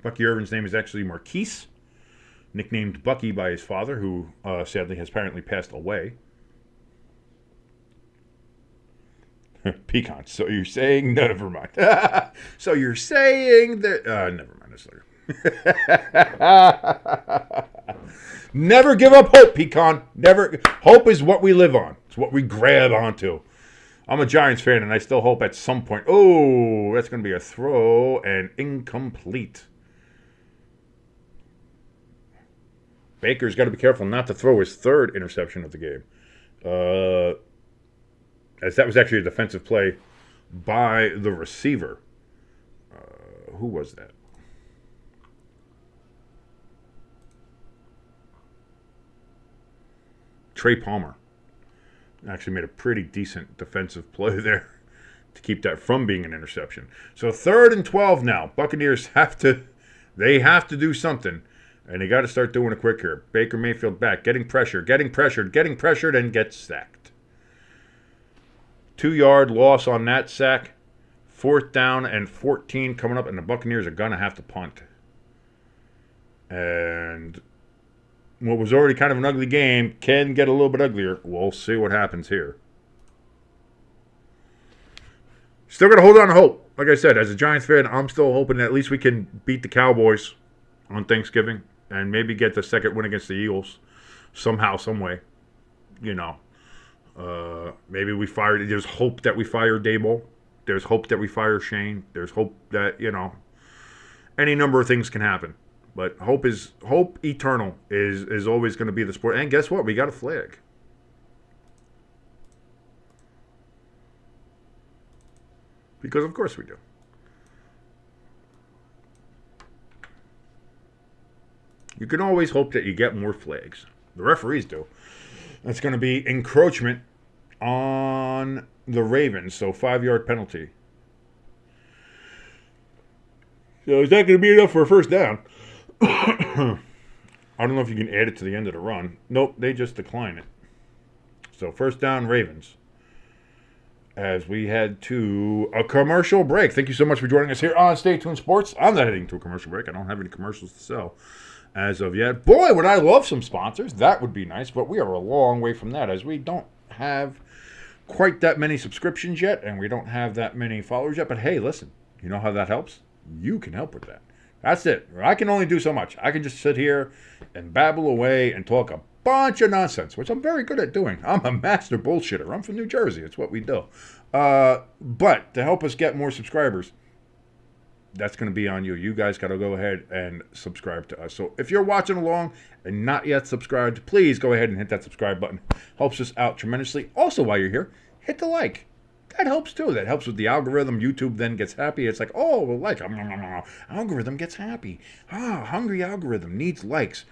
Bucky Irving's name is actually Marquise, nicknamed Bucky by his father, who sadly has apparently passed away. Pecan. So you're saying, never mind. So you're saying that, never mind. That's later. Never give up hope, Pecan. Never. Hope is what we live on. It's what we grab onto. I'm a Giants fan, and I still hope at some point. Oh, that's going to be a throw and incomplete. Baker's got to be careful not to throw his third interception of the game. As that was actually a defensive play by the receiver. Who was that? Trey Palmer. Actually made a pretty decent defensive play there to keep that from being an interception. So 3rd and 12 now. Buccaneers have to do something. And they got to start doing it quick here. Baker Mayfield back, getting pressured, and gets sacked. 2-yard loss on that sack. 4th down and 14 coming up, and the Buccaneers are going to have to punt. And what was already kind of an ugly game can get a little bit uglier. We'll see what happens here. Still got to hold on to hope. Like I said, as a Giants fan, I'm still hoping that at least we can beat the Cowboys on Thanksgiving and maybe get the second win against the Eagles somehow, some way. Maybe we fired. There's hope that we fire Dable. There's hope that we fire Shane. There's hope that, any number of things can happen. But hope eternal is always going to be the sport. And guess what? We got a flag. Because of course we do. You can always hope that you get more flags. The referees do. That's going to be encroachment on the Ravens. So 5-yard penalty. So is that going to be enough for a first down? I don't know if you can add it to the end of the run. Nope, they just decline it. So first down, Ravens. As we head to a commercial break. Thank you so much for joining us here on Stay Tuned Sports. I'm not heading to a commercial break. I don't have any commercials to sell as of yet. Boy, would I love some sponsors. That would be nice, but we are a long way from that as we don't have quite that many subscriptions yet, and we don't have that many followers yet. But hey, listen, you know how that helps? You can help with that. That's it. I can only do so much. I can just sit here and babble away and talk a bunch of nonsense, which I'm very good at doing. I'm a master bullshitter. I'm from New Jersey. It's what we do. But to help us get more subscribers, that's going to be on you. You guys got to go ahead and subscribe to us. So if you're watching along and not yet subscribed, please go ahead and hit that subscribe button. Helps us out tremendously. Also, while you're here, hit the like. That helps too. That helps with the algorithm. YouTube then gets happy. It's like, oh, well, like, algorithm gets happy. Hungry algorithm needs likes.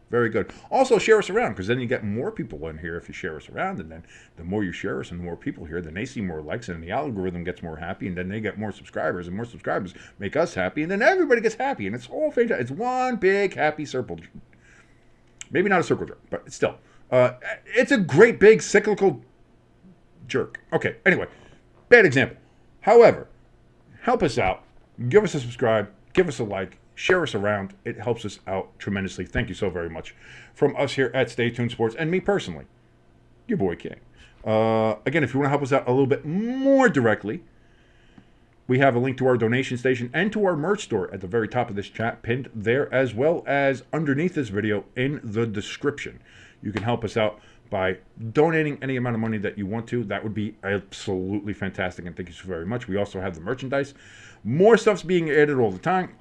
Very good. Also, share us around, because then you get more people in here if you share us around. And then the more you share us and the more people here, then they see more likes, and the algorithm gets more happy, and then they get more subscribers, and more subscribers make us happy, and then everybody gets happy, and it's all fantastic. It's one big happy circle. Maybe not a circle jerk, but still. It's a great big cyclical jerk. Okay, anyway, bad example. However, help us out. Give us a subscribe. Give us a like. Share us around. It helps us out tremendously. Thank you so very much. From us here at Stay Tuned Sports, and me personally, your boy King. Again, if you want to help us out a little bit more directly, we have a link to our donation station and to our merch store at the very top of this chat, pinned there, as well as underneath this video in the description. You can help us out by donating any amount of money that you want to. That would be absolutely fantastic, and thank you so very much. We also have the merchandise. More stuff's being added all the time.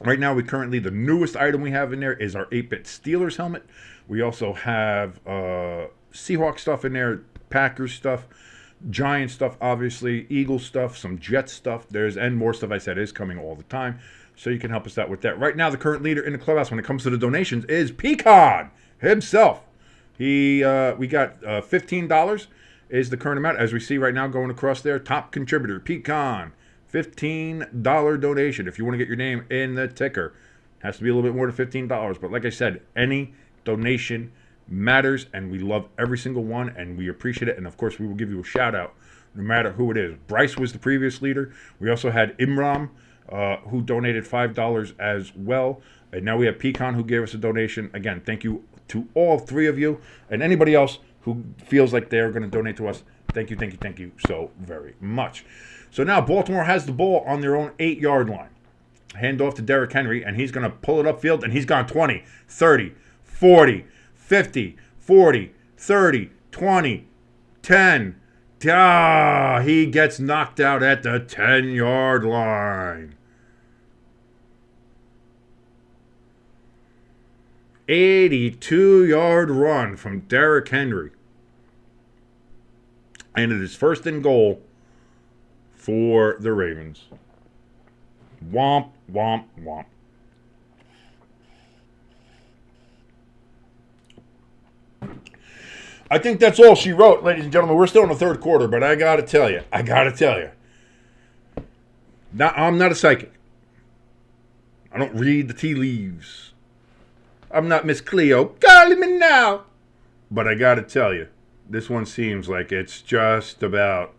Right now, the newest item we have in there is our 8-bit Steelers helmet. We also have Seahawks stuff in there, Packers stuff, Giant stuff, obviously, Eagles stuff, some Jets stuff. And more stuff I said is coming all the time. So you can help us out with that. Right now, the current leader in the clubhouse when it comes to the donations is Pecan himself. We got $15 is the current amount, as we see right now going across there. Top contributor, Pecan. $15 donation if you want to get your name in the ticker. Has to be a little bit more than $15. But like I said, any donation matters, and we love every single one, and we appreciate it. And of course, we will give you a shout out no matter who it is. Bryce was the previous leader. We also had Imram, who donated $5 as well. And now we have Pecan, who gave us a donation. Again, thank you to all three of you, and anybody else who feels like they're going to donate to us. Thank you so very much. So now Baltimore has the ball on their own 8-yard line. Hand off to Derrick Henry, and he's going to pull it upfield, and he's gone 20, 30, 40, 50, 40, 30, 20, 10. He gets knocked out at the 10-yard line. 82-yard run from Derrick Henry. And it is first and goal for the Ravens. Womp, womp, womp. I think that's all she wrote, ladies and gentlemen. We're still in the third quarter, but I got to tell you. I'm not a psychic. I don't read the tea leaves. I'm not Miss Cleo. Call me now. But I got to tell you, this one seems like it's just about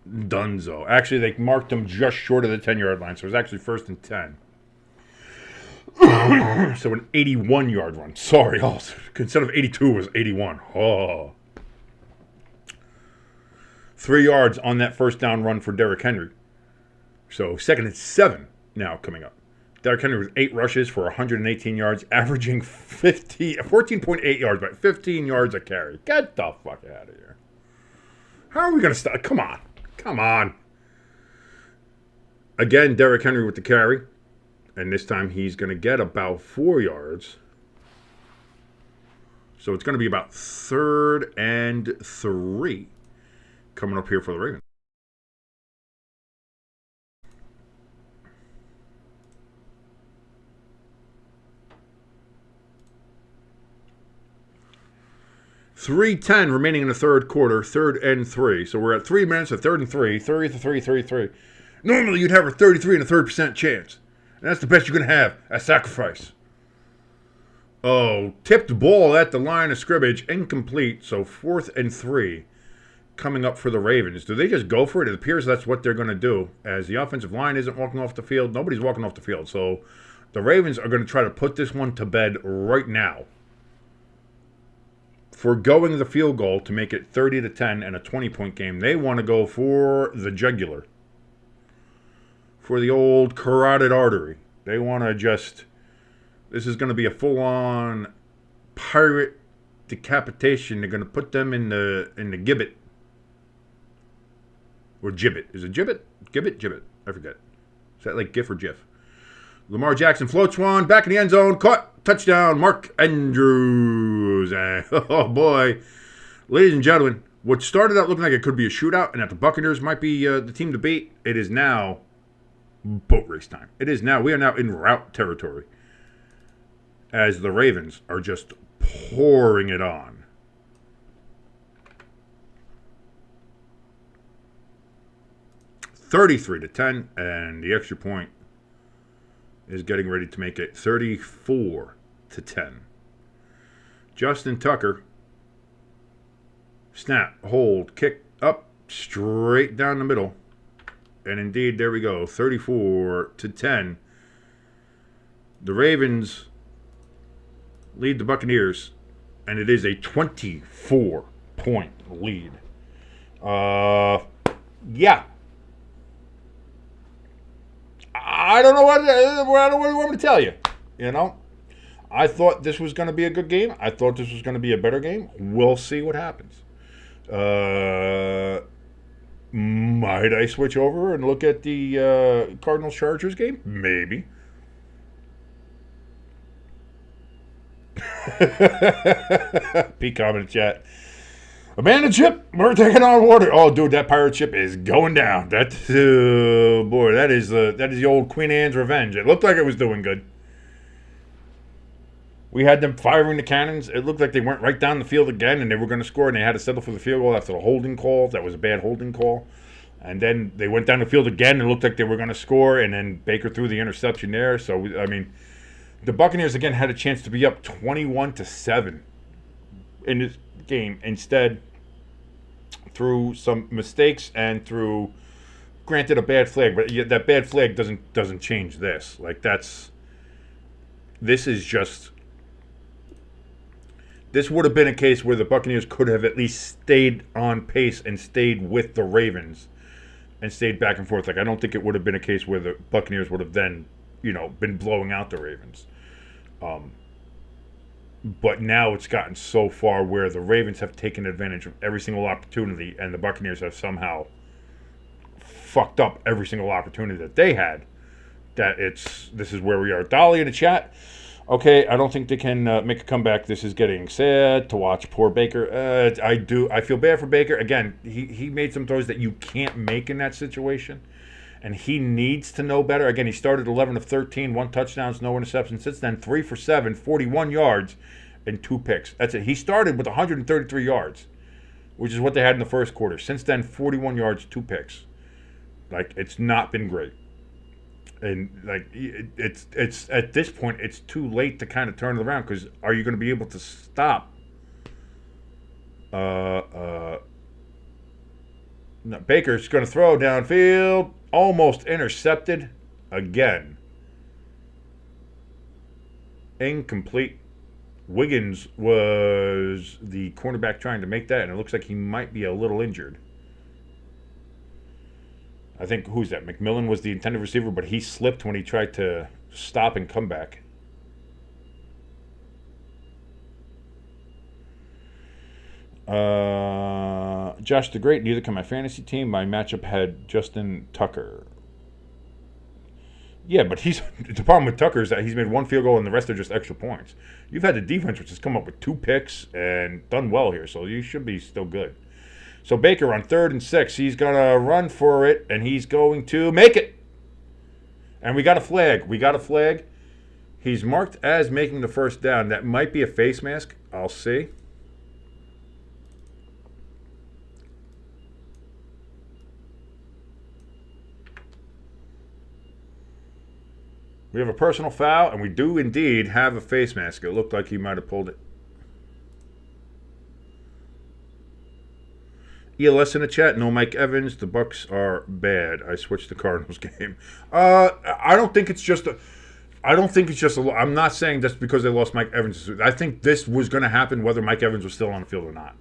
dunzo. Actually, they marked him just short of the 10-yard line, so it was actually first and 10. So an 81-yard run. Sorry, instead of 82, it was 81. 3 yards on that first down run for Derrick Henry. So 2nd and 7 now coming up. Derrick Henry with 8 rushes for 118 yards, averaging 14.8 yards, but 15 yards a carry. Get the fuck out of here. How are we going to stop? Come on. Again, Derrick Henry with the carry. And this time he's going to get about 4 yards. So it's going to be about 3rd and 3 coming up here for the Ravens. .3:10 remaining in the third quarter, 3rd and 3. So we're at 3 minutes at 3rd and 3, 3. Normally you'd have a 33 and a 3% chance. And that's the best you're going to have at sacrifice. Oh, tipped ball at the line of scrimmage, incomplete. So 4th and 3 coming up for the Ravens. Do they just go for it? It appears that's what they're going to do. As the offensive line isn't walking off the field, nobody's walking off the field. So the Ravens are going to try to put this one to bed right now. Foregoing the field goal to make it 30-10 and a 20-point game, they want to go for the jugular. For the old carotid artery. They want to just... This is going to be a full-on pirate decapitation. They're going to put them in the gibbet. Or gibbet. Is it gibbet? Gibbet? I forget. Is that like GIF or GIF? Lamar Jackson floats one, back in the end zone, caught, touchdown, Mark Andrews. And, oh boy. Ladies and gentlemen, what started out looking like it could be a shootout and that the Buccaneers might be the team to beat, it is now boat race time. It is now. We are now in rout territory as the Ravens are just pouring it on. $33-10, and the extra point is getting ready to make it 34-10. Justin Tucker, snap, hold, kick up, straight down the middle. And indeed, there we go, 34-10. The Ravens lead the Buccaneers, and it is a 24-point lead. Yeah. I don't know what you want me to tell you. You know, I thought this was going to be a good game. I thought this was going to be a better game. We'll see what happens. Might I switch over and look at the Cardinals-Chargers game? Maybe. Pete comment in chat. Abandoned ship. We're taking on water. Oh, dude, that pirate ship is going down. That boy, that is the old Queen Anne's Revenge. It looked like it was doing good. We had them firing the cannons. It looked like they went right down the field again, and they were going to score, and they had to settle for the field goal after the holding call. That was a bad holding call. And then they went down the field again, and it looked like they were going to score, and then Baker threw the interception there. So, I mean, the Buccaneers, again, had a chance to be up 21-7 in this game. Instead, through some mistakes and through, granted, a bad flag, but that bad flag doesn't change this. Like, this is just... This would have been a case where the Buccaneers could have at least stayed on pace and stayed with the Ravens and stayed back and forth. Like, I don't think it would have been a case where the Buccaneers would have then, been blowing out the Ravens. But now it's gotten so far where the Ravens have taken advantage of every single opportunity, and the Buccaneers have somehow fucked up every single opportunity that they had. This is where we are. Dolly in the chat. Okay, I don't think they can make a comeback. This is getting sad to watch. Poor Baker. I feel bad for Baker. Again, he made some throws that you can't make in that situation, and he needs to know better. Again, he started 11 of 13, 1 touchdown, no interceptions. Since then, 3 for 7, 41 yards, and 2 picks. That's it. He started with 133 yards, which is what they had in the first quarter. Since then, 41 yards, 2 picks. Like, it's not been great. And like it's at this point, it's too late to kind of turn it around, because are you going to be able to stop? No, Baker's going to throw downfield, almost intercepted again. Incomplete. Wiggins was the cornerback trying to make that, and it looks like he might be a little injured. I think, who's that? McMillan was the intended receiver, but he slipped when he tried to stop and come back. Josh the Great, neither can my fantasy team. My matchup had Justin Tucker. Yeah, but the problem with Tucker is that he's made 1 field goal and the rest are just extra points. You've had the defense, which has come up with 2 picks and done well here, so you should be still good. So Baker on 3rd and 6. He's going to run for it, and he's going to make it. And we got a flag. He's marked as making the first down. That might be a face mask. I'll see. We have a personal foul, and we do indeed have a face mask. It looked like he might have pulled it. ELS in the chat. No Mike Evans. The Bucs are bad. I switched the Cardinals game. I don't think it's just I'm not saying that's because they lost Mike Evans. I think this was going to happen whether Mike Evans was still on the field or not.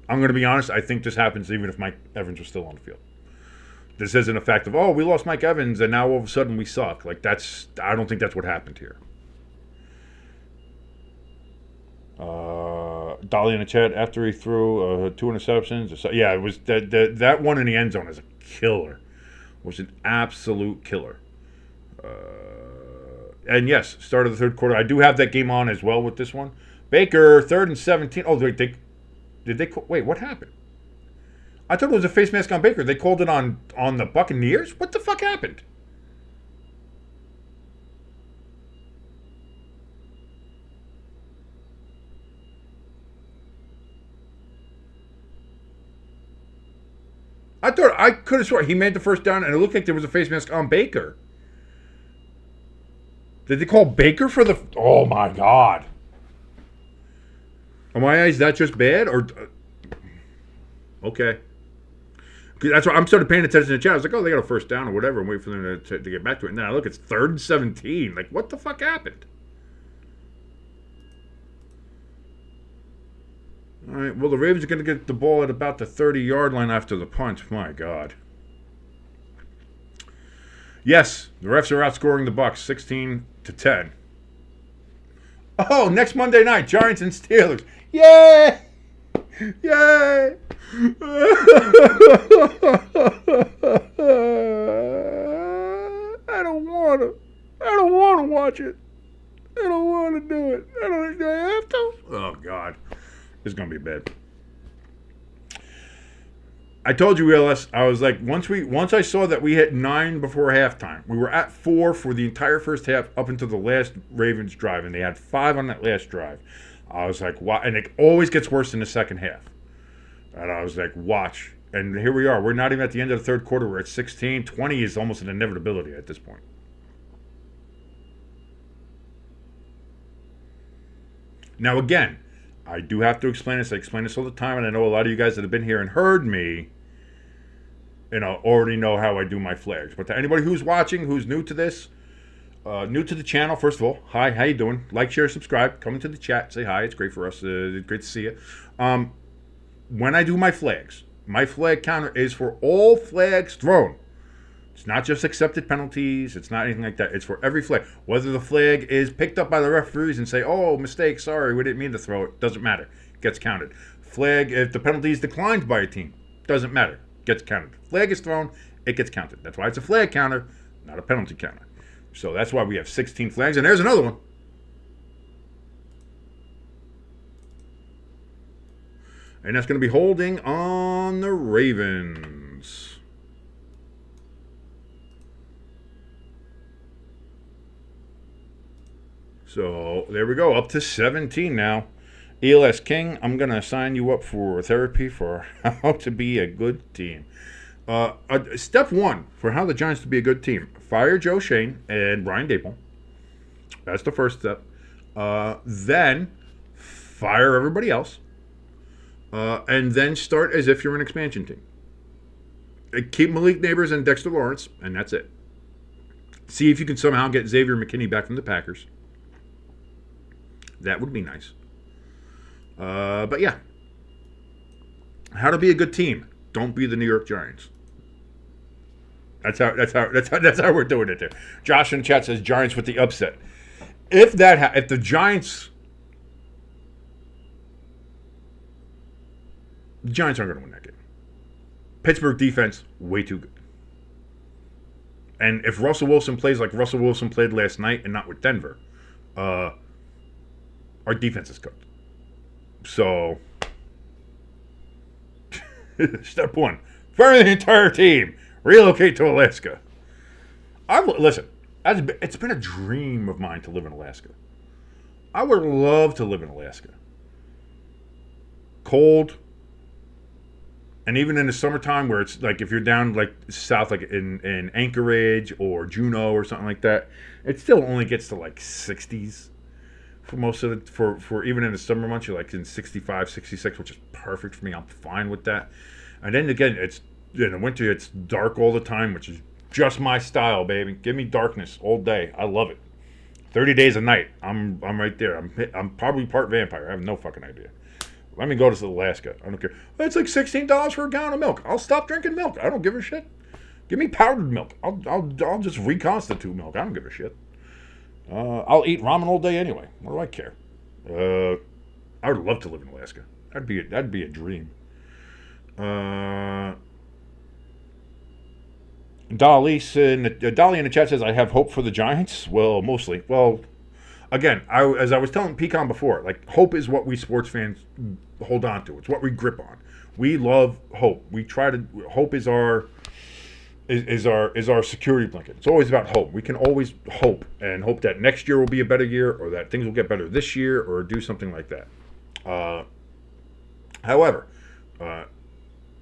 I'm going to be honest. I think this happens even if Mike Evans was still on the field. This isn't a fact of, we lost Mike Evans and now all of a sudden we suck. Like, I don't think that's what happened here. Dolly in the chat, after he threw 2 interceptions. Yeah, it was that one in the end zone is a killer. was an absolute killer. And yes, start of the third quarter. I do have that game on as well with this one. Baker, 3rd and 17. Oh, did they wait, what happened? I thought it was a face mask on Baker. They called it on the Buccaneers? What the fuck happened? I could have sworn he made the first down and it looked like there was a face mask on Baker. Did they call Baker for the... Oh, my God. Am my eyes that just bad? Or... Okay. That's why I'm started paying attention to the chat. I was like, oh, they got a first down or whatever and wait for them to get back to it. And then I look, it's 3rd and 17. Like, what the fuck happened? All right, well, the Ravens are going to get the ball at about the 30-yard line after the punt. My God. Yes, the refs are outscoring the Bucs 16-10. Oh, next Monday night, Giants and Steelers. Yay! Yay! I don't want to watch it. I don't want to do it. Do I have to? Oh, God. This is going to be bad. I told you, ELS, I was like, once I saw that we hit 9 before halftime, we were at 4 for the entire first half up until the last Ravens drive, and they had 5 on that last drive. I was like, wow. And it always gets worse in the second half. And I was like, watch. And here we are. We're not even at the end of the third quarter. We're at 16. 20 is almost an inevitability at this point. Now, again, I do have to explain this. I explain this all the time, and I know a lot of you guys that have been here and heard me, already know how I do my flags. But to anybody who's watching, who's new to this, new to the channel, first of all, hi, how you doing? Like, share, subscribe. Come into the chat, say hi. It's great for us. Great to see you. When I do my flag counter is for all flags thrown. It's not just accepted penalties. It's not anything like that. It's for every flag. Whether the flag is picked up by the referees and say, oh, mistake, sorry, we didn't mean to throw it, doesn't matter. Gets counted. Flag, if the penalty is declined by a team, doesn't matter. Gets counted. Flag is thrown, it gets counted. That's why it's a flag counter, not a penalty counter. So that's why we have 16 flags. And there's another one. And that's going to be holding on the Ravens. So there we go, up to 17 now. ELS King, I'm going to sign you up for therapy for how to be a good team. Step 1 for how the Giants to be a good team. Fire Joe Shane and Brian Dable. That's the first step. Then fire everybody else. And then start as if you're an expansion team. Keep Malik Neighbors and Dexter Lawrence, and that's it. See if you can somehow get Xavier McKinney back from the Packers. That would be nice. But yeah. How to be a good team. Don't be the New York Giants. That's how we're doing it there. Josh in the chat says Giants with the upset. If the Giants aren't going to win that game. Pittsburgh defense, way too good. And if Russell Wilson plays like Russell Wilson played last night and not with Denver, our defense is cooked. So, step 1, fire the entire team. Relocate to Alaska. Listen, it's been a dream of mine to live in Alaska. I would love to live in Alaska. Cold. And even in the summertime where it's like if you're down like south like in Anchorage or Juneau or something like that, it still only gets to like 60s for most of it. For even in the summer months, you're like in 65, 66, which is perfect for me. I'm fine with that. And then again, it's in the winter, it's dark all the time, which is just my style, baby. Give me darkness all day. I love it. 30 days a night. I'm right there. I'm probably part vampire. I have no fucking idea. Let me go to Alaska. I don't care. It's like $16 for a gallon of milk. I'll stop drinking milk. I don't give a shit. Give me powdered milk. I'll just reconstitute milk. I don't give a shit. I'll eat ramen all day anyway. What do I care? I would love to live in Alaska. That'd be a dream. Dolly in the chat says, I have hope for the Giants. Well, mostly. Well, again, as I was telling Pecan before, like, hope is what we sports fans hold on to. It's what we grip on. We love hope. We try to, hope is our security blanket. It's always about hope. We can always hope and hope that next year will be a better year, or that things will get better this year, or do something like that. However,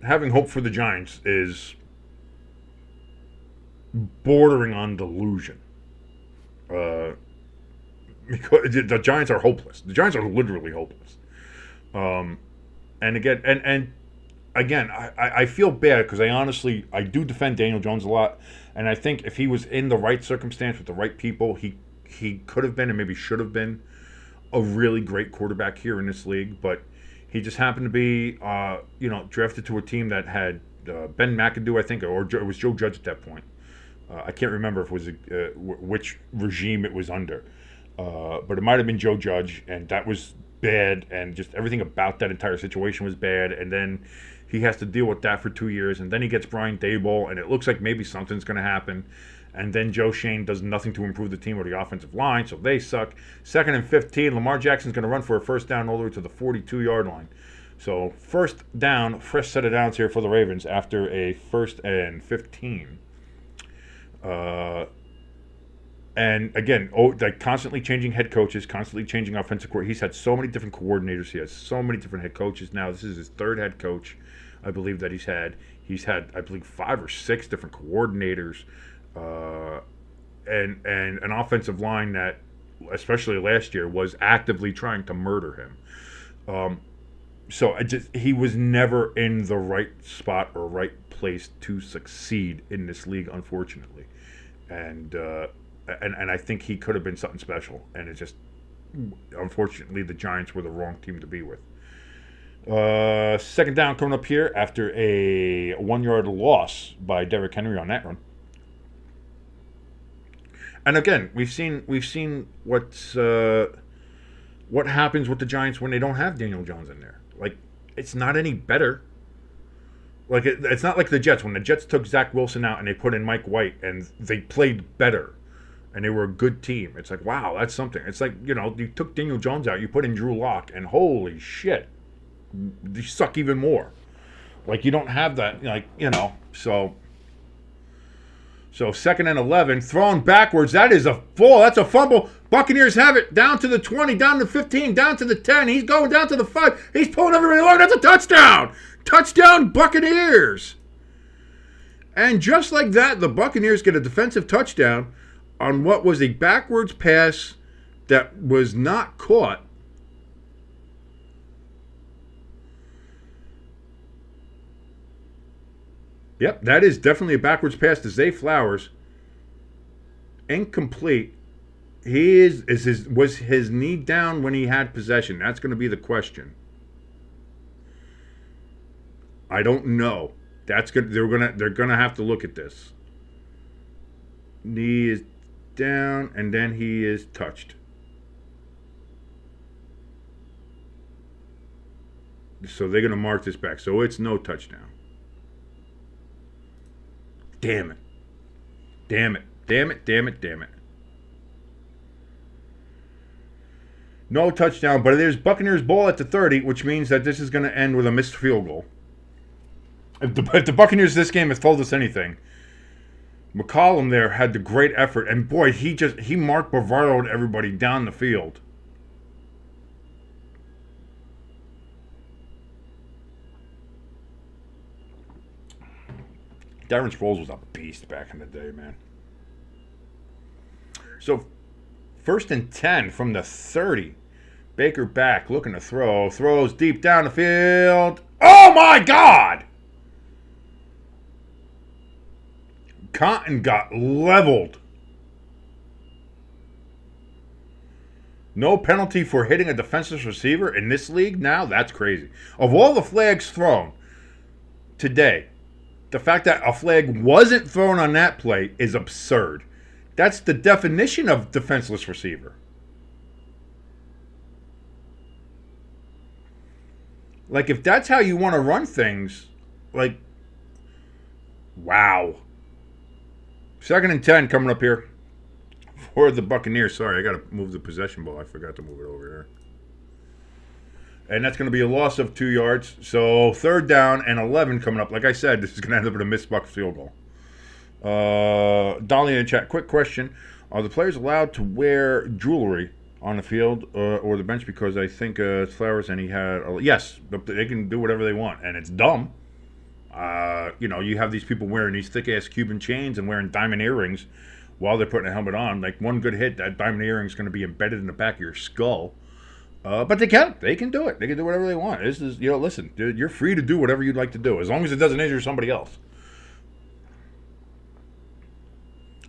having hope for the Giants is bordering on delusion. Because the Giants are hopeless. The Giants are literally hopeless. And again, I feel bad because I do defend Daniel Jones a lot, and I think if he was in the right circumstance with the right people, he could have been and maybe should have been a really great quarterback here in this league. But he just happened to be, drafted to a team that had Ben McAdoo, I think, or it was Joe Judge at that point. I can't remember if it was which regime it was under, but it might have been Joe Judge, and that was bad, and just everything about that entire situation was bad. And then he has to deal with that for 2 years, and then he gets Brian Daboll, and it looks like maybe something's going to happen. And then Joe Shane does nothing to improve the team or the offensive line, so they suck. 2nd and 15, Lamar Jackson's going to run for a first down all the way to the 42-yard line. So first down, fresh set of downs here for the Ravens after a 1st and 15. And again, like constantly changing head coaches, constantly changing offensive coordinators. He's had so many different coordinators. He has so many different head coaches now. This is his 3rd head coach, I believe, that he's had. He's had, I believe, 5 or 6 different coordinators, and an offensive line that, especially last year, was actively trying to murder him. So he was never in the right spot or right place to succeed in this league, unfortunately. And I think he could have been something special. And it just, unfortunately, the Giants were the wrong team to be with. 2nd down coming up here after a 1-yard loss by Derrick Henry on that run. And again, we've seen what happens with the Giants when they don't have Daniel Jones in there. Like, it's not any better. Like, it's not like the Jets. When the Jets took Zach Wilson out and they put in Mike White, and they played better, and they were a good team. It's like, wow, that's something. It's like, you took Daniel Jones out, you put in Drew Lock, and holy shit, you suck even more. Like, you don't have that, so 2nd and 11, thrown backwards. That is a fall. That's a fumble. Buccaneers have it down to the 20, down to 15, down to the 10. He's going down to the 5. He's pulling everybody along. That's a touchdown. Touchdown, Buccaneers. And just like that, the Buccaneers get a defensive touchdown on what was a backwards pass that was not caught. Yep, that is definitely a backwards pass to Zay Flowers. Incomplete. Was his knee down when he had possession? That's going to be the question. I don't know. That's good. They're gonna have to look at this. Knee is down, and then he is touched. So they're gonna mark this back. So it's no touchdown. Damn it. Damn it. Damn it. Damn it. Damn it. No touchdown, but there's Buccaneers ball at the 30, which means that this is going to end with a missed field goal. If the Buccaneers this game has told us anything, McCollum there had the great effort, and boy, he Mark Bavaro'd everybody down the field. Darren Sproles was a beast back in the day, man. So, 1st and 10 from the 30. Baker back, looking to throw. Throws deep down the field. Oh, my God! Cotton got leveled. No penalty for hitting a defenseless receiver in this league now? That's crazy. Of all the flags thrown today, the fact that a flag wasn't thrown on that play is absurd. That's the definition of defenseless receiver. Like, if that's how you want to run things, like, wow. 2nd and 10 coming up here for the Buccaneers. Sorry, I got to move the possession ball. I forgot to move it over here. And that's going to be a loss of 2 yards. So 3rd down and 11 coming up. Like I said, this is going to end up with a missed Bucs field goal. Dolly in the chat, quick question. Are the players allowed to wear jewelry on the field or the bench? Because I think it's Flowers and he had... yes, they can do whatever they want. And it's dumb. You have these people wearing these thick-ass Cuban chains and wearing diamond earrings while they're putting a helmet on. Like, one good hit, that diamond earring is going to be embedded in the back of your skull. But they can do it. They can do whatever they want. This is, listen, dude, you're free to do whatever you'd like to do, as long as it doesn't injure somebody else.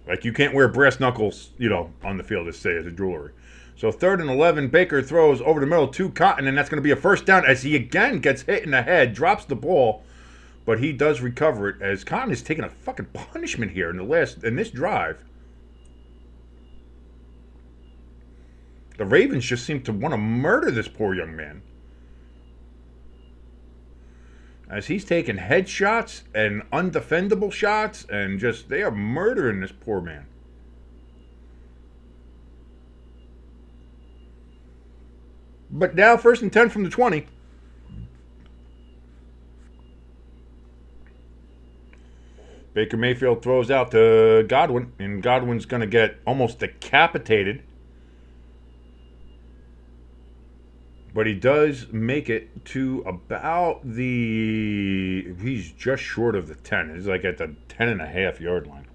Like, you can't wear brass knuckles, on the field, as a jewelry. So 3rd and 11, Baker throws over the middle to Cotton, and that's going to be a 1st down as he again gets hit in the head, drops the ball, but he does recover it as Cotton is taking a fucking punishment here in this drive. The Ravens just seem to want to murder this poor young man. As he's taking headshots and undefendable shots, and they are murdering this poor man. But now 1st and 10 from the 20. Baker Mayfield throws out to Godwin, and Godwin's going to get almost decapitated. But he does make it to about he's just short of the 10. He's like at the 10.5 yard line.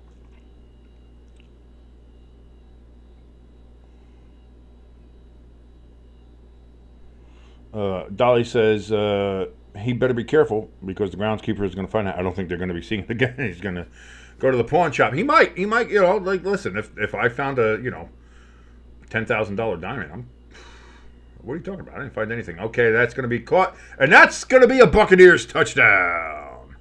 Dolly says he better be careful because the groundskeeper is going to find out. I don't think they're going to be seeing it again. He's going to go to the pawn shop. He might, listen, if I found a, $10,000 diamond, what are you talking about? I didn't find anything. Okay, that's going to be caught. And that's going to be a Buccaneers touchdown.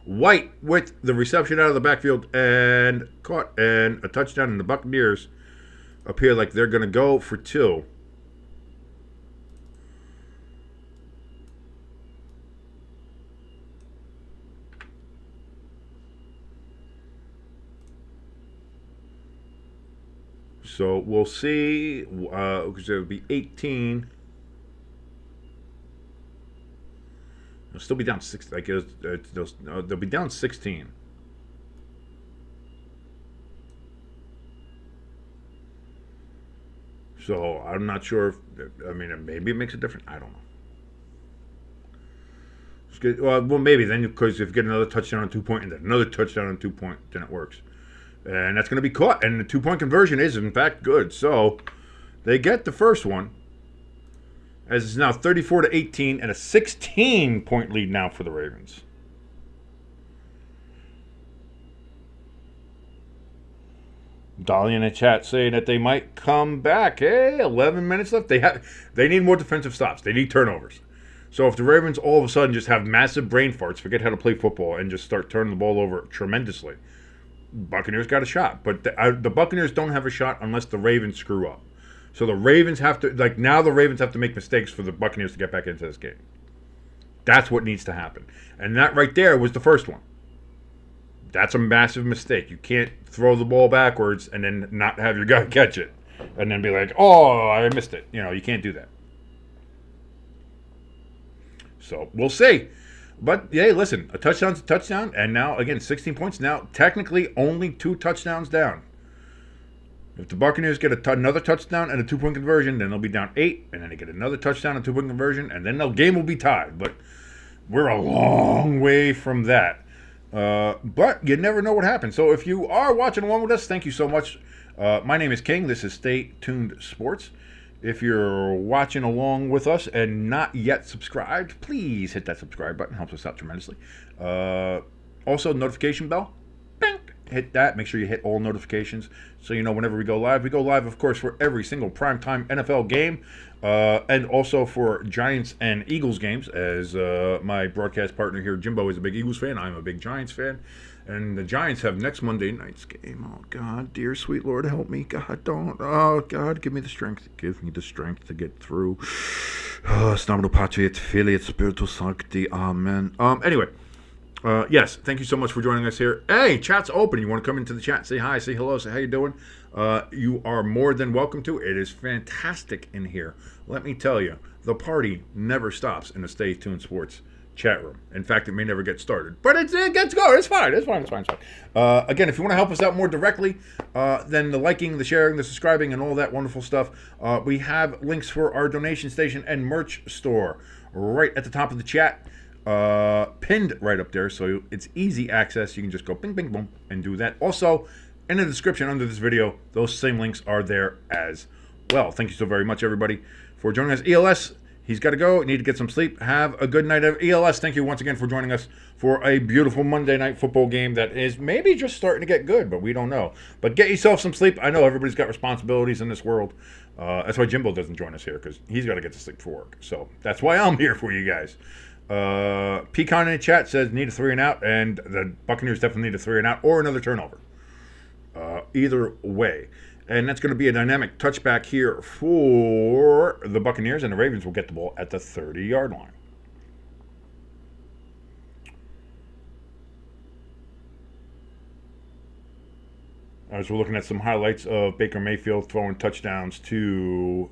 White with the reception out of the backfield and caught. And a touchdown. And the Buccaneers appear like they're going to go for 2. So we'll see, because it would be 18. They'll still be down 6. They'll be down 16. So I'm not sure maybe it makes a difference. I don't know. Well, maybe then, because if you get another touchdown on 2-point and then another touchdown on 2-point, then it works. And that's going to be caught. And the 2-point conversion is, in fact, good. So they get the first one. As it's now 34-18 and a 16-point lead now for the Ravens. Dolly in the chat saying that they might come back. Hey, 11 minutes left. They need more defensive stops. They need turnovers. So if the Ravens all of a sudden just have massive brain farts, forget how to play football, and just start turning the ball over tremendously, Buccaneers got a shot. But the Buccaneers don't have a shot unless the Ravens screw up. So the Ravens have to, now the Ravens have to make mistakes for the Buccaneers to get back into this game. That's what needs to happen. And that right there was the first one. That's a massive mistake. You can't throw the ball backwards and then not have your guy catch it. And then be like, oh, I missed it. You can't do that. So we'll see. But, hey, listen, a touchdown's a touchdown, and now, again, 16 points. Now, technically, only 2 touchdowns down. If the Buccaneers get another touchdown and a 2-point conversion, then they'll be down 8, and then they get another touchdown and 2-point conversion, and then the game will be tied. But we're a long way from that. But you never know what happens. So if you are watching along with us, thank you so much. My name is King. This is Stay Tuned Sports. If you're watching along with us and not yet subscribed, please hit that subscribe button. Helps us out tremendously. Also, notification bell. Bing! Hit that. Make sure you hit all notifications so you know whenever we go live. We go live, of course, for every single primetime NFL game and also for Giants and Eagles games, as my broadcast partner here, Jimbo, is a big Eagles fan. I'm a big Giants fan. And the Giants have next Monday night's game. Oh, God, dear sweet Lord, help me. God, don't. Oh, God, give me the strength. Give me the strength to get through. Snabdo Patriot, Filiet, Spiritus Sancti. Amen. Anyway, Yes, thank you so much for joining us here. Hey, chat's open. You want to come into the chat, say hi, say hello, say how you doing? You are more than welcome to. It is fantastic in here. Let me tell you, the party never stops in the Stay Tuned Sports chat room. In fact, it may never get started, but it gets going. It's fine. It's fine. Again, if you want to help us out more directly than the liking, the sharing, the subscribing, and all that wonderful stuff, we have links for our donation station and merch store right at the top of the chat. Pinned right up there, so it's easy access. You can just go bing, bing, boom, and do that. Also, in the description under this video, those same links are there as well. Thank you so very much, everybody, for joining us. ELS, he's got to go. Need to get some sleep. Have a good night. ELS, thank you once again for joining us for a beautiful Monday night football game that is maybe just starting to get good, but we don't know. But get yourself some sleep. I know everybody's got responsibilities in this world. That's why Jimbo doesn't join us here, because he's got to get to sleep for work. So that's why I'm here for you guys. Pecan in the chat says need a 3 and out, and the Buccaneers definitely need a 3 and out or another turnover. Either way. And that's going to be a dynamic touchback here for the Buccaneers, and the Ravens will get the ball at the 30-yard line. As we're looking at some highlights of Baker Mayfield throwing touchdowns to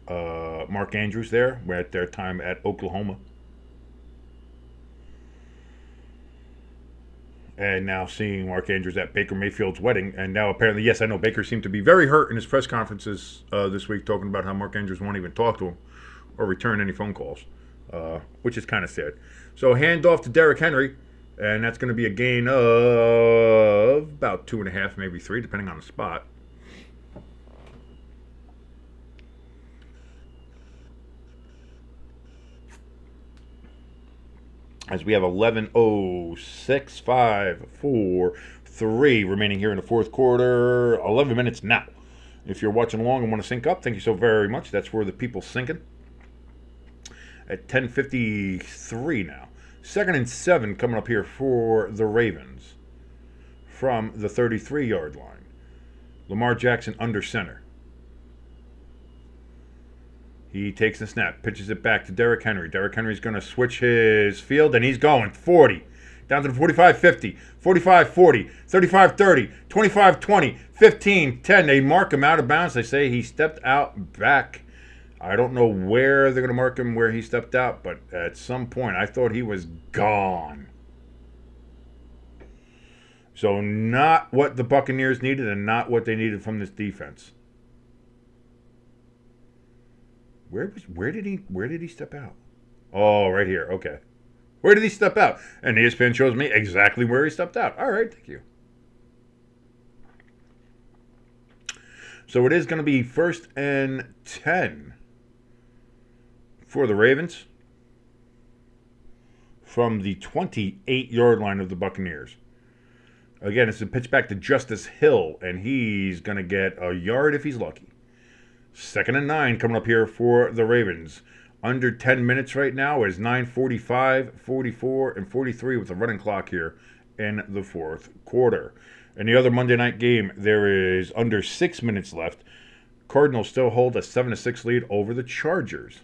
Mark Andrews there at their time at Oklahoma. And now seeing Mark Andrews at Baker Mayfield's wedding. And now apparently, yes, I know Baker seemed to be very hurt in his press conferences this week, talking about how Mark Andrews won't even talk to him or return any phone calls, which is kind of sad. So handoff to Derrick Henry, and that's going to be a gain of about 2.5, maybe 3, depending on the spot. As we have 11:06, 5, 4, 3 remaining here in the fourth quarter. 11 minutes now. If you're watching along and want to sync up, thank you so very much. That's where the people's syncing. At 10:53 now. 2nd and 7 coming up here for the Ravens from the 33-yard line. Lamar Jackson under center. He takes the snap, pitches it back to Derrick Henry. Derrick Henry's going to switch his field, and he's going 40. Down to the 45-50, 45-40, 35-30, 25-20, 15-10. They mark him out of bounds. They say he stepped out back. I don't know where they're going to mark him where he stepped out, but at some point I thought he was gone. So not what the Buccaneers needed and not what they needed from this defense. Where did he step out? Oh, right here. Okay. Where did he step out? And ESPN shows me exactly where he stepped out. All right, thank you. So it is going to be 1st and 10 for the Ravens from the 28-yard line of the Buccaneers. Again, it's a pitch back to Justice Hill, and he's going to get a yard if he's lucky. 2nd and 9 coming up here for the Ravens. Under 10 minutes right now is 9:45, 44, and 43 with the running clock here in the fourth quarter. In the other Monday night game, there is under 6 minutes left. Cardinals still hold a 7-6 lead over the Chargers.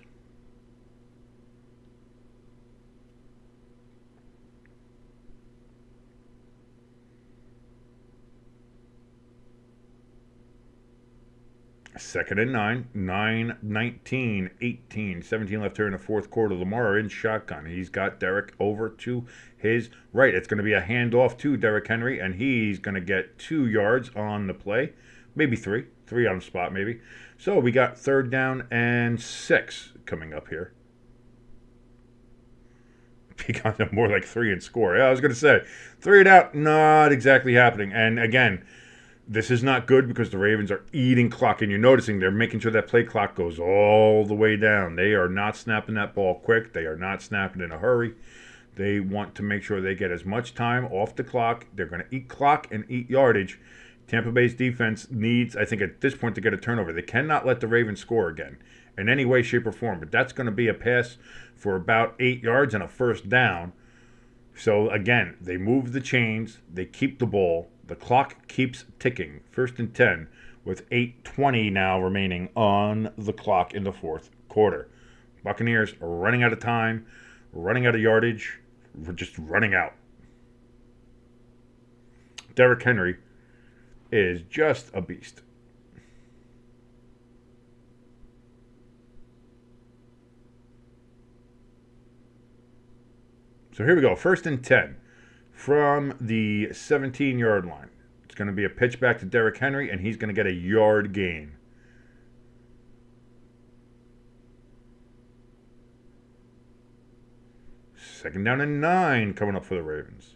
Second and 9, 9, 19, 18, 17 left here in the fourth quarter. Lamar in shotgun. He's got Derrick over to his right. It's going to be a handoff to Derrick Henry, and he's going to get 2 yards on the play. Maybe 3. 3 on the spot, maybe. So we got 3rd down and 6 coming up here. Because more like 3 and score. Yeah, I was going to say, 3 and out, not exactly happening. And again, this is not good because the Ravens are eating clock, and you're noticing they're making sure that play clock goes all the way down. They are not snapping that ball quick. They are not snapping in a hurry. They want to make sure they get as much time off the clock. They're going to eat clock and eat yardage. Tampa Bay's defense needs, I think at this point, to get a turnover. They cannot let the Ravens score again in any way, shape, or form. But that's going to be a pass for about 8 yards and a 1st down. So, again, they move the chains. They keep the ball. The clock keeps ticking. 1st and 10 with 8:20 now remaining on the clock in the fourth quarter. Buccaneers are running out of time, running out of yardage, just running out. Derrick Henry is just a beast. So here we go. 1st and 10 from the 17-yard line. It's going to be a pitch back to Derrick Henry, and he's going to get a yard gain. Second down and 9 coming up for the Ravens.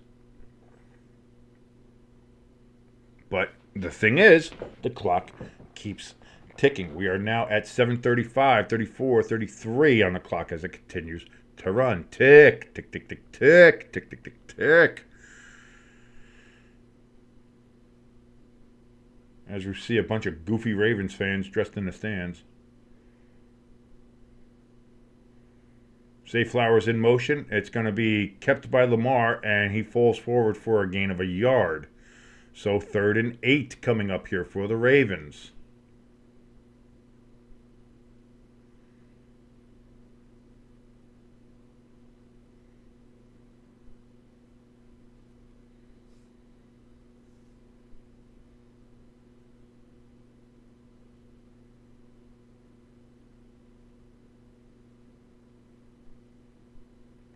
But the thing is, the clock keeps ticking. We are now at 7:35, 34, 33 on the clock as it continues to run. Tick, tick, tick, tick, tick, tick, tick, tick, tick. As we see a bunch of goofy Ravens fans dressed in the stands. Zay Flowers in motion. It's going to be kept by Lamar, and he falls forward for a gain of a yard. So 3rd and 8 coming up here for the Ravens.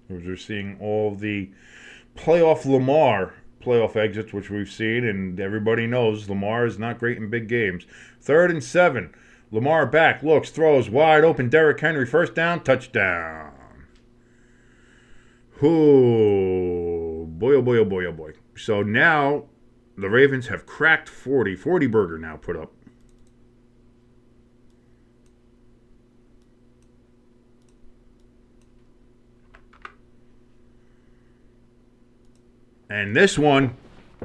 We're seeing all the playoff exits, which we've seen, and everybody knows Lamar is not great in big games. 3rd and 7. Lamar back, looks, throws, wide open. Derrick Henry, first down, touchdown. Oh, boy, oh, boy, oh, boy, oh, boy. So now the Ravens have cracked 40. 40 burger now put up. And this one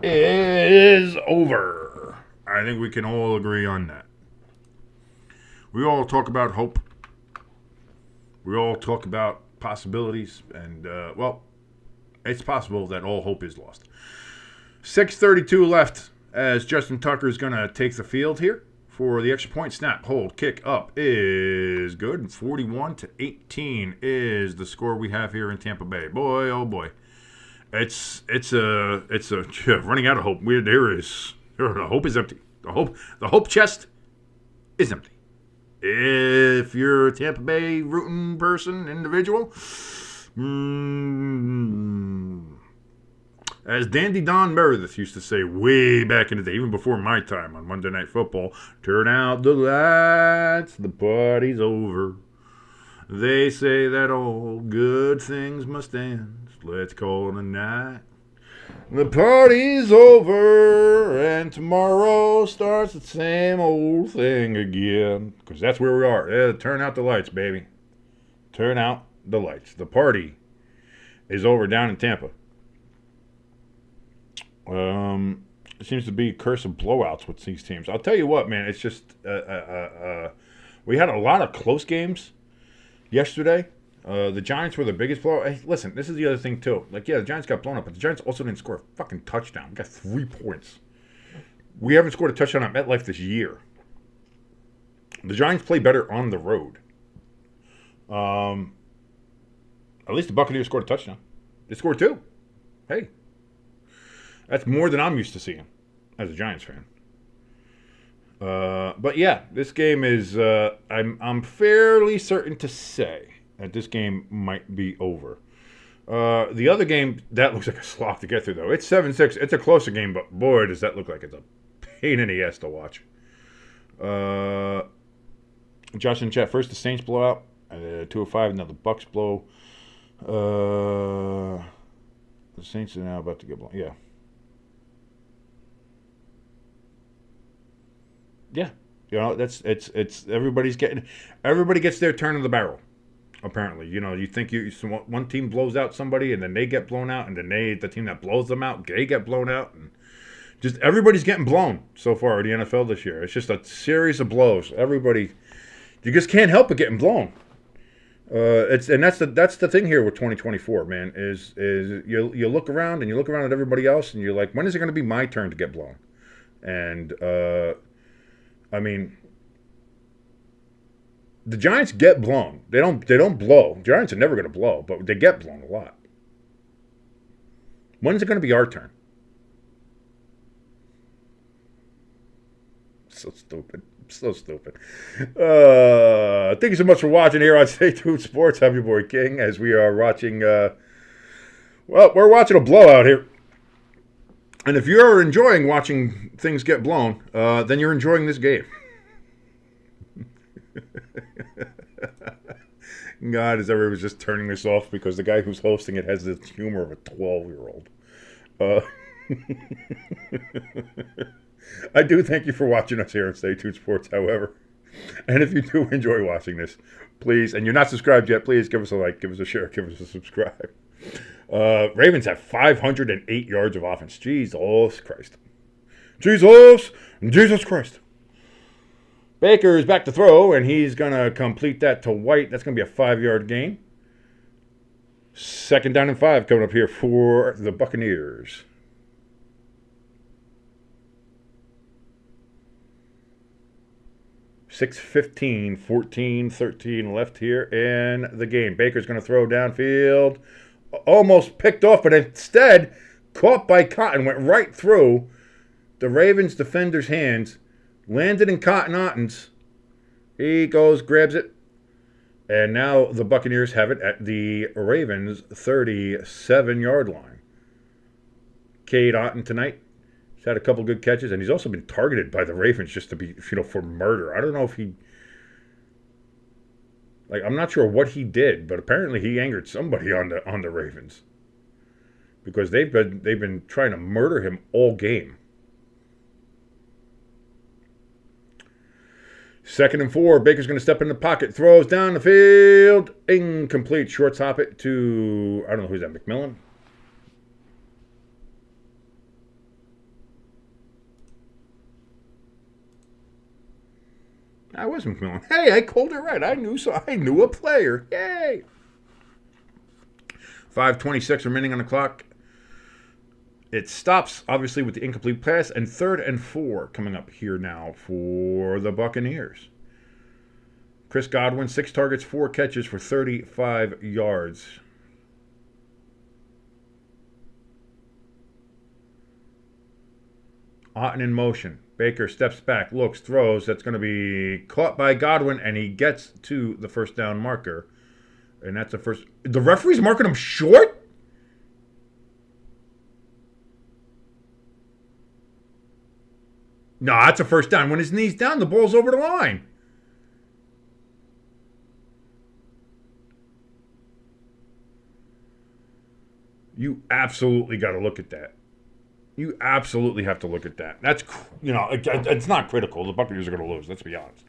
is over. I think we can all agree on that. We all talk about hope. We all talk about possibilities. And, well, it's possible that all hope is lost. 6:32 left as Justin Tucker is going to take the field here for the extra point. Snap, hold, kick up is good. 41-18 is the score we have here in Tampa Bay. Boy, oh boy. It's running out of hope. The hope is empty. The hope chest is empty. If you're a Tampa Bay rooting person, individual, as Dandy Don Meredith used to say way back in the day, even before my time on Monday Night Football, turn out the lights, the party's over. They say that all good things must end. Let's call it a night. The party's over, and tomorrow starts the same old thing again. Because that's where we are. Yeah, turn out the lights, baby. Turn out the lights. The party is over down in Tampa. It seems to be a curse of blowouts with these teams. I'll tell you what, man. It's just we had a lot of close games yesterday. The Giants were the biggest blowout. Hey, listen, this is the other thing, too. Like, yeah, the Giants got blown up, but the Giants also didn't score a fucking touchdown. We got 3 points. We haven't scored a touchdown at MetLife this year. The Giants play better on the road. At least the Buccaneers scored a touchdown. They scored 2. Hey. That's more than I'm used to seeing as a Giants fan. But, yeah, this game is, I'm fairly certain to say that this game might be over. The other game, that looks like a slog to get through, though. It's 7-6. It's a closer game, but boy, does that look like it's a pain in the ass to watch. Josh and chat, first the Saints blow out, 2-5, now the Bucs blow. The Saints are now about to get blown. Yeah. Yeah. You know, it's everybody gets their turn of the barrel. Apparently, you know, you think one team blows out somebody and then they get blown out, and then the team that blows them out, they get blown out, and just everybody's getting blown so far in the NFL this year. It's just a series of blows. Everybody, you just can't help but getting blown. That's the thing here with 2024, man. Is you look around and you look around at everybody else and you're like, when is it going to be my turn to get blown? And I mean, the Giants get blown. They don't blow. The Giants are never going to blow, but they get blown a lot. When is it going to be our turn? So stupid. So stupid. Thank you so much for watching here on Stay Tuned Sports. I'm your boy King as we are watching, we're watching a blowout here. And if you're enjoying watching things get blown, then you're enjoying this game. God, as ever, was just turning this off because the guy who's hosting it has the humor of a 12-year-old. I do thank you for watching us here on Stay Tuned Sports, however. And if you do enjoy watching this, please, and you're not subscribed yet, please give us a like, give us a share, give us a subscribe. Ravens have 508 yards of offense. Jesus Christ. Jesus Christ. Baker's back to throw, and he's going to complete that to White. That's going to be a 5-yard gain. 2nd down and 5 coming up here for the Buccaneers. .6:15, 14-13 left here in the game. Baker's going to throw downfield. Almost picked off, but instead caught by Cotton. Went right through the Ravens defender's hands. Landed in Cotton Otton's. He goes, grabs it. And now the Buccaneers have it at the Ravens' 37-yard line. Cade Otton tonight. He's had a couple good catches, and he's also been targeted by the Ravens just to be, for murder. I don't know if I'm not sure what he did, but apparently he angered somebody on the Ravens. Because they've been trying to murder him all game. 2nd and 4. Baker's going to step in the pocket. Throws down the field. Incomplete. Short hop it to, I don't know who's that, McMillan? I was McMillan. Hey, I called it right. I knew a player. Yay. 5:26 remaining on the clock. It stops, obviously, with the incomplete pass, and 3rd and 4 coming up here now for the Buccaneers. Chris Godwin, 6 targets, 4 catches for 35 yards. Otton in motion. Baker steps back, looks, throws. That's going to be caught by Godwin, and he gets to the 1st down marker. And that's the first. The referee's marking him short? No, that's a 1st down. When his knee's down, the ball's over the line. You absolutely got to look at that. You absolutely have to look at that. That's, it's not critical. The Buccaneers are going to lose, let's be honest.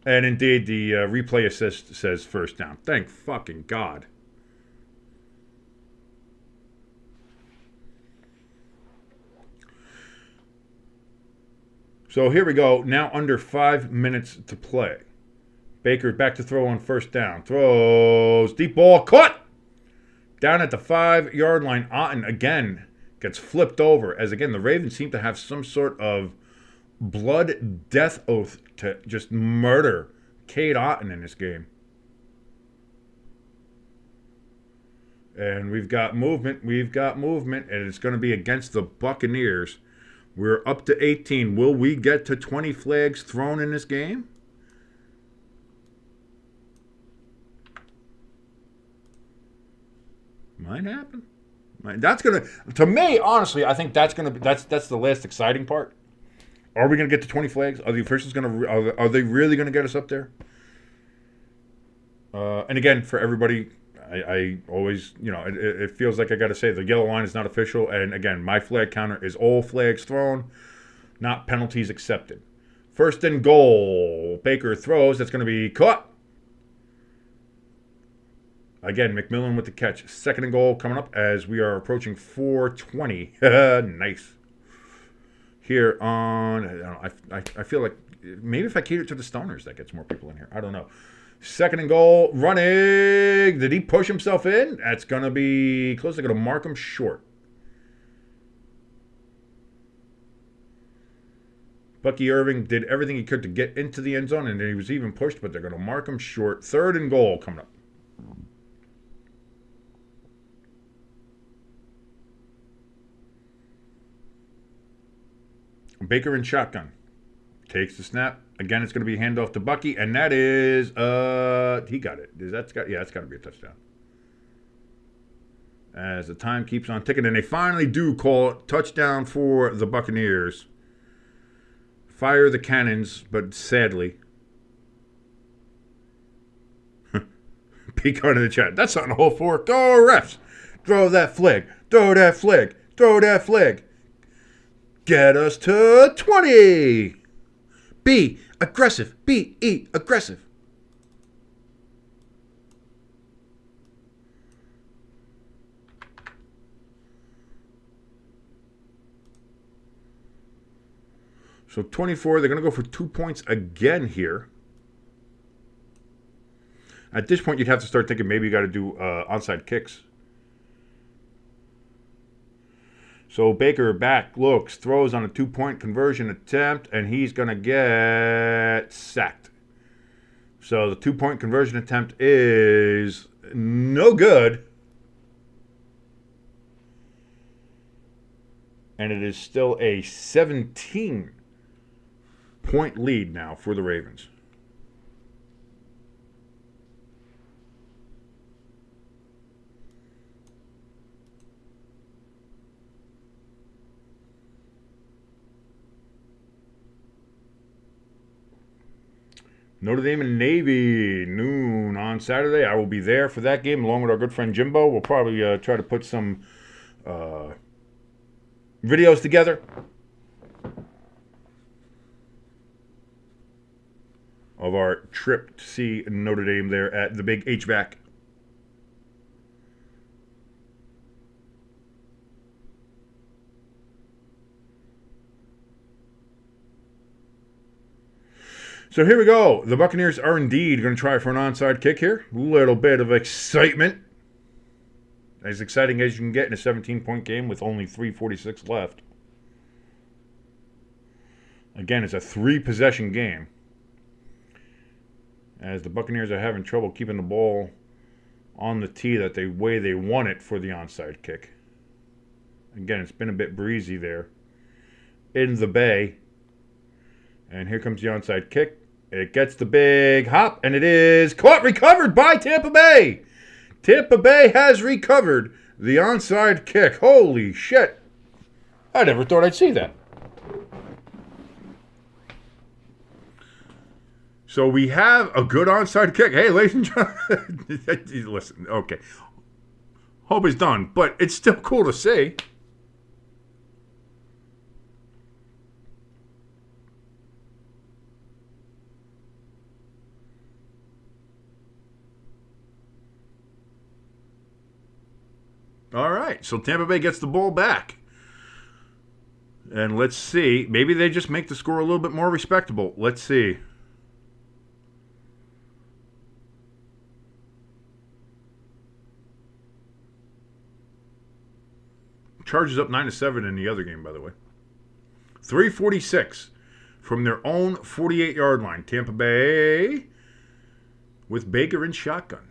And indeed, the replay assist says 1st down. Thank fucking God. So here we go. Now under 5 minutes to play. Baker back to throw on 1st down. Throws. Deep ball. Caught. Down at the 5-yard line. Otton again gets flipped over. As again, the Ravens seem to have some sort of blood death oath to just murder Cade Otton in this game. And we've got movement. And it's going to be against the Buccaneers. We're up to 18. Will we get to 20 flags thrown in this game? Might happen. That's going to me, honestly, I think that's going to be, that's the last exciting part. Are we going to get to 20 flags? Are the officials going to, are they really going to get us up there? And again, for everybody, I always, it feels like I got to say the yellow line is not official. And again, my flag counter is all flags thrown, not penalties accepted. 1st and goal. Baker throws. That's going to be caught. Again, McMillan with the catch. 2nd and goal coming up as we are approaching 4:20. Nice. Here on, I feel like maybe if I cater to the stoners, that gets more people in here. I don't know. 2nd and goal, running. Did he push himself in? That's going to be close. They're going to mark him short. Bucky Irving did everything he could to get into the end zone, and he was even pushed, but they're going to mark him short. 3rd and goal coming up. Baker in shotgun. Takes the snap. Again, it's going to be handoff to Bucky, and that is he got it. That's got to be a touchdown. As the time keeps on ticking, and they finally do call it touchdown for the Buccaneers. Fire the cannons, but sadly. Pecan in the chat. That's not a hole for. Go refs. Throw that flag. Throw that flag. Throw that flag. Get us to 20. Be aggressive. Be aggressive. So 24, they're going to go for 2 points again here. At this point, you'd have to start thinking maybe you got to do onside kicks. So Baker back, looks, throws on a 2-point conversion attempt, and he's going to get sacked. So the 2-point conversion attempt is no good. And it is still a 17-point lead now for the Ravens. Notre Dame and Navy, noon on Saturday. I will be there for that game along with our good friend Jimbo. We'll probably try to put some videos together of our trip to see Notre Dame there at the big HVAC. So here we go. The Buccaneers are indeed going to try for an onside kick here. A little bit of excitement. As exciting as you can get in a 17-point game with only 3:46 left. Again, it's a 3-possession game. As the Buccaneers are having trouble keeping the ball on the tee the way they want it for the onside kick. Again, it's been a bit breezy there in the Bay. And here comes the onside kick. It gets the big hop, and it is recovered by Tampa Bay. Tampa Bay has recovered the onside kick. Holy shit. I never thought I'd see that. So we have a good onside kick. Hey, ladies and gentlemen. Listen, okay. Hope it's done, but it's still cool to see. All right, so Tampa Bay gets the ball back. And let's see. Maybe they just make the score a little bit more respectable. Let's see. Chargers up 9-7 in the other game, by the way. 3:46 from their own 48-yard line. Tampa Bay with Baker in shotgun.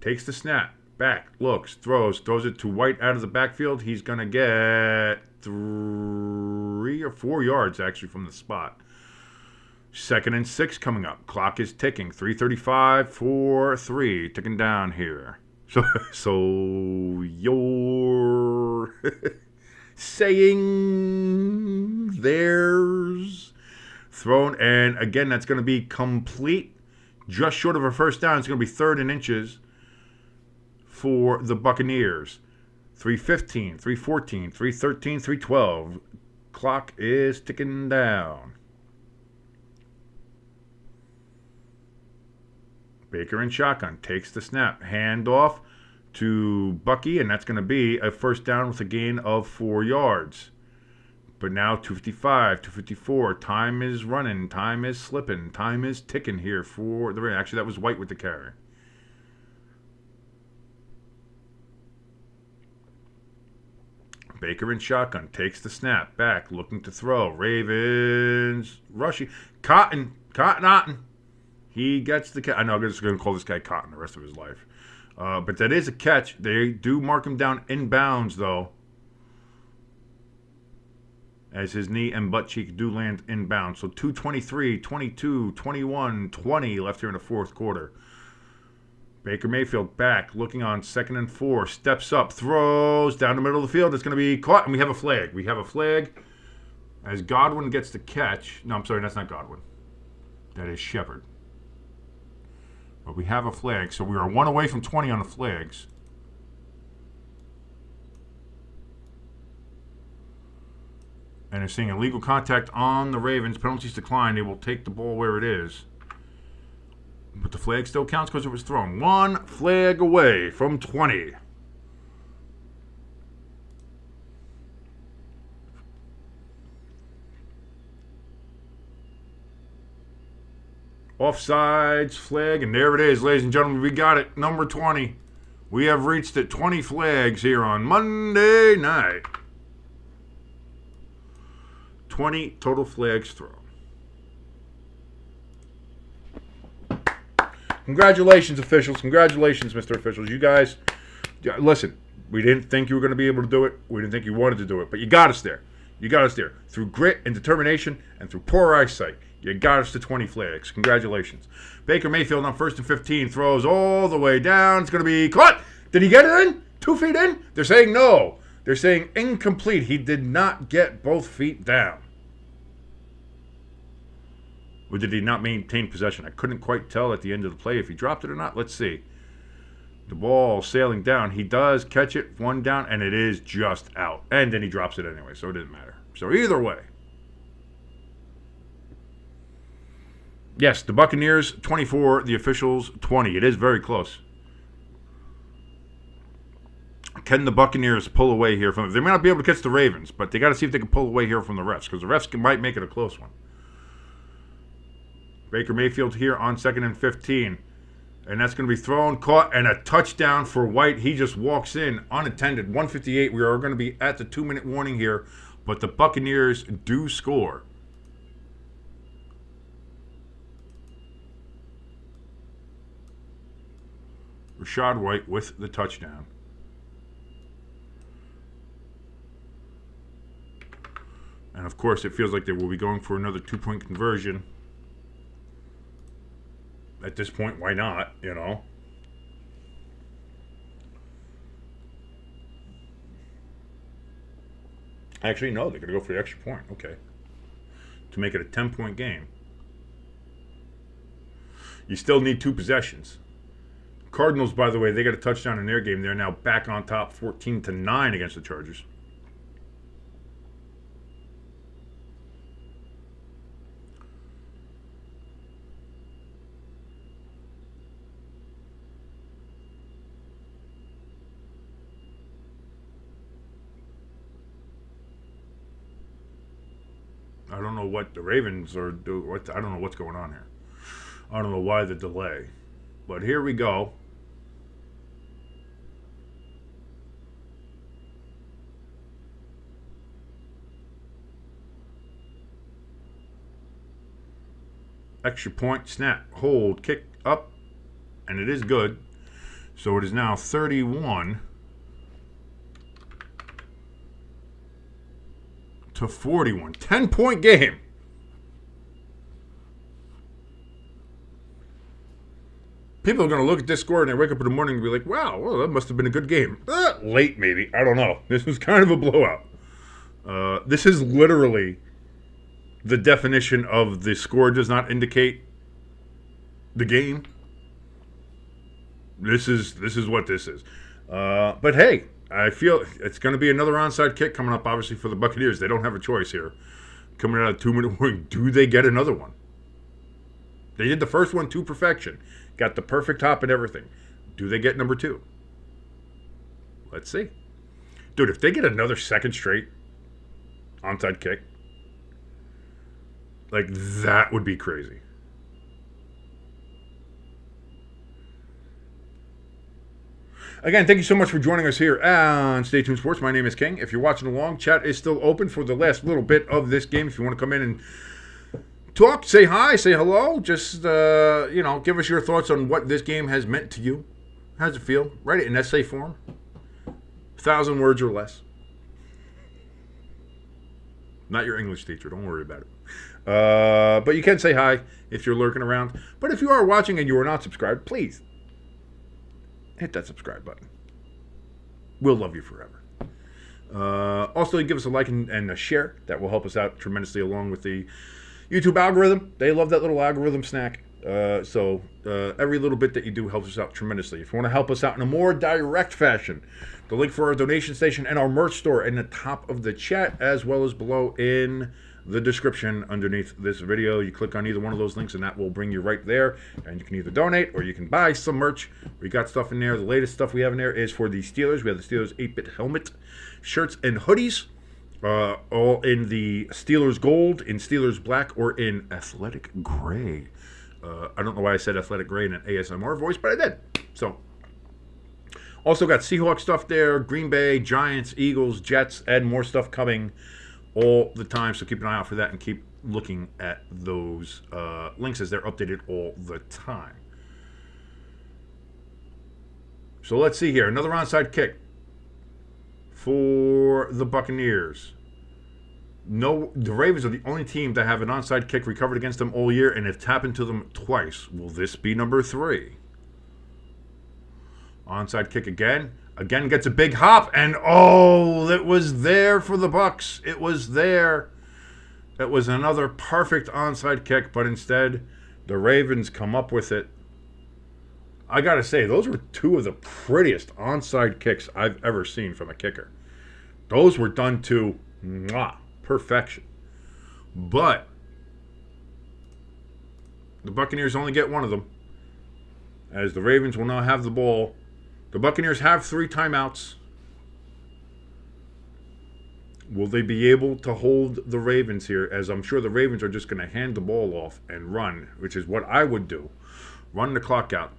Takes the snap. Back, looks, throws it to White out of the backfield. He's going to get 3 or 4 yards, actually, from the spot. 2nd and 6 coming up. Clock is ticking. 3:35 for 3. Ticking down here. So you're saying there's thrown. And, again, that's going to be complete. Just short of a first down. It's going to be 3rd and inches for the Buccaneers. 3:15, 3:14, 3:13, 3:12. Clock is ticking down. Baker in shotgun takes the snap. Hand off to Bucky, and that's going to be a first down with a gain of 4 yards. But now 2:55, 2:54. Time is running. Time is slipping. Time is ticking here for the Ravens. Actually, that was White with the carry. Baker in shotgun takes the snap. Back, looking to throw. Ravens rushing. Cotton. He gets the catch. I know I'm just going to call this guy Cotton the rest of his life. But that is a catch. They do mark him down in bounds, though. as his knee and butt cheek do land inbound. So 2:23, 22, 21, 20 left here in the fourth quarter. Baker Mayfield back, looking on 2nd and 4, steps up, throws down the middle of the field. It's going to be caught, and we have a flag. We have a flag as Godwin gets the catch. No, I'm sorry, that's not Godwin. That is Shepard. But we have a flag, so we are 1 away from 20 on the flags. And they're seeing illegal contact on the Ravens. Penalties decline. They will take the ball where it is. But the flag still counts because it was thrown. 1 flag away from 20. Offsides flag, and there it is, ladies and gentlemen. We got it, number 20. We have reached it, 20 flags here on Monday night. 20 total flags thrown. Congratulations, officials. Congratulations, Mr. Officials. You guys, listen, we didn't think you were going to be able to do it. We didn't think you wanted to do it, but you got us there. You got us there. Through grit and determination and through poor eyesight, you got us to 20 flags. Congratulations. Baker Mayfield on 1st and 15 throws all the way down. It's going to be caught. Did he get it in? 2 feet in? They're saying no. They're saying incomplete. He did not get both feet down. Or did he not maintain possession? I couldn't quite tell at the end of the play if he dropped it or not. Let's see. The ball sailing down. He does catch it, 1 down, and it is just out. And then he drops it anyway, so it didn't matter. So either way. Yes, the Buccaneers 24, the officials 20. It is very close. Can the Buccaneers pull away here from it? They may not be able to catch the Ravens, but they got to see if they can pull away here from the refs, because the refs might make it a close one. Baker Mayfield here on 2nd and 15. And that's going to be thrown, caught, and a touchdown for White. He just walks in unattended. 1:58. We are going to be at the 2-minute warning here, but the Buccaneers do score. Rashad White with the touchdown. And, of course, it feels like they will be going for another 2-point conversion. At this point, why not, you know? Actually, no, they're going to go for the extra point. Okay. To make it a 10-point game. You still need 2 possessions. Cardinals, by the way, they got a touchdown in their game. They're now back on top 14-9 against the Chargers. I don't know what the Ravens are doing. I don't know what's going on here. I don't know why the delay. But here we go. Extra point, snap, hold, kick up, and it is good. So it is now 31 to 41. 10-point game. People are going to look at this score and they wake up in the morning and be like, wow, well, that must have been a good game. Late, maybe. I don't know. This was kind of a blowout. This is literally the definition of the score does not indicate the game. This is what this is. But hey, I feel it's going to be another onside kick coming up, obviously, for the Buccaneers. They don't have a choice here. Coming out of 2-minute warning, do they get another one? They did the first one to perfection. Got the perfect hop and everything. Do they get number 2? Let's see. Dude, if they get another second straight onside kick, like, that would be crazy. Again, thank you so much for joining us here on Stay Tuned Sports. My name is King. If you're watching along, chat is still open for the last little bit of this game. If you want to come in and talk, say hi, say hello, just, give us your thoughts on what this game has meant to you. How does it feel? Write it in essay form. 1,000 words or less. not your English teacher. Don't worry about it. But you can say hi if you're lurking around. But if you are watching and you are not subscribed, please hit that subscribe button. We'll love you forever. Also, give us a like and a share. That will help us out tremendously along with the YouTube algorithm. They love that little algorithm snack. So every little bit that you do helps us out tremendously. If you want to help us out in a more direct fashion, the link for our donation station and our merch store in the top of the chat, as well as below in the description underneath this video. You click on either one of those links and that will bring you right there. And you can either donate or you can buy some merch. We got stuff in there. The latest stuff we have in there is for the Steelers. We have the Steelers 8-bit helmet, shirts, and hoodies. All in the Steelers gold, in Steelers black, or in athletic gray. I don't know why I said athletic gray in an ASMR voice, but I did. So, also got Seahawks stuff there, Green Bay, Giants, Eagles, Jets, and more stuff coming all the time. So keep an eye out for that and keep looking at those links as they're updated all the time. So let's see here. Another onside kick for the Buccaneers. No, the Ravens are the only team that have an onside kick recovered against them all year, and it's happened to them twice. Will this be number 3? Onside kick again. Again gets a big hop, and oh, it was there for the Bucs. It was there. It was another perfect onside kick, but instead, the Ravens come up with it. I gotta say, those were 2 of the prettiest onside kicks I've ever seen from a kicker. Those were done to perfection. But the Buccaneers only get one of them, as the Ravens will now have the ball. The Buccaneers have 3 timeouts. Will they be able to hold the Ravens here? As I'm sure the Ravens are just going to hand the ball off and run, which is what I would do. Run the clock out.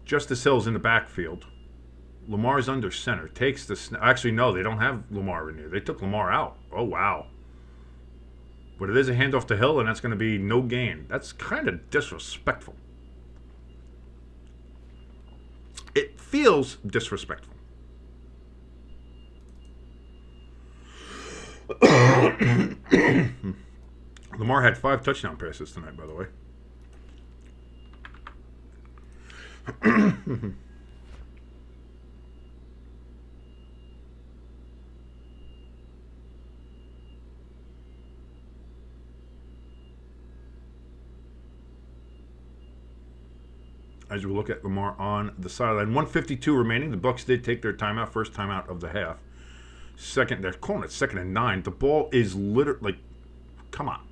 Justice Hill's in the backfield. Lamar's under center. Takes the snap. Actually, no, they don't have Lamar in there. They took Lamar out. Oh, wow. But it is a handoff to Hill, and that's going to be no gain. That's kind of disrespectful. It feels disrespectful. Lamar had 5 touchdown passes tonight, by the way. As we look at Lamar on the sideline. 1:52 remaining. The Bucs did take their timeout. First timeout of the half. Second, they're calling it 2nd and 9. The ball is literally, like, come on.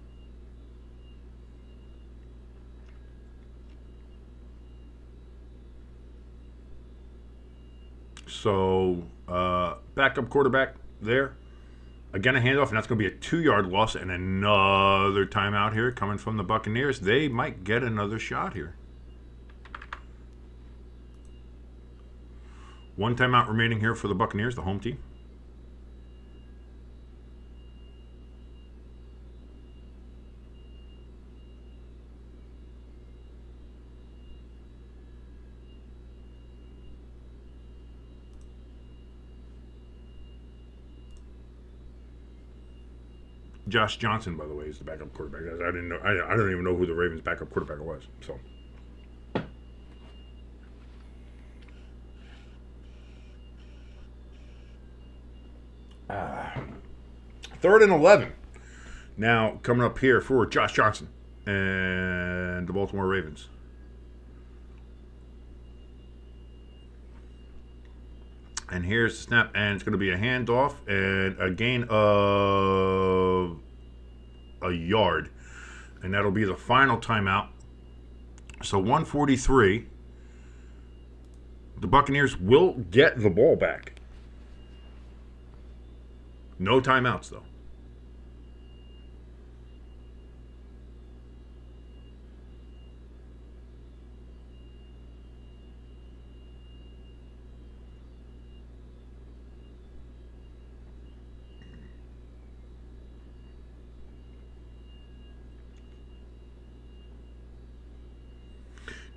So, backup quarterback there. Again, a handoff, and that's going to be a 2-yard loss, and another timeout here coming from the Buccaneers. They might get another shot here. 1 timeout remaining here for the Buccaneers, the home team. Josh Johnson, by the way, is the backup quarterback. I didn't know. I don't even know who the Ravens' backup quarterback was. So. Third and 11. Now coming up here for Josh Johnson and the Baltimore Ravens. And here's the snap, and it's going to be a handoff and a gain of a yard. And that'll be the final timeout. So 1:43. The Buccaneers will get the ball back. No timeouts, though.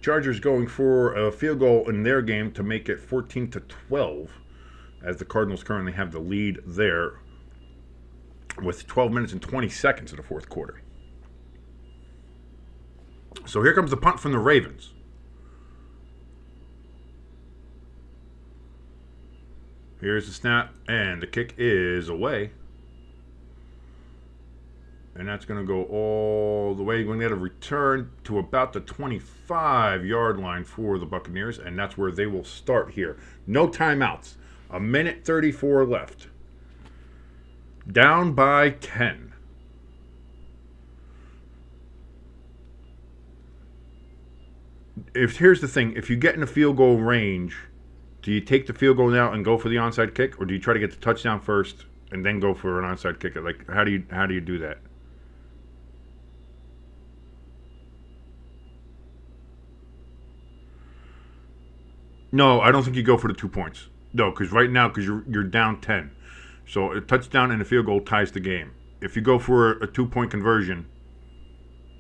Chargers going for a field goal in their game to make it 14-12, as the Cardinals currently have the lead there. with 12 minutes and 20 seconds of the fourth quarter. So here comes the punt from the Ravens. Here's the snap, and the kick is away. And that's going to go all the way. We're going to get a return to about the 25-yard line for the Buccaneers, and that's where they will start here. No timeouts. 1:34 left. Down by 10. Here's the thing. If you get in the field goal range, do you take the field goal now and go for the onside kick, or do you try to get the touchdown first and then go for an onside kick? Like, how do you do that? No, I don't think you go for the 2 points. No, because right now, because you're down 10. So a touchdown and a field goal ties the game. If you go for a 2-point conversion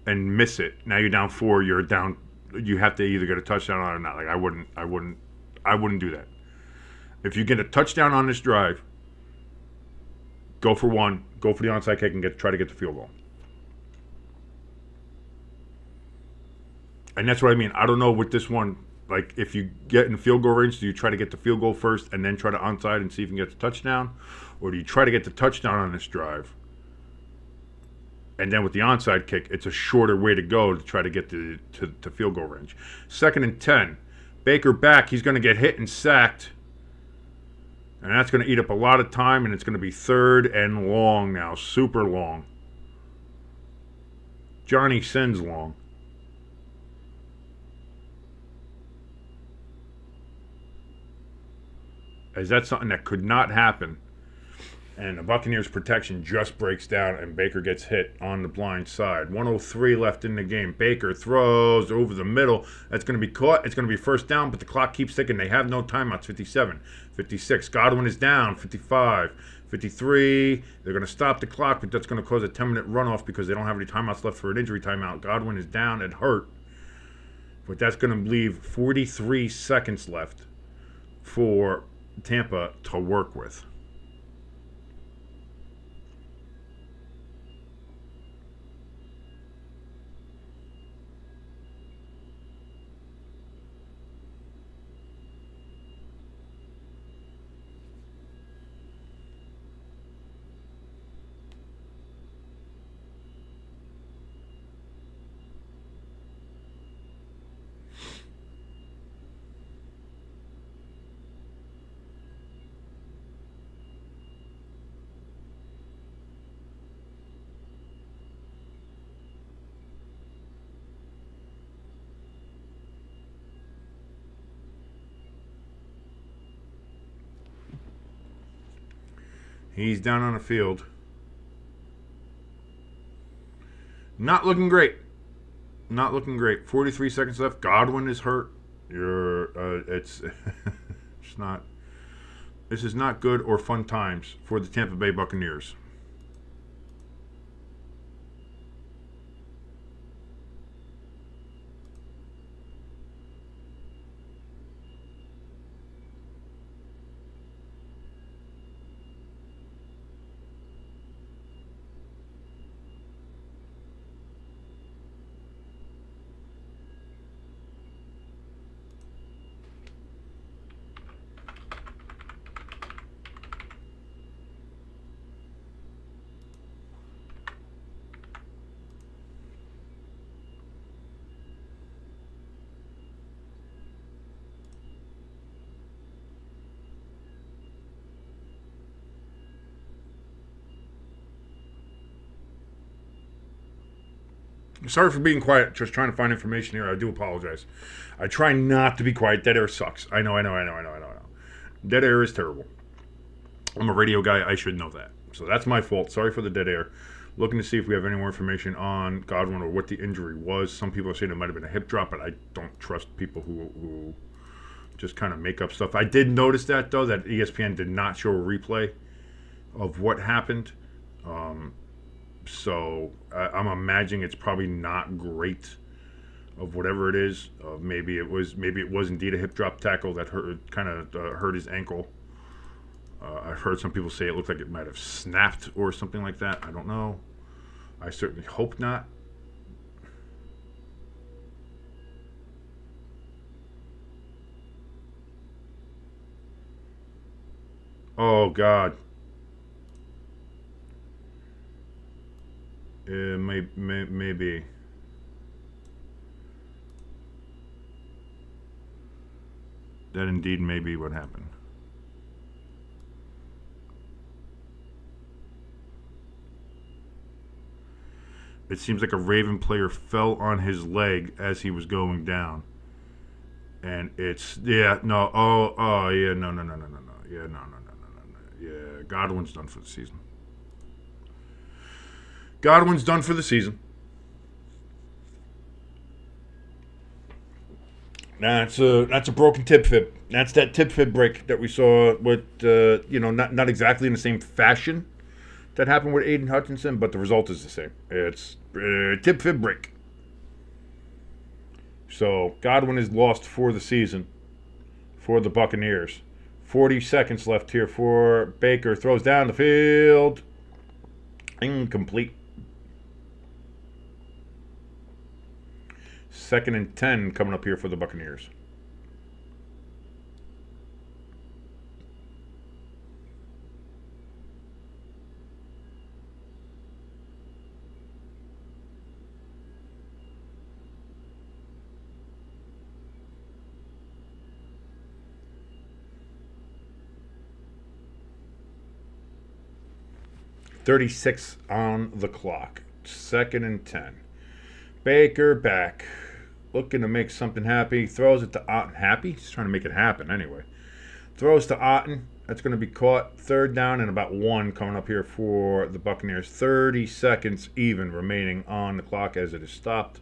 and miss it, now you're down 4. You're down. You have to either get a touchdown or not. Like I wouldn't do that. If you get a touchdown on this drive, go for one. Go for the onside kick and try to get the field goal. And that's what I mean. I don't know with this one. Like, if you get in field goal range, do you try to get the field goal first and then try to onside and see if you can get the touchdown? Or do you try to get the touchdown on this drive? And then with the onside kick, it's a shorter way to go to try to get to field goal range. 2nd and 10. Baker back. He's going to get hit and sacked. And that's going to eat up a lot of time, and it's going to be 3rd and long now. Super long. Johnny sends long. As that's something that could not happen. And the Buccaneers' protection just breaks down, and Baker gets hit on the blind side. 1:03 left in the game. Baker throws over the middle. That's going to be caught. It's going to be first down, but the clock keeps ticking. They have no timeouts. 57, 56. Godwin is down. 55, 53. They're going to stop the clock, but that's going to cause a 10-minute runoff because they don't have any timeouts left for an injury timeout. Godwin is down and hurt. But that's going to leave 43 seconds left for Tampa to work with. He's down on the field. Not looking great. Not looking great. 43 seconds left. Godwin is hurt. It's it's not. This is not good or fun times for the Tampa Bay Buccaneers. Sorry for being quiet. Just trying to find information here. I do apologize. I try not to be quiet. Dead air sucks. I know. Dead air is terrible. I'm a radio guy. I should know that. So that's my fault. Sorry for the dead air. Looking to see if we have any more information on Godwin or what the injury was. Some people are saying it might have been a hip drop, but I don't trust people who just kind of make up stuff. I did notice that, though, that ESPN did not show a replay of what happened. So I'm imagining it's probably not great of whatever it is. Maybe it was indeed a hip drop tackle that hurt his ankle. I've heard some people say it looked like it might have snapped or something like that. I don't know. I certainly hope not. Oh, God. Maybe. That indeed may be what happened. It seems like a Raven player fell on his leg as he was going down. And it's, yeah, no, yeah, no. Yeah, no. Yeah, Godwin's done for the season. Godwin's done for the season. That's a broken tip fib. That's that tip fib break that we saw with, not exactly in the same fashion that happened with Aiden Hutchinson, but the result is the same. It's tip fib break. So Godwin is lost for the season for the Buccaneers. 40 seconds left here for Baker. Throws down the field. Incomplete. 2nd and 10 coming up here for the Buccaneers. .36 on the clock. 2nd and 10. Baker back. Looking to make something happy. Throws it to Otten. Happy? He's trying to make it happen anyway. Throws to Otten. That's going to be caught. 3rd down and about 1 coming up here for the Buccaneers. 30 seconds even remaining on the clock as it is stopped.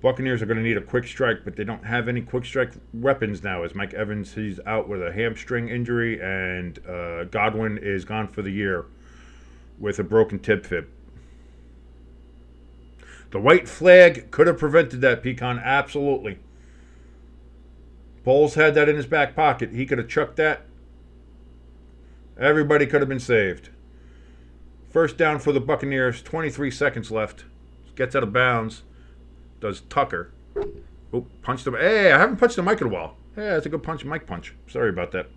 Buccaneers are going to need a quick strike, but they don't have any quick strike weapons now as Mike Evans, he's out with a hamstring injury, and Godwin is gone for the year with a broken tib fib. The white flag could have prevented that, Pecan, absolutely. Bowles had that in his back pocket. He could have chucked that. Everybody could have been saved. 1st down for the Buccaneers, 23 seconds left. Gets out of bounds. Does Tucker. Oh, punched him. Hey, I haven't punched the mic in a while. Hey, that's a good punch, mic punch. Sorry about that.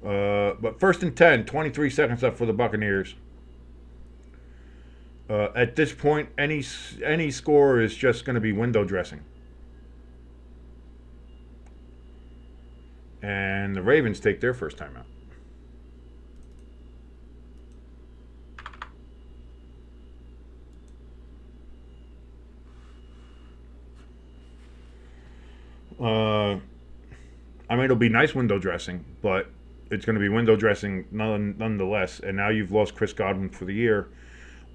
But 1st and 10, 23 seconds left for the Buccaneers. At this point, any score is just going to be window dressing. And the Ravens take their first timeout. I mean, it'll be nice window dressing, but it's going to be window dressing nonetheless. And now you've lost Chris Godwin for the year.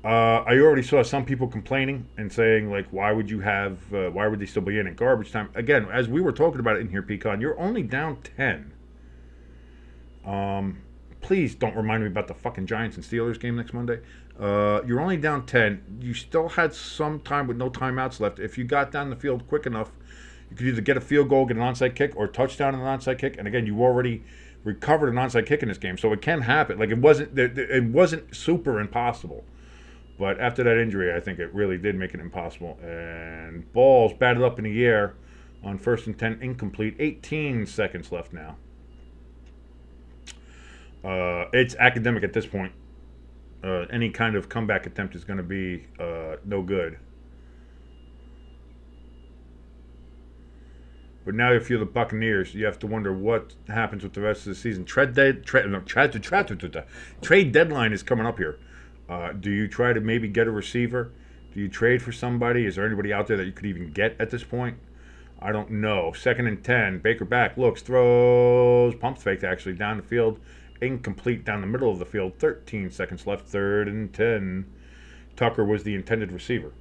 I already saw some people complaining and saying, like, why would they still be in at garbage time? Again, as we were talking about it in here, Pecan, you're only down 10. Please don't remind me about the fucking Giants and Steelers game next Monday. You're only down 10. You still had some time with no timeouts left. If you got down the field quick enough, you could either get a field goal, get an onside kick, or touchdown and an onside kick. And again, you already recovered an onside kick in this game, so it can happen. Like, it wasn't super impossible. But after that injury, I think it really did make it impossible. And balls batted up in the air on 1st and 10, incomplete. 18 seconds left now. It's academic at this point. Any kind of comeback attempt is going to be no good. But now if you're the Buccaneers, you have to wonder what happens with the rest of the season. Trade deadline is coming up here. Do you try to maybe get a receiver? Do you trade for somebody? Is there anybody out there that you could even get at this point? I don't know. 2nd and 10. Baker back. Looks. Throws. Pump fake actually down the field. Incomplete down the middle of the field. 13 seconds left. 3rd and 10. Tucker was the intended receiver.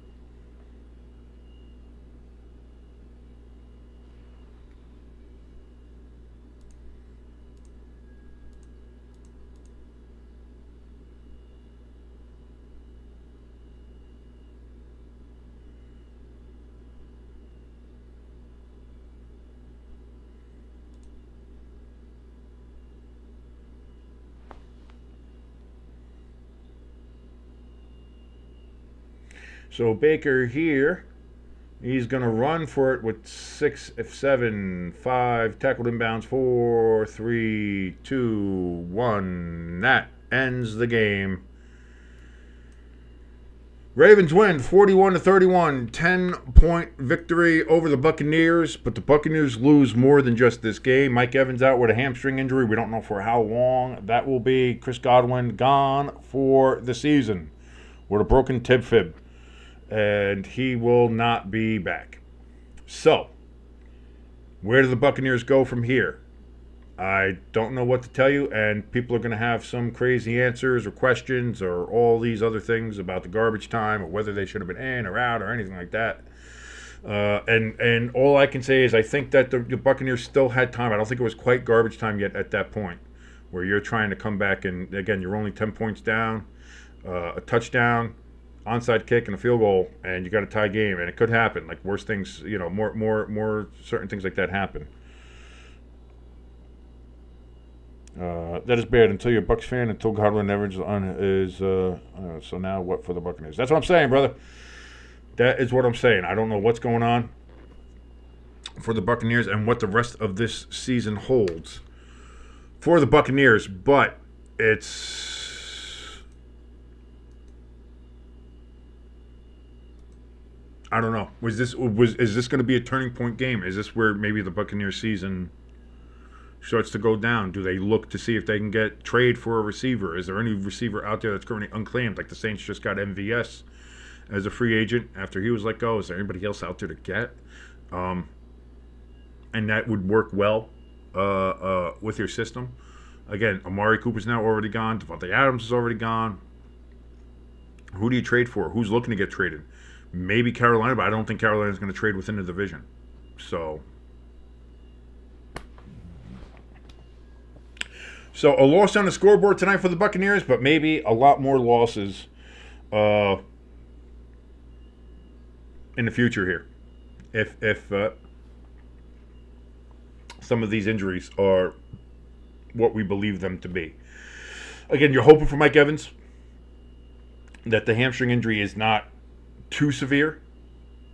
So Baker here, he's going to run for it with 6, 7, 5, tackled inbounds, 4, 3, 2, 1. That ends the game. Ravens win 41-31, 10-point victory over the Buccaneers, but the Buccaneers lose more than just this game. Mike Evans out with a hamstring injury. We don't know for how long that will be. Chris Godwin gone for the season with a broken tib fib, and he will not be back. So, where do the Buccaneers go from here? I don't know what to tell you, and people are going to have some crazy answers or questions or all these other things about the garbage time or whether they should have been in or out or anything like that. And all I can say is I think that the Buccaneers still had time. I don't think it was quite garbage time yet at that point where you're trying to come back and, again, you're only 10 points down, a touchdown, onside kick, and a field goal, and you got a tie game, and it could happen. Like worse things, more certain things like that happen. That is bad until you're a Bucs fan, until Godwin Evans is so now what for the Buccaneers? That's what I'm saying, brother. That is what I'm saying. I don't know what's going on for the Buccaneers and what the rest of this season holds for the Buccaneers, but I don't know. Is this going to be a turning point game? Is this where maybe the Buccaneers season starts to go down? Do they look to see if they can trade for a receiver? Is there any receiver out there that's currently unclaimed? Like the Saints just got MVS as a free agent after he was let go. Is there anybody else out there to get? And that would work well with your system. Again, Amari Cooper's now already gone. Devontae Adams is already gone. Who do you trade for? Who's looking to get traded? Maybe Carolina, but I don't think Carolina's going to trade within the division. So a loss on the scoreboard tonight for the Buccaneers, but maybe a lot more losses in the future here. If some of these injuries are what we believe them to be. Again, you're hoping for Mike Evans that the hamstring injury is not too severe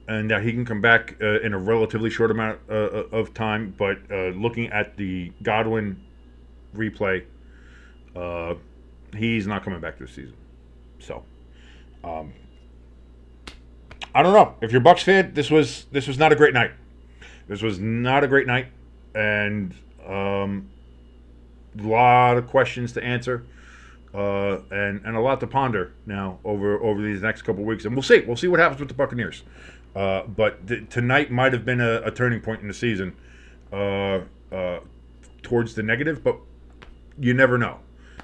and that he can come back in a relatively short amount of time. But looking at the Godwin replay, he's not coming back this season. So, I don't know. If you're a Bucs fan, this was not a great night. This was not a great night, and a lot of questions to answer, and a lot to ponder now over these next couple of weeks. And we'll see what happens with the Buccaneers. But tonight might have been a turning point in the season towards the negative, but you never know.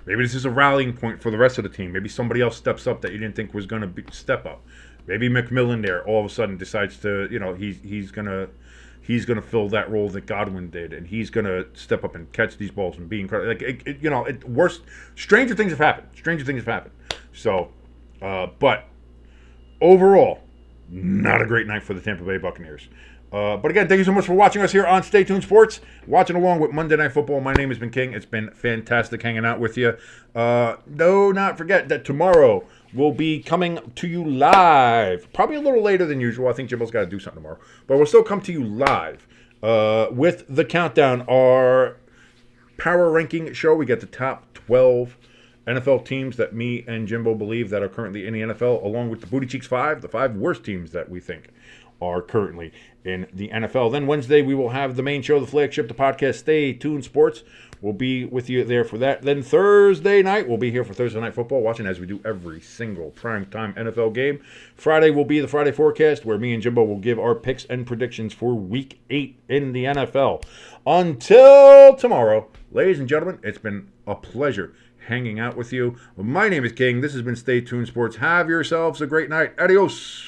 Maybe this is a rallying point for the rest of the team. Maybe somebody else steps up that you didn't think was going to step up. Maybe McMillan there all of a sudden decides to, he's gonna fill that role that Godwin did, and he's gonna step up and catch these balls and be incredible. Worse. Stranger things have happened. So, but overall, not a great night for the Tampa Bay Buccaneers. But again, thank you so much for watching us here on Stay Tuned Sports, watching along with Monday Night Football. My name has been King. It's been fantastic hanging out with you. Do not forget that tomorrow we'll be coming to you live, probably a little later than usual. I think Jimbo's got to do something tomorrow, but we'll still come to you live with the countdown, our power ranking show. We get the top 12 NFL teams that me and Jimbo believe that are currently in the NFL, along with the Booty Cheeks 5, the 5 worst teams that we think are currently in the NFL. Then Wednesday, we will have the main show, the flagship, the podcast, Stay Tuned Sports. We'll be with you there for that. Then Thursday night, we'll be here for Thursday Night Football, watching as we do every single primetime NFL game. Friday will be the Friday Forecast, where me and Jimbo will give our picks and predictions for Week 8 in the NFL. Until tomorrow, ladies and gentlemen, it's been a pleasure hanging out with you. My name is King. This has been Stay Tuned Sports. Have yourselves a great night. Adios.